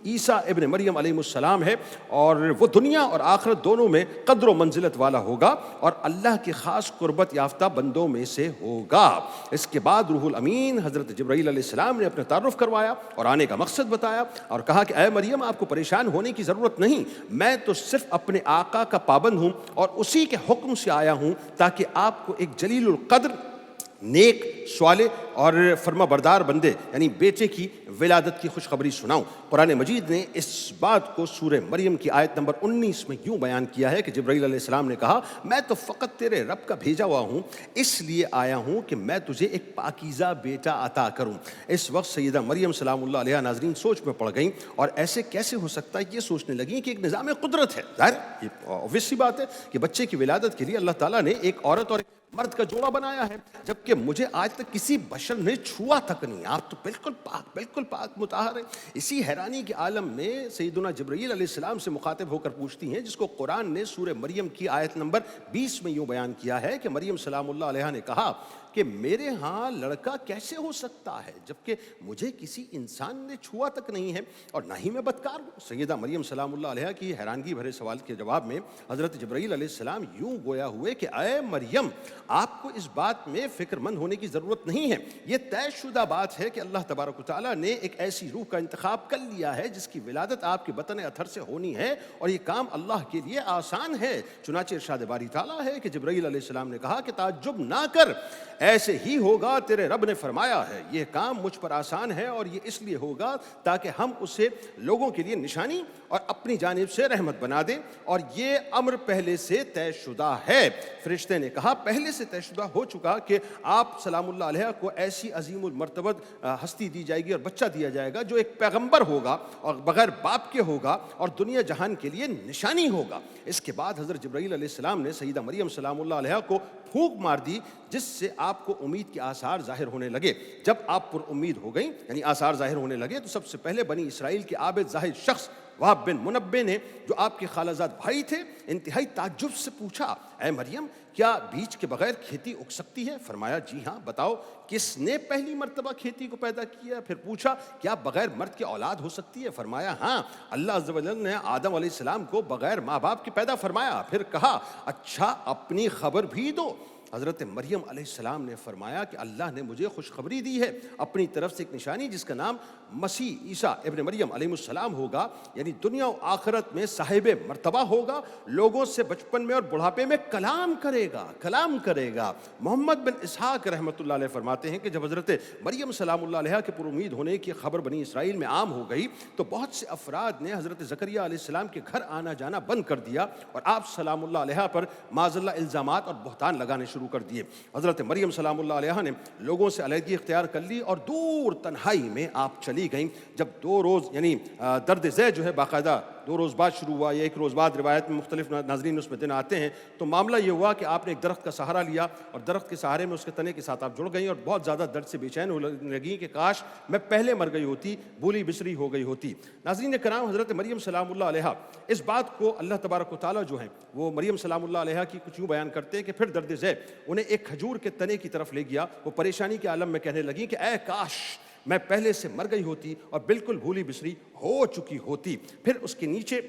عیسیٰ ابن مریم علیہ السلام ہے, اور وہ دنیا اور آخرت دونوں میں قدر و منزلت والا ہوگا اور اللہ کے خاص قربت یافتہ بندوں میں سے ہوگا. اس کے بعد روح الامین حضرت جبرائیل علیہ السلام نے اپنا تعارف کروایا اور آنے کا مقصد بتایا اور کہا کہ اے مریم آپ کو پریشان ہونے کی ضرورت نہیں, میں تو صرف اپنے آقا کا پابند ہوں اور اسی کے حکم سے آیا ہوں تاکہ آپ کو ایک جلیل القدر نیک صالح اور فرما بردار بندے یعنی بیٹے کی ولادت کی خوشخبری سناؤں۔ قرآن مجید نے اس بات کو سورہ مریم کی آیت نمبر 19 میں یوں بیان کیا ہے کہ جبرائیل علیہ السلام نے کہا میں تو فقط تیرے رب کا بھیجا ہوا ہوں، اس لیے آیا ہوں کہ میں تجھے ایک پاکیزہ بیٹا عطا کروں۔ اس وقت سیدہ مریم سلام اللہ علیہ ناظرین سوچ میں پڑ گئیں اور ایسے کیسے ہو سکتا ہے یہ سوچنے لگیں کہ ایک نظام قدرت ہے۔ ظاہر یہ obvious سی بات ہے کہ بچے کی ولادت کے لیے اللہ تعالیٰ نے ایک عورت اور ایک مرد کا جوڑا بنایا ہے، جبکہ مجھے آج تک کسی بشر نے چھوا تک نہیں، آپ تو بالکل پاک مطہر ہیں۔ اسی حیرانی کے عالم میں سیدنا جبرائیل علیہ السلام سے مخاطب ہو کر پوچھتی ہیں، جس کو قرآن نے سورہ مریم کی آیت نمبر 20 میں یوں بیان کیا ہے کہ مریم سلام اللہ علیہ نے کہا کہ میرے ہاں لڑکا کیسے ہو سکتا ہے جبکہ مجھے کسی انسان نے چھوا تک نہیں ہے اور نہ ہی میں بدکار ہوں۔ سیدہ مریم سلام اللہ علیہ کی حیرانگی بھرے سوال کے جواب میں حضرت جبرائیل علیہ السلام یوں گویا ہوئے کہ اے مریم آپ کو اس بات میں فکر مند ہونے کی ضرورت نہیں ہے، یہ طے شدہ بات ہے کہ اللہ تبارک و تعالیٰ نے ایک ایسی روح کا انتخاب کر لیا ہے جس کی ولادت آپ کے بطن اطہر سے ہونی ہے اور یہ کام اللہ کے لیے آسان ہے۔ چنانچہ ارشاد باری تعالیٰ ہے کہ جبرائیل علیہ السلام نے کہا کہ تعجب نہ کر، ایسے ہی ہوگا، تیرے رب نے فرمایا ہے یہ کام مجھ پر آسان ہے اور یہ اس لیے ہوگا تاکہ ہم اسے لوگوں کے لیے نشانی اور اپنی جانب سے رحمت بنا دیں، اور یہ امر پہلے سے طے شدہ ہے۔ فرشتے نے کہا پہلے سے طے شدہ ہو چکا کہ آپ سلام اللہ علیہ کو ایسی عظیم المرتبت ہستی دی جائے گی اور بچہ دیا جائے گا جو ایک پیغمبر ہوگا اور بغیر باپ کے ہوگا اور دنیا جہان کے لیے نشانی ہوگا۔ اس کے بعد حضرت جبرائیل علیہ السلام نے سیدہ مریم سلام اللہ علیہ کو پھونک مار دی جس سے آپ کو امید کے آثار ظاہر ہونے لگے۔ جب آپ پر امید ہو گئیں یعنی آثار ظاہر ہونے لگے تو سب سے پہلے بنی اسرائیل کے عابد زاہد شخص وہب بن منبع نے، جو آپ کے خالہ زاد بھائی تھے، انتہائی تعجب سے پوچھا اے مریم کیا بیج کے بغیر کھیتی اگ سکتی ہے؟ فرمایا جی ہاں، بتاؤ کس نے پہلی مرتبہ کھیتی کو پیدا کیا؟ پھر پوچھا کیا بغیر مرد کی اولاد ہو سکتی ہے؟ فرمایا ہاں، اللہ عز و جل نے آدم علیہ السلام کو بغیر ماں باپ کے پیدا فرمایا۔ پھر کہا اچھا اپنی خبر بھی دو۔ حضرت مریم علیہ السلام نے فرمایا کہ اللہ نے مجھے خوشخبری دی ہے اپنی طرف سے ایک نشانی جس کا نام مسیح عیسیٰ ابن مریم علیہ السلام ہوگا، یعنی دنیا و آخرت میں صاحب مرتبہ ہوگا، لوگوں سے بچپن میں اور بڑھاپے میں کلام کرے گا۔ محمد بن اسحاق رحمۃ اللہ علیہ فرماتے ہیں کہ جب حضرت مریم سلام اللہ علیہ کے پر امید ہونے کی خبر بنی اسرائیل میں عام ہو گئی تو بہت سے افراد نے حضرت زکریا علیہ السلام کے گھر آنا جانا بند کر دیا اور آپ سلام اللہ علیہ پر معاذ اللہ الزامات اور بہتان لگانے شروع کر دیے۔ حضرت مریم سلام اللہ علیہ نے لوگوں سے علیحدگی اختیار کر لی اور دور تنہائی میں آپ چلی گئیں۔ جب 2 روز یعنی درد ذیل جو ہے باقاعدہ 2 روز بعد شروع ہوا یا 1 روز بعد، روایت میں مختلف ناظرین اس میں دن آتے ہیں، تو معاملہ یہ ہوا کہ آپ نے ایک درخت کا سہارا لیا اور درخت کے سہارے میں اس کے تنے کے ساتھ آپ جڑ گئیں اور بہت زیادہ درد سے بے چین ہونے لگیں کہ کاش میں پہلے مر گئی ہوتی، بھولی بسری ہو گئی ہوتی۔ ناظرین کرام، حضرت مریم سلام اللہ علیہ اس بات کو اللہ تبارک و تعالیٰ جو ہیں وہ مریم سلام اللہ علیہ کی کچھ یوں بیان کرتے ہیں کہ پھر درد ذیل انہیں ایک کھجور کے تنے کی طرف لے گیا۔ وہ پریشانی کے عالم میں کہنے لگیں کہ اے کاش میں پہلے سے مر گئی ہوتی اور بالکل بھولی بسری ہو چکی ہوتی۔ پھر اس کے نیچے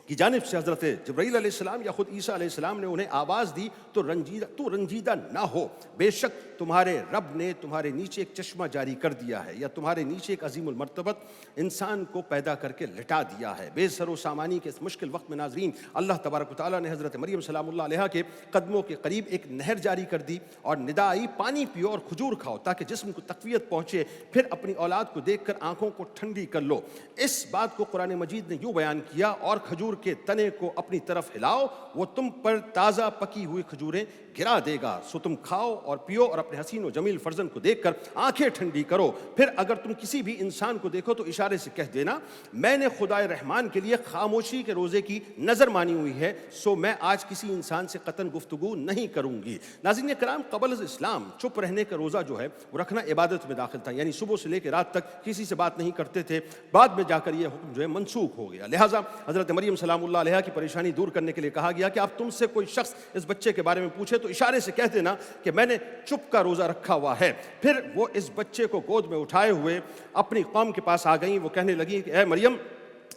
کی جانب سے حضرت جبرائیل علیہ السلام یا خود عیسیٰ علیہ السلام نے انہیں آواز دی تو رنجیدہ نہ ہو، بے شک تمہارے رب نے تمہارے نیچے ایک چشمہ جاری کر دیا ہے، یا تمہارے نیچے ایک عظیم المرتبت انسان کو پیدا کر کے لٹا دیا ہے۔ بے سر و سامانی کے اس مشکل وقت میں ناظرین اللہ تبارک و تعالیٰ نے حضرت مریم سلام اللہ علیہ کے قدموں کے قریب ایک نہر جاری کر دی اور ندا آئی پانی پیو اور کھجور کھاؤ تاکہ جسم کو تقویت پہنچے، پھر اپنی اولاد کو دیکھ کر آنکھوں کو ٹھنڈی کر لو۔ اس بات کو قرآن مجید نے یوں بیان کیا اور کھجور کے تنے کو اپنی طرف ہلاؤ، وہ تم پر تازہ پکی ہوئی کھجوریں گرا دے گا، سو تم کھاؤ اور پیو اور اپنے حسین و جمیل فرزند کو دیکھ کر آنکھیں ٹھنڈی کرو۔ پھر اگر تم کسی بھی انسان کو دیکھو تو اشارے سے کہہ دینا میں نے خدائے رحمان کے لیے خاموشی کے روزے کی نظر مانی ہوئی ہے، سو میں آج کسی انسان سے قطعاً گفتگو نہیں کروں گی۔ ناظرین کرام، قبل از اسلام چپ رہنے کا روزہ جو ہے وہ رکھنا عبادت میں داخل تھا، یعنی صبح سے لے کے رات تک کسی سے بات نہیں کرتے تھے۔ بعد میں جا کر یہ حکم جو ہے منسوخ ہو گیا، لہٰذا حضرت مریم سلام اللہ علیہ کی پریشانی دور کرنے کے لیے کہا گیا کہ آپ تم سے کوئی شخص اس بچے کے بارے میں پوچھے تو اشارے سے کہہ دینا کہ میں نے چپ کا روزہ رکھا ہوا ہے۔ پھر وہ اس بچے کو گود میں اٹھائے ہوئے اپنی قوم کے پاس آ گئیں۔ وہ کہنے لگیں کہ اے مریم،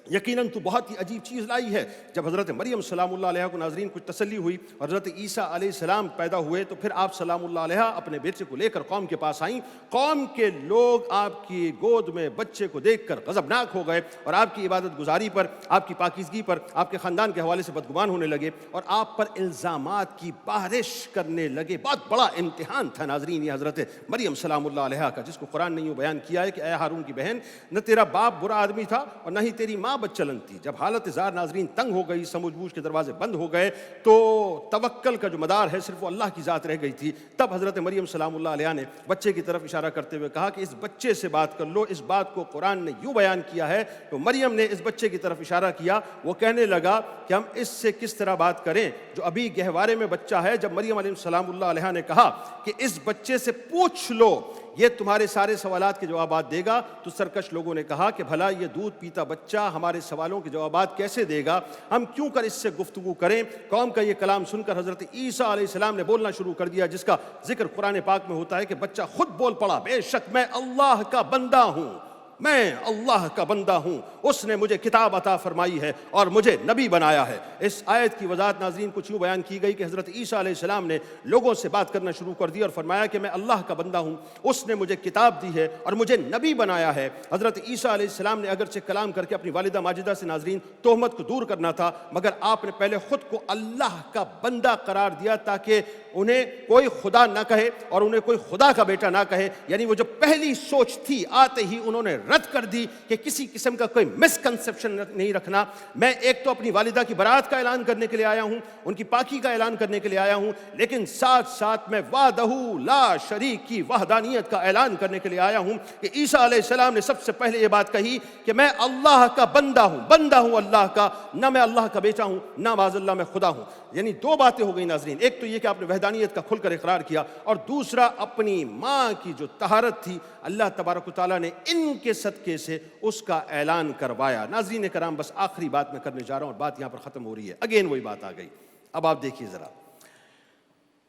یقیناً تو بہت ہی عجیب چیز لائی ہے. جب حضرت مریم سلام اللہ علیہ کو ناظرین کچھ تسلی ہوئی اور حضرت عیسیٰ علیہ السلام پیدا ہوئے تو پھر آپ سلام اللہ علیہ اپنے بیٹے کو لے کر قوم کے پاس آئیں. قوم کے لوگ آپ کی گود میں بچے کو دیکھ کر غضبناک ہو گئے اور آپ کی عبادت گزاری پر، آپ کی پاکیزگی پر، آپ کے خاندان کے حوالے سے بدگمان ہونے لگے اور آپ پر الزامات کی بارش کرنے لگے. بہت بڑا امتحان تھا ناظرین یہ حضرت مریم سلام اللہ علیہ کا، جس کو قرآن نے یوں بیان کیا ہے کہ اے ہارون کی بہن، نہ تیرا باپ برا آدمی تھا اور نہ ہی تیری ماں بدچلن تھی. جب حالت زار ناظرین تنگ ہو گئی، سمجھ بوجھ کے دروازے بند ہو گئے تو توکل کا جو مدار ہے صرف وہ اللہ کی ذات رہ گئی تھی. تب حضرت مریم سلام اللہ علیہ نے بچے کی طرف اشارہ کرتے ہوئے کہا کہ اس بچے سے بات کر لو. اس بات کو قرآن نے یوں بیان کیا ہے تو مریم نے اس بچے کی طرف اشارہ کیا. وہ کہنے لگا کہ ہم اس سے کس طرح بات کریں جو ابھی گہوارے میں بچہ ہے. جب مریم علیہ السلام اللہ علیہ نے کہا کہ اس بچے سے پوچھ لو، یہ تمہارے سارے سوالات کے جوابات دے گا، تو سرکش لوگوں نے کہا کہ بھلا یہ دودھ پیتا بچہ ہمارے سوالوں کے جوابات کیسے دے گا، ہم کیوں کر اس سے گفتگو کریں. قوم کا یہ کلام سن کر حضرت عیسیٰ علیہ السلام نے بولنا شروع کر دیا، جس کا ذکر قرآن پاک میں ہوتا ہے کہ بچہ خود بول پڑا، بے شک میں اللہ کا بندہ ہوں، میں اللہ کا بندہ ہوں، اس نے مجھے کتاب عطا فرمائی ہے اور مجھے نبی بنایا ہے. اس آیت کی وضاحت ناظرین کچھ یوں بیان کی گئی کہ حضرت عیسیٰ علیہ السلام نے لوگوں سے بات کرنا شروع کر دی اور فرمایا کہ میں اللہ کا بندہ ہوں، اس نے مجھے کتاب دی ہے اور مجھے نبی بنایا ہے. حضرت عیسیٰ علیہ السلام نے اگرچہ کلام کر کے اپنی والدہ ماجدہ سے ناظرین تہمت کو دور کرنا تھا، مگر آپ نے پہلے خود کو اللہ کا بندہ قرار دیا تاکہ انہیں کوئی خدا نہ کہے اور انہیں کوئی خدا کا بیٹا نہ کہے. یعنی وہ جو پہلی سوچ تھی آتے ہی انہوں نے رد کر دی کہ کسی قسم کا کوئی مسکنسیپشن نہیں رکھنا. میں ایک تو اپنی والدہ کی برات کا اعلان کرنے کے لیے آیا ہوں، ان کی پاکی کا اعلان کرنے کے لیے آیا ہوں، لیکن ساتھ ساتھ میں وحدہ لا شریک کی وحدانیت کا اعلان کرنے کے لیے آیا ہوں کہ عیسیٰ علیہ السلام نے سب سے پہلے یہ بات کہی کہ میں اللہ کا بندہ ہوں اللہ کا، نہ میں اللہ کا بیٹا ہوں نہ معاذ اللہ میں خدا ہوں. یعنی دو باتیں ہو گئی ناظرین، ایک تو یہ کہ آپ نے وحدانیت کا کھل کر اقرار کیا، اور دوسرا اپنی ماں کی جو طہارت تھی اللہ تبارک و تعالیٰ نے ان کے صدقے سے اس کا اعلان کروایا. ناظرین کرام، بس آخری بات میں کرنے جا رہا ہوں اور بات یہاں پر ختم ہو رہی ہے. اگین وہی بات آ گئی. اب آپ دیکھیے ذرا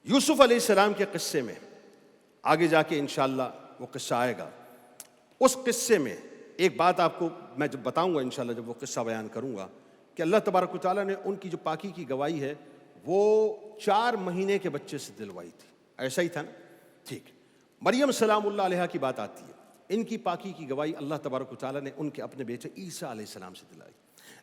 یوسف علیہ السلام کے قصے میں آگے جا کے انشاءاللہ وہ قصہ آئے گا. اس قصے میں ایک بات آپ کو میں جب بتاؤں گا انشاءاللہ، جب وہ قصہ بیان کروں گا، کہ اللہ تبارک و تعالیٰ نے ان کی جو پاکی کی گواہی ہے وہ 4 مہینے کے بچے سے دلوائی تھی. ایسا ہی تھا نا؟ ٹھیک. مریم سلام اللہ علیہ کی بات آتی ہے، ان کی پاکی کی گواہی اللہ تبارک و تعالیٰ نے ان کے اپنے بیٹے عیسیٰ علیہ السلام سے دلائی.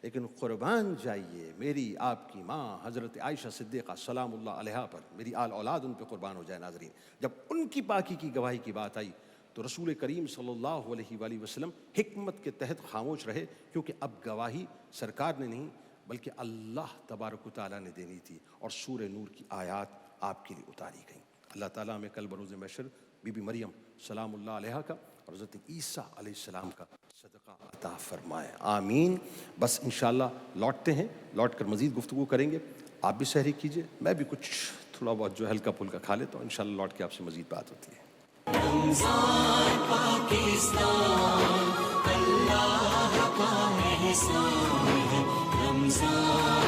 لیکن قربان جائیے میری آپ کی ماں حضرت عائشہ صدیقہ سلام اللہ علیہ پر، میری آل اولاد ان پہ قربان ہو جائے ناظرین، جب ان کی پاکی کی گواہی کی بات آئی تو رسول کریم صلی اللہ علیہ وآلہ وسلم حکمت کے تحت خاموش رہے، کیونکہ اب گواہی سرکار نے نہیں بلکہ اللہ تبارک و تعالیٰ نے دینی تھی، اور سورہ نور کی آیات آپ کے لیے اتاری گئیں. اللہ تعالیٰ ہمیں کل بروز محشر بی بی مریم سلام اللہ علیہ کا اور حضرت عیسیٰ علیہ السلام کا صدقہ عطا فرمائے. آمین. بس انشاءاللہ لوٹتے ہیں، لوٹ کر مزید گفتگو کریں گے. آپ بھی سحری کیجئے، میں بھی کچھ تھوڑا بہت جو ہلکا پھلکا کھا لیتا ہوں، انشاءاللہ لوٹ کے آپ سے مزید بات ہوتی ہے. رمضان پاکستان اللہ کا احسان ہے، رمضان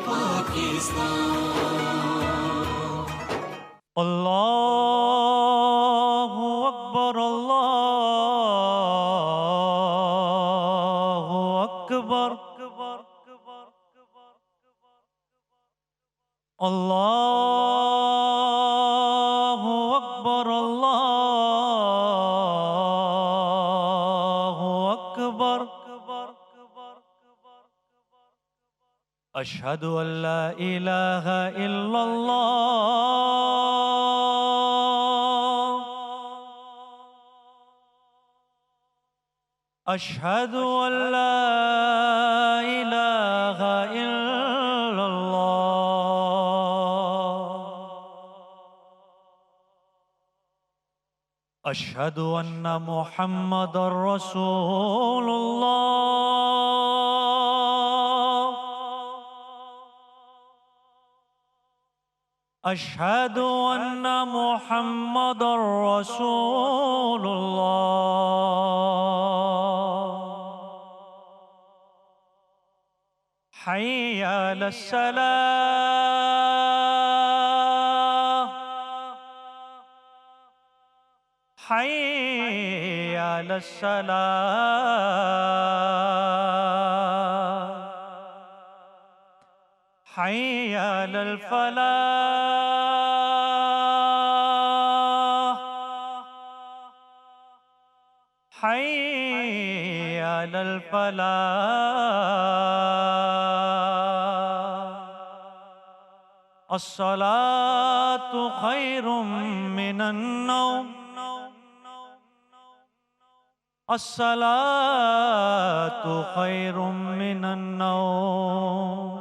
پاکستان. اللہ اکبر، اللہ اکبر، اللہ اکبر، اللہ اکبر. اشہد ان لا الہ الا اللہ، اشہد ان لا الہ الا اللہ، اشہد ان محمد رسول اللہ، اشہد ان محمد رسول اللہ. حی علی الصلاة، حي على الصلاة حي على الفلاح حي على الفلاح الصلاة خير من النوم الصلاة خير من النوم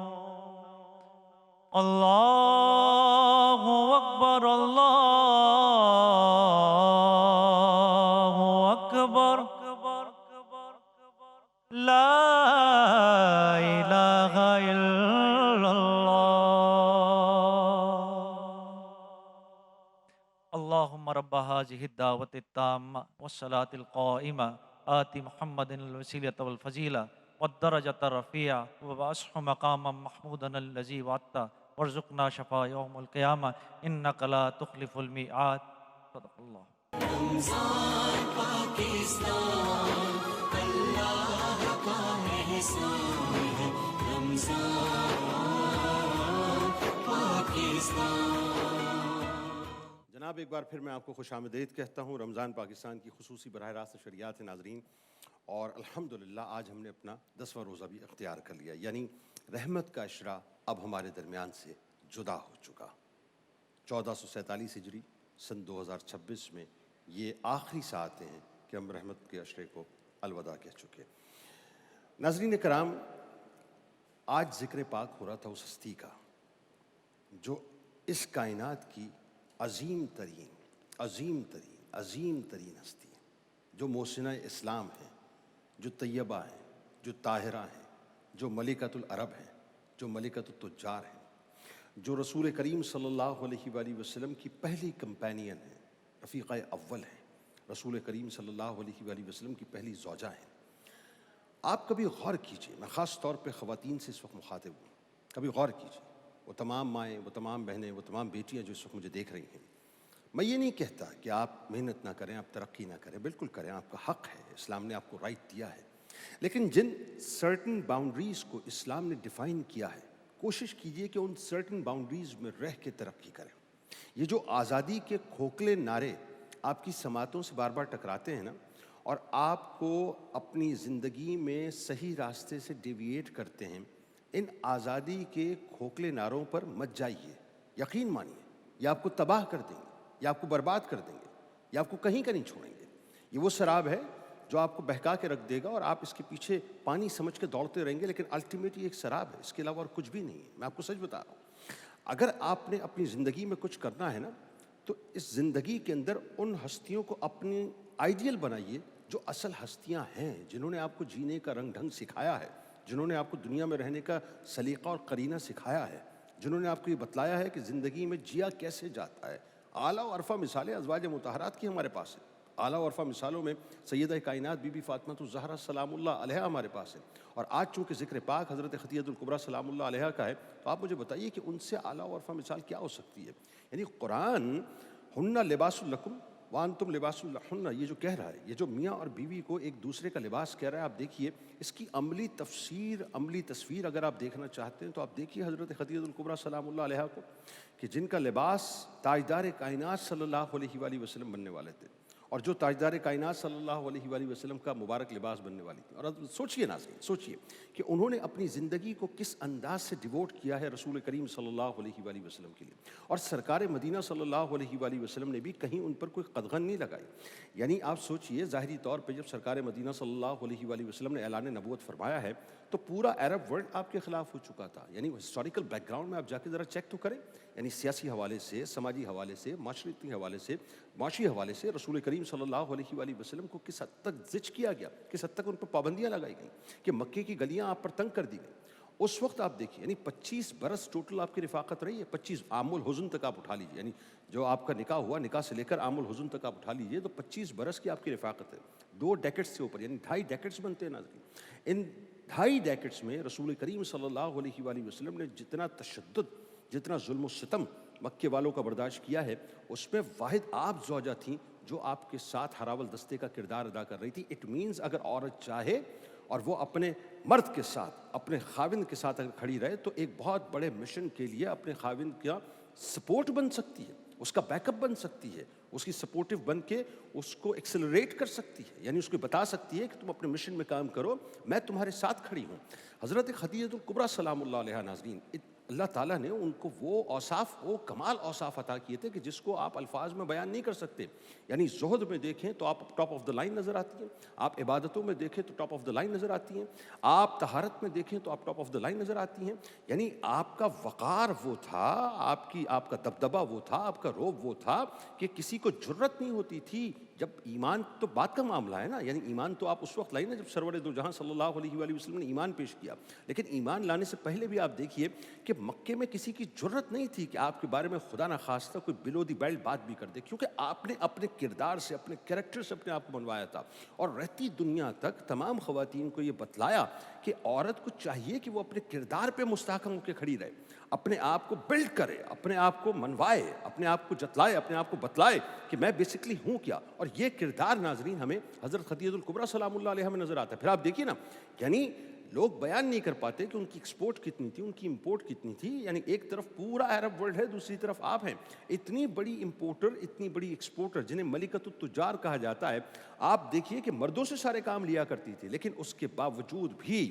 الله أكبر الله أكبر لا إله إلا الله اللهم رب هذه الدعوة التامة والصلاة القائمة آت محمد الوسيلة والفضيلة والدرجة الرفيعة وبعثه مقاما محمودا الذي وعدته وارزقنا شفاء يوم القيامة إنك لا تخلف الميعاد صدق الله رمضان پاکستان اللہ کا احسان ہے رمضان پاکستان جناب ایک بار پھر میں آپ کو خوش آمدید کہتا ہوں رمضان پاکستان کی خصوصی براہ راست نشریات ناظرین، اور الحمدللہ آج ہم نے اپنا 10واں روزہ بھی اختیار کر لیا، یعنی رحمت کا عشرہ اب ہمارے درمیان سے جدا ہو چکا۔ 1447 ہجری سن 2026 میں یہ آخری ساعتیں ہیں کہ ہم رحمت کے عشرے کو الوداع کہہ چکے۔ ناظرین کرام، آج ذکر پاک ہو رہا تھا اس ہستی کا جو اس کائنات کی عظیم ترین ہستی ہے، جو محسنہ اسلام ہے، جو طیبہ ہیں، جو طاہرہ ہیں، جو ملکۃ العرب ہیں، جو ملکۃ التجار ہیں، جو رسول کریم صلی اللہ علیہ وآلہ وسلم کی پہلی کمپینین ہیں، رفیقہ اول ہیں، رسول کریم صلی اللہ علیہ وآلہ وسلم کی پہلی زوجہ ہیں۔ آپ کبھی غور کیجئے، میں خاص طور پہ خواتین سے اس وقت مخاطب ہوں، کبھی غور کیجئے، وہ تمام مائیں، وہ تمام بہنیں، وہ تمام بیٹیاں جو اس وقت مجھے دیکھ رہی ہیں، میں یہ نہیں کہتا کہ آپ محنت نہ کریں، آپ ترقی نہ کریں، بالکل کریں، آپ کا حق ہے، اسلام نے آپ کو رائٹ دیا ہے، لیکن جن سرٹن باؤنڈریز کو اسلام نے ڈیفائن کیا ہے، کوشش کیجئے کہ ان سرٹن باؤنڈریز میں رہ کے ترقی کریں۔ یہ جو آزادی کے کھوکھلے نعرے آپ کی سماعتوں سے بار بار ٹکراتے ہیں نا، اور آپ کو اپنی زندگی میں صحیح راستے سے ڈیویٹ کرتے ہیں، ان آزادی کے کھوکھلے نعروں پر مت جائیے، یقین مانیے، یہ آپ کو تباہ کر دیں گے، یا آپ کو برباد کر دیں گے، یا آپ کو کہیں کا نہیں چھوڑیں گے۔ یہ وہ سراب ہے جو آپ کو بہکا کے رکھ دے گا اور آپ اس کے پیچھے پانی سمجھ کے دوڑتے رہیں گے، لیکن الٹیمیٹلی ایک سراب ہے، اس کے علاوہ اور کچھ بھی نہیں ہے۔ میں آپ کو سچ بتا رہا ہوں، اگر آپ نے اپنی زندگی میں کچھ کرنا ہے نا، تو اس زندگی کے اندر ان ہستیوں کو اپنی آئیڈیل بنائیے جو اصل ہستیاں ہیں، جنہوں نے آپ کو جینے کا رنگ ڈھنگ سکھایا ہے، جنہوں نے آپ کو دنیا میں رہنے کا سلیقہ اور قرینہ سکھایا ہے، جنہوں نے آپ کو یہ بتلایا ہے کہ زندگی میں جیا کیسے جاتا ہے۔ اعلیٰ و عرفہ مثالیں ازواج مطہرات کی ہمارے پاس ہیں، اعلیٰ و عرفہ مثالوں میں سیدہ کائنات بی بی فاطمہ الزہرا سلام اللہ علیہا ہمارے پاس ہے، اور آج چونکہ ذکر پاک حضرت خدیجہ الکبریٰ سلام اللہ علیہا کا ہے، تو آپ مجھے بتائیے کہ ان سے اعلیٰ و عرفہ مثال کیا ہو سکتی ہے؟ یعنی قرآن ہن لباس لکم وانتم لباس لہن، یہ جو کہہ رہا ہے، یہ جو میاں اور بیوی کو ایک دوسرے کا لباس کہہ رہا ہے، آپ دیکھیے اس کی عملی تفسیر، عملی تصویر اگر آپ دیکھنا چاہتے ہیں تو آپ دیکھیے حضرت خدیجہ الکبریٰ سلام اللہ علیہا کو، کہ جن کا لباس تاجدار کائنات صلی اللہ علیہ وآلہ وسلم بننے والے تھے، اور جو تاجدار کائنات صلی اللہ علیہ وآلہ وسلم کا مبارک لباس بننے والی تھی۔ اور سوچئے ناظرین، سوچئے کہ انہوں نے اپنی زندگی کو کس انداز سے ڈیووٹ کیا ہے رسول کریم صلی اللہ علیہ وآلہ وسلم کے لیے، اور سرکار مدینہ صلی اللہ علیہ وآلہ وسلم نے بھی کہیں ان پر کوئی قدغن نہیں لگائی۔ یعنی آپ سوچئے، ظاہری طور پہ جب سرکار مدینہ صلی اللہ علیہ وآلہ وسلم نے اعلان نبوت فرمایا ہے تو پورا عرب ورلڈ آپ کے خلاف ہو چکا تھا۔ یعنی ہسٹوریکل بیک گراؤنڈ میں آپ جا کے ذرا چیک تو کریں، یعنی سیاسی حوالے سے، سماجی حوالے سے، معاشرتی حوالے سے، معاشی حوالے سے رسول کریم صلی اللہ علیہ وآلہ وسلم کو کس حد تک زج کیا گیا، کس حد تک ان پر پابندیاں لگائی گئیں کہ مکے کی گلیاں آپ پر تنگ کر دی گئیں۔ اس وقت آپ دیکھیے، یعنی 25 برس ٹوٹل آپ کی رفاقت رہی ہے، 25 عام الحزن تک آپ اٹھا لیجیے، یعنی جو آپ کا نکاح ہوا، نکاح سے لے کر عام الحزن تک آپ اٹھا لیجیے تو 25 برس کی آپ کی رفاقت ہے، 2 ڈیکڈز سے اوپر، یعنی 2.5 ڈیکڈز بنتے ہیں ناظرین۔ ان 2.5 ڈیکڈز میں رسول کریم صلی اللہ علیہ وآلہ وسلم نے جتنا تشدد، جتنا ظلم و ستم مکے والوں کا برداشت کیا ہے اس میں واحد آپ زوجہ تھیں جو آپ کے ساتھ ہراول دستے کا کردار ادا کر رہی تھی. اٹ مینز اگر عورت چاہے اور وہ اپنے مرد کے ساتھ اپنے خاوند کے ساتھ اگر کھڑی رہے تو ایک بہت بڑے مشن کے لیے اپنے خاوند کا سپورٹ بن سکتی ہے, اس کا بیک اپ بن سکتی ہے, اس کی سپورٹیو بن کے اس کو ایکسلریٹ کر سکتی ہے, یعنی اس کو بتا سکتی ہے کہ تم اپنے مشن میں کام کرو, میں تمہارے ساتھ کھڑی ہوں. حضرت خدیجہ الکبریٰ سلام اللہ علیہا ناظرین, اللہ تعالیٰ نے ان کو وہ اوصاف, وہ کمال اوصاف عطا کیے تھے کہ جس کو آپ الفاظ میں بیان نہیں کر سکتے. یعنی زہد میں دیکھیں تو آپ ٹاپ آف دا لائن نظر آتی ہیں, آپ عبادتوں میں دیکھیں تو ٹاپ آف دا لائن نظر آتی ہیں, آپ طہارت میں دیکھیں تو آپ ٹاپ آف دا لائن نظر آتی ہیں. یعنی آپ کا وقار وہ تھا, آپ کا دبدبہ وہ تھا, آپ کا روب وہ تھا کہ کسی کو جرت نہیں ہوتی تھی. جب ایمان تو بات کا معاملہ ہے نا, یعنی ایمان تو آپ اس وقت لائیں نا جب سرور دو جہاں صلی اللہ علیہ وآلہ وسلم نے ایمان پیش کیا. لیکن ایمان لانے سے پہلے بھی آپ دیکھیے کہ مکے میں کسی کی جرت نہیں تھی کہ آپ کے بارے میں خدا نخواستہ کوئی بلو دی بیلٹ بات بھی کر دے, کیونکہ آپ نے اپنے کردار سے, اپنے کریکٹر سے اپنے آپ کو بنوایا تھا. اور رہتی دنیا تک تمام خواتین کو یہ بتلایا کہ عورت کو چاہیے کہ وہ اپنے کردار پہ مستحکم ہو کے کھڑی رہے, اپنے آپ کو بلڈ کرے, اپنے آپ کو منوائے, اپنے آپ کو جتلائے, اپنے آپ کو بتلائے کہ میں بیسکلی ہوں کیا. اور یہ کردار ناظرین ہمیں حضرت خدیجہ الکبریٰ سلام اللہ علیہا میں نظر آتا ہے. پھر آپ دیکھیے نا, یعنی لوگ بیان نہیں کر پاتے کہ ان کی ایکسپورٹ کتنی تھی, ان کی امپورٹ کتنی تھی. یعنی ایک طرف پورا عرب ورلڈ ہے, دوسری طرف آپ ہیں. اتنی بڑی امپورٹر, اتنی بڑی ایکسپورٹر جنہیں ملکۃ التجار کہا جاتا ہے, آپ دیکھیے کہ مردوں سے سارے کام لیا کرتی تھی, لیکن اس کے باوجود بھی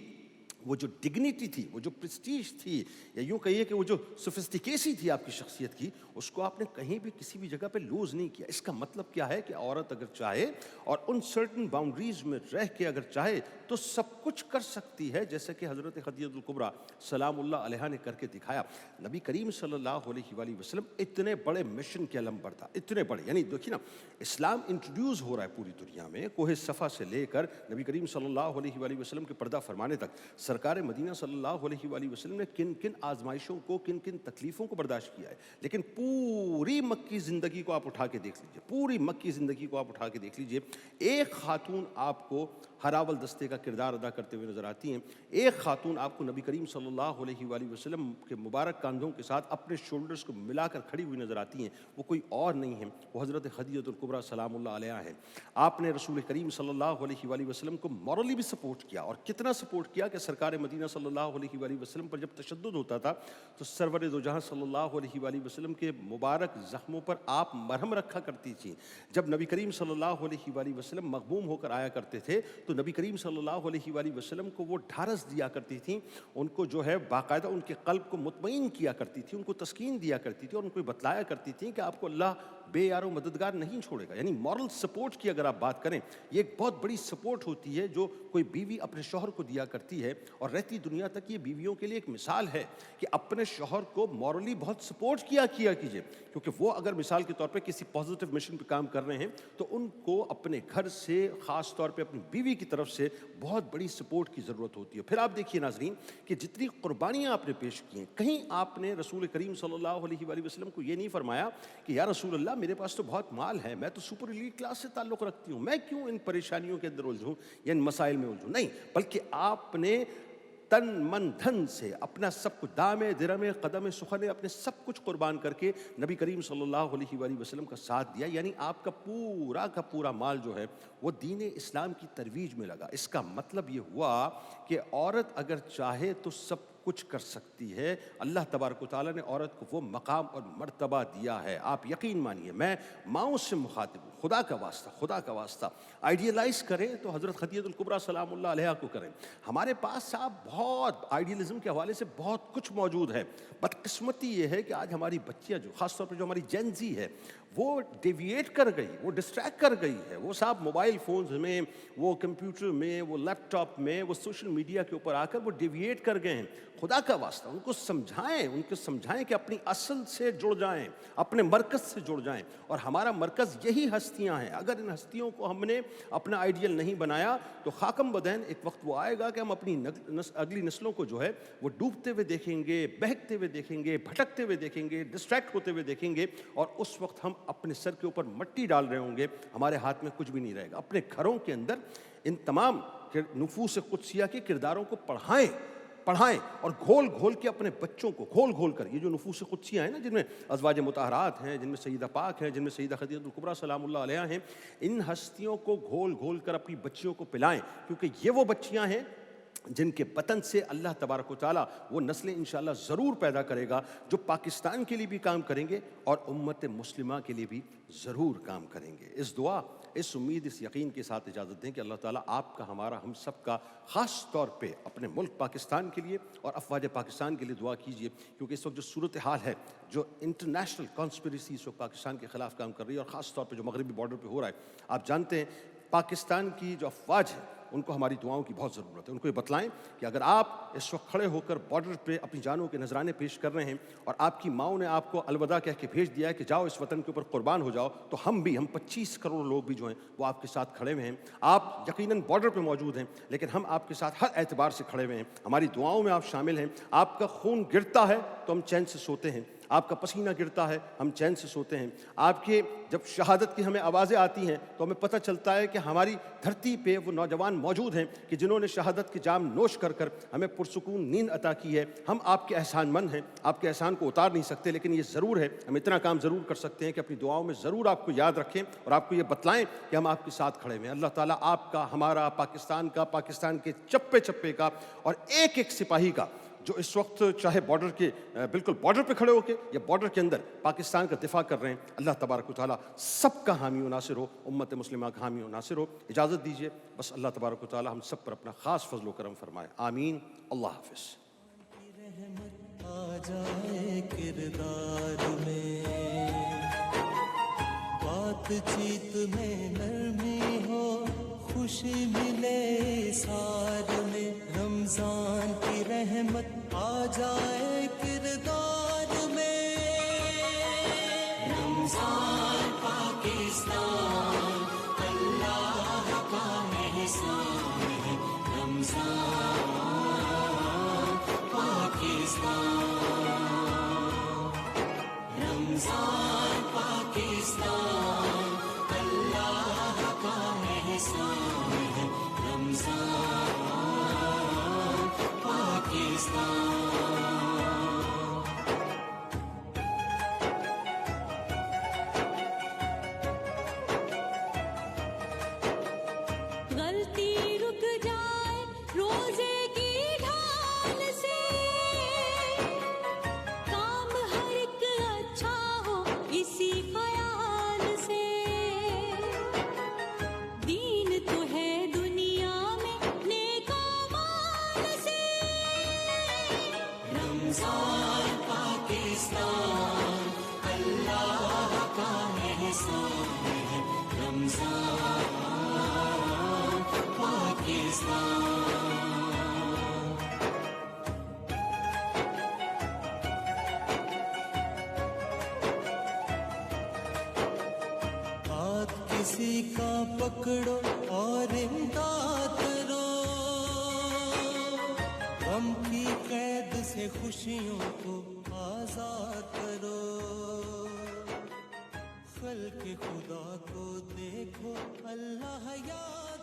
وہ جو ڈگنیٹی تھی, وہ جو پریسٹیج تھی, یا یوں کہیے کہ وہ جو سوفسٹیکیسی تھی آپ کی شخصیت کی, اس کو آپ نے کہیں بھی کسی بھی جگہ پہ لوز نہیں کیا. اس کا مطلب کیا ہے کہ عورت اگر چاہے اور ان سرٹن باؤنڈریز میں رہ کے اگر چاہے تو سب کچھ کر سکتی ہے, جیسے کہ حضرت خدیجہ الکبریٰ سلام اللہ علیہا نے کر کے دکھایا. نبی کریم صلی اللہ علیہ وآلہ وسلم اتنے بڑے مشن کے علم بردار, اتنے بڑے, یعنی دیکھیے نا اسلام انٹروڈیوس ہو رہا ہے پوری دنیا میں, کوہ صفا سے لے کر نبی کریم صلی اللہ علیہ وآلہ وسلم کے پردہ فرمانے تک. سرکار مدینہ صلی اللہ علیہ وآلہ وسلم نے کن کن آزمائشوں کو, کن کن تکلیفوں کو برداشت کیا ہے. لیکن پوری مکی زندگی کو آپ اٹھا کے دیکھ لیجئے, پوری مکی زندگی کو آپ اٹھا کے دیکھ لیجئے, ایک خاتون آپ کو ہراول دستے کا کردار ادا کرتے ہوئے نظر آتی ہیں. ایک خاتون آپ کو نبی کریم صلی اللہ علیہ وآلہ وسلم کے مبارک کاندھوں کے ساتھ اپنے شولڈرز کو ملا کر کھڑی ہوئی نظر آتی ہیں. وہ کوئی اور نہیں ہے, وہ حضرت خدیجہ الکبریٰ سلام اللہ علیہا ہے. آپ نے رسول کریم صلی اللہ علیہ وآلہ وسلم کو مورلی بھی سپورٹ کیا, اور کتنا سپورٹ کیا کہ سرکار مدینہ صلی اللہ علیہ وآلہ وسلم پر جب تشدد ہوتا تھا تو سرور دو جہاں صلی اللہ علیہ وآلہ وسلم کے مبارک زخموں پر آپ مرہم رکھا کرتی تھیں. جب نبی کریم صلی اللہ علیہ وآلہ وسلم مغموم ہو کر آیا کرتے تھے تو نبی کریم صلی اللہ علیہ وآلہ وسلم کو وہ ڈھارس دیا کرتی تھیں, ان کو جو ہے باقاعدہ ان کے قلب کو مطمئن کیا کرتی تھی, ان کو تسکین دیا کرتی تھی, اور ان کو بتلایا کرتی تھی کہ آپ کو اللہ بے یار و مددگار نہیں چھوڑے گا. یعنی مورل سپورٹ کی اگر آپ بات کریں, یہ ایک بہت بڑی سپورٹ ہوتی ہے جو کوئی بیوی اپنے شوہر کو دیا کرتی ہے. اور رہتی دنیا تک یہ بیویوں کے لیے ایک مثال ہے کہ اپنے شوہر کو مورلی بہت سپورٹ کیا کیجئے, کیونکہ وہ اگر مثال کے طور پہ کسی پازیٹیو مشن پہ کام کر رہے ہیں تو ان کو اپنے گھر سے, خاص طور پہ اپنی بیوی کی طرف سے بہت بڑی سپورٹ کی ضرورت ہوتی ہے. پھر آپ دیکھیے ناظرین کہ جتنی قربانیاں آپ نے پیش کی ہیں, کہیں آپ نے رسول کریم صلی اللہ علیہ وآلہ وسلم کو یہ نہیں فرمایا کہ یا رسول اللہ میرے پاس تو بہت مال ہے, میں تو سپر ایلیٹ کلاس سے تعلق رکھتی ہوں, میں کیوں ان پریشانیوں کے اندر الجھوں یا ان مسائل میں الجھوں. نہیں, بلکہ آپ نے تن من دھن سے اپنا سب کچھ, دامے درمے قدم سخنے, اپنے سب کچھ قربان کر کے نبی کریم صلی اللہ علیہ وآلہ وسلم کا ساتھ دیا. یعنی آپ کا پورا مال جو ہے وہ دین اسلام کی ترویج میں لگا. اس کا مطلب یہ ہوا کہ عورت اگر چاہے تو سب کچھ کر سکتی ہے. اللہ تبارک و تعالیٰ نے عورت کو وہ مقام اور مرتبہ دیا ہے. آپ یقین مانیے, میں ماؤں سے مخاطب ہوں, خدا کا واسطہ آئیڈیلائز کریں تو حضرت خدیجہ الکبریٰ سلام اللہ علیہا کو کریں. ہمارے پاس صاحب بہت آئیڈیلزم کے حوالے سے بہت کچھ موجود ہے. بدقسمتی یہ ہے کہ آج ہماری بچیاں جو خاص طور پہ جو ہماری جین زی ہے وہ ڈیویٹ کر گئی, وہ ڈسٹریکٹ کر گئی ہے. وہ صاحب موبائل فونز میں, وہ کمپیوٹر میں, وہ لیپ ٹاپ میں, وہ سوشل میڈیا کے اوپر آ کر وہ ڈیویٹ کر گئے ہیں. خدا کا واسطہ ان کو سمجھائیں کہ اپنی اصل سے جڑ جائیں, اپنے مرکز سے جڑ جائیں. اور ہمارا مرکز یہی ہستیاں ہیں. اگر ان ہستیوں کو ہم نے اپنا آئیڈیل نہیں بنایا تو خاکم بدین ایک وقت وہ آئے گا کہ ہم اپنی اگلی نسلوں کو جو ہے وہ ڈوبتے ہوئے دیکھیں گے, بہکتے ہوئے دیکھیں گے, بھٹکتے ہوئے دیکھیں گے, ڈسٹریکٹ ہوتے ہوئے دیکھیں گے, اور اس وقت ہم اپنے سر کے اوپر مٹی ڈال رہے ہوں گے, ہمارے ہاتھ میں کچھ بھی نہیں رہے گا. اپنے گھروں کے اندر ان تمام نفوس قدسیہ کے کرداروں کو پڑھائیں, پڑھائیں اور گھول گھول کے اپنے بچوں کو گھول گھول کر، یہ جو نفوس قدسیہ ہیں نا، جن میں ازواج مطہرات ہیں، جن میں سیدہ پاک ہیں، جن میں سیدہ خدیجہ الکبریٰ سلام اللہ علیہا ہیں، ان ہستیوں کو گھول گھول کر اپنی بچیوں کو پلائیں، کیونکہ یہ وہ بچیاں ہیں جن کے بطن سے اللہ تبارک و تعالیٰ وہ نسلیں انشاءاللہ ضرور پیدا کرے گا جو پاکستان کے لیے بھی کام کریں گے اور امت مسلمہ کے لیے بھی ضرور کام کریں گے۔ اس دعا، اس امید، اس یقین کے ساتھ اجازت دیں کہ اللہ تعالیٰ آپ کا، ہمارا، ہم سب کا خاص طور پہ اپنے ملک پاکستان کے لیے اور افواج پاکستان کے لیے دعا کیجیے، کیونکہ اس وقت جو صورتحال ہے، جو انٹرنیشنل کانسپریسی جو پاکستان کے خلاف کام کر رہی ہے، اور خاص طور پہ جو مغربی بارڈر پہ ہو رہا ہے، آپ جانتے ہیں پاکستان کی جو افواج ہے ان کو ہماری دعاؤں کی بہت ضرورت ہے۔ ان کو یہ بتلائیں کہ اگر آپ اس وقت کھڑے ہو کر بارڈر پہ اپنی جانوں کے نذرانے پیش کر رہے ہیں اور آپ کی ماؤں نے آپ کو الوداع کہہ کے بھیج دیا ہے کہ جاؤ اس وطن کے اوپر قربان ہو جاؤ، تو ہم 25 کروڑ لوگ بھی جو ہیں وہ آپ کے ساتھ کھڑے ہوئے ہیں۔ آپ یقیناً بارڈر پہ موجود ہیں، لیکن ہم آپ کے ساتھ ہر اعتبار سے کھڑے ہوئے ہیں، ہماری دعاؤں میں آپ شامل ہیں۔ آپ کا خون گرتا ہے تو ہم چین سے سوتے ہیں، آپ کا پسینہ گرتا ہے ہم چین سے سوتے ہیں، آپ کے جب شہادت کی ہمیں آوازیں آتی ہیں تو ہمیں پتہ چلتا ہے کہ ہماری دھرتی پہ وہ نوجوان موجود ہیں کہ جنہوں نے شہادت کی جام نوش کر کر ہمیں پرسکون نیند عطا کی ہے۔ ہم آپ کے احسان مند ہیں، آپ کے احسان کو اتار نہیں سکتے، لیکن یہ ضرور ہے، ہم اتنا کام ضرور کر سکتے ہیں کہ اپنی دعاؤں میں ضرور آپ کو یاد رکھیں اور آپ کو یہ بتلائیں کہ ہم آپ کے ساتھ کھڑے ہوئے ہیں۔ اللہ تعالیٰ آپ کا، ہمارا، پاکستان کا، پاکستان کے چپے چپے کا اور ایک ایک سپاہی کا جو اس وقت چاہے بارڈر کے بالکل بارڈر پہ کھڑے ہو کے یا بارڈر کے اندر پاکستان کا دفاع کر رہے ہیں، اللہ تبارک و تعالیٰ سب کا حامی و ناصر ہو، امت مسلمہ کا حامی و ناصر ہو۔ اجازت دیجیے، بس اللہ تبارک و تعالیٰ ہم سب پر اپنا خاص فضل و کرم فرمائے، آمین۔ اللہ حافظ۔ آ جائے کردار میں، بات چیت میں نرمی ہو، خوشی ملے سار میں، رمضان کی رحمت آ جائے کردار میں، رمضان پاکستان اللہ کا احسان ہے، رمضان پاکستان، رمضان پاکستان اللہ کا احسان ہے، رمضان پاکستان۔ غلطی رک جائے روزے کی ڈھال سے، کام ہر ایک اچھا ہو اسی خیال سے، دین تو ہے دنیا میں نیک اعمال سے، رمضان پاکستان اللہ کا احسان ہے، رمضان پاکستان۔ ہاتھ کسی کا پکڑو اور امداد کرو، غم کی قید سے خوشیوں کو آزاد کرو، خلق خدا کو دیکھو اللہ یاد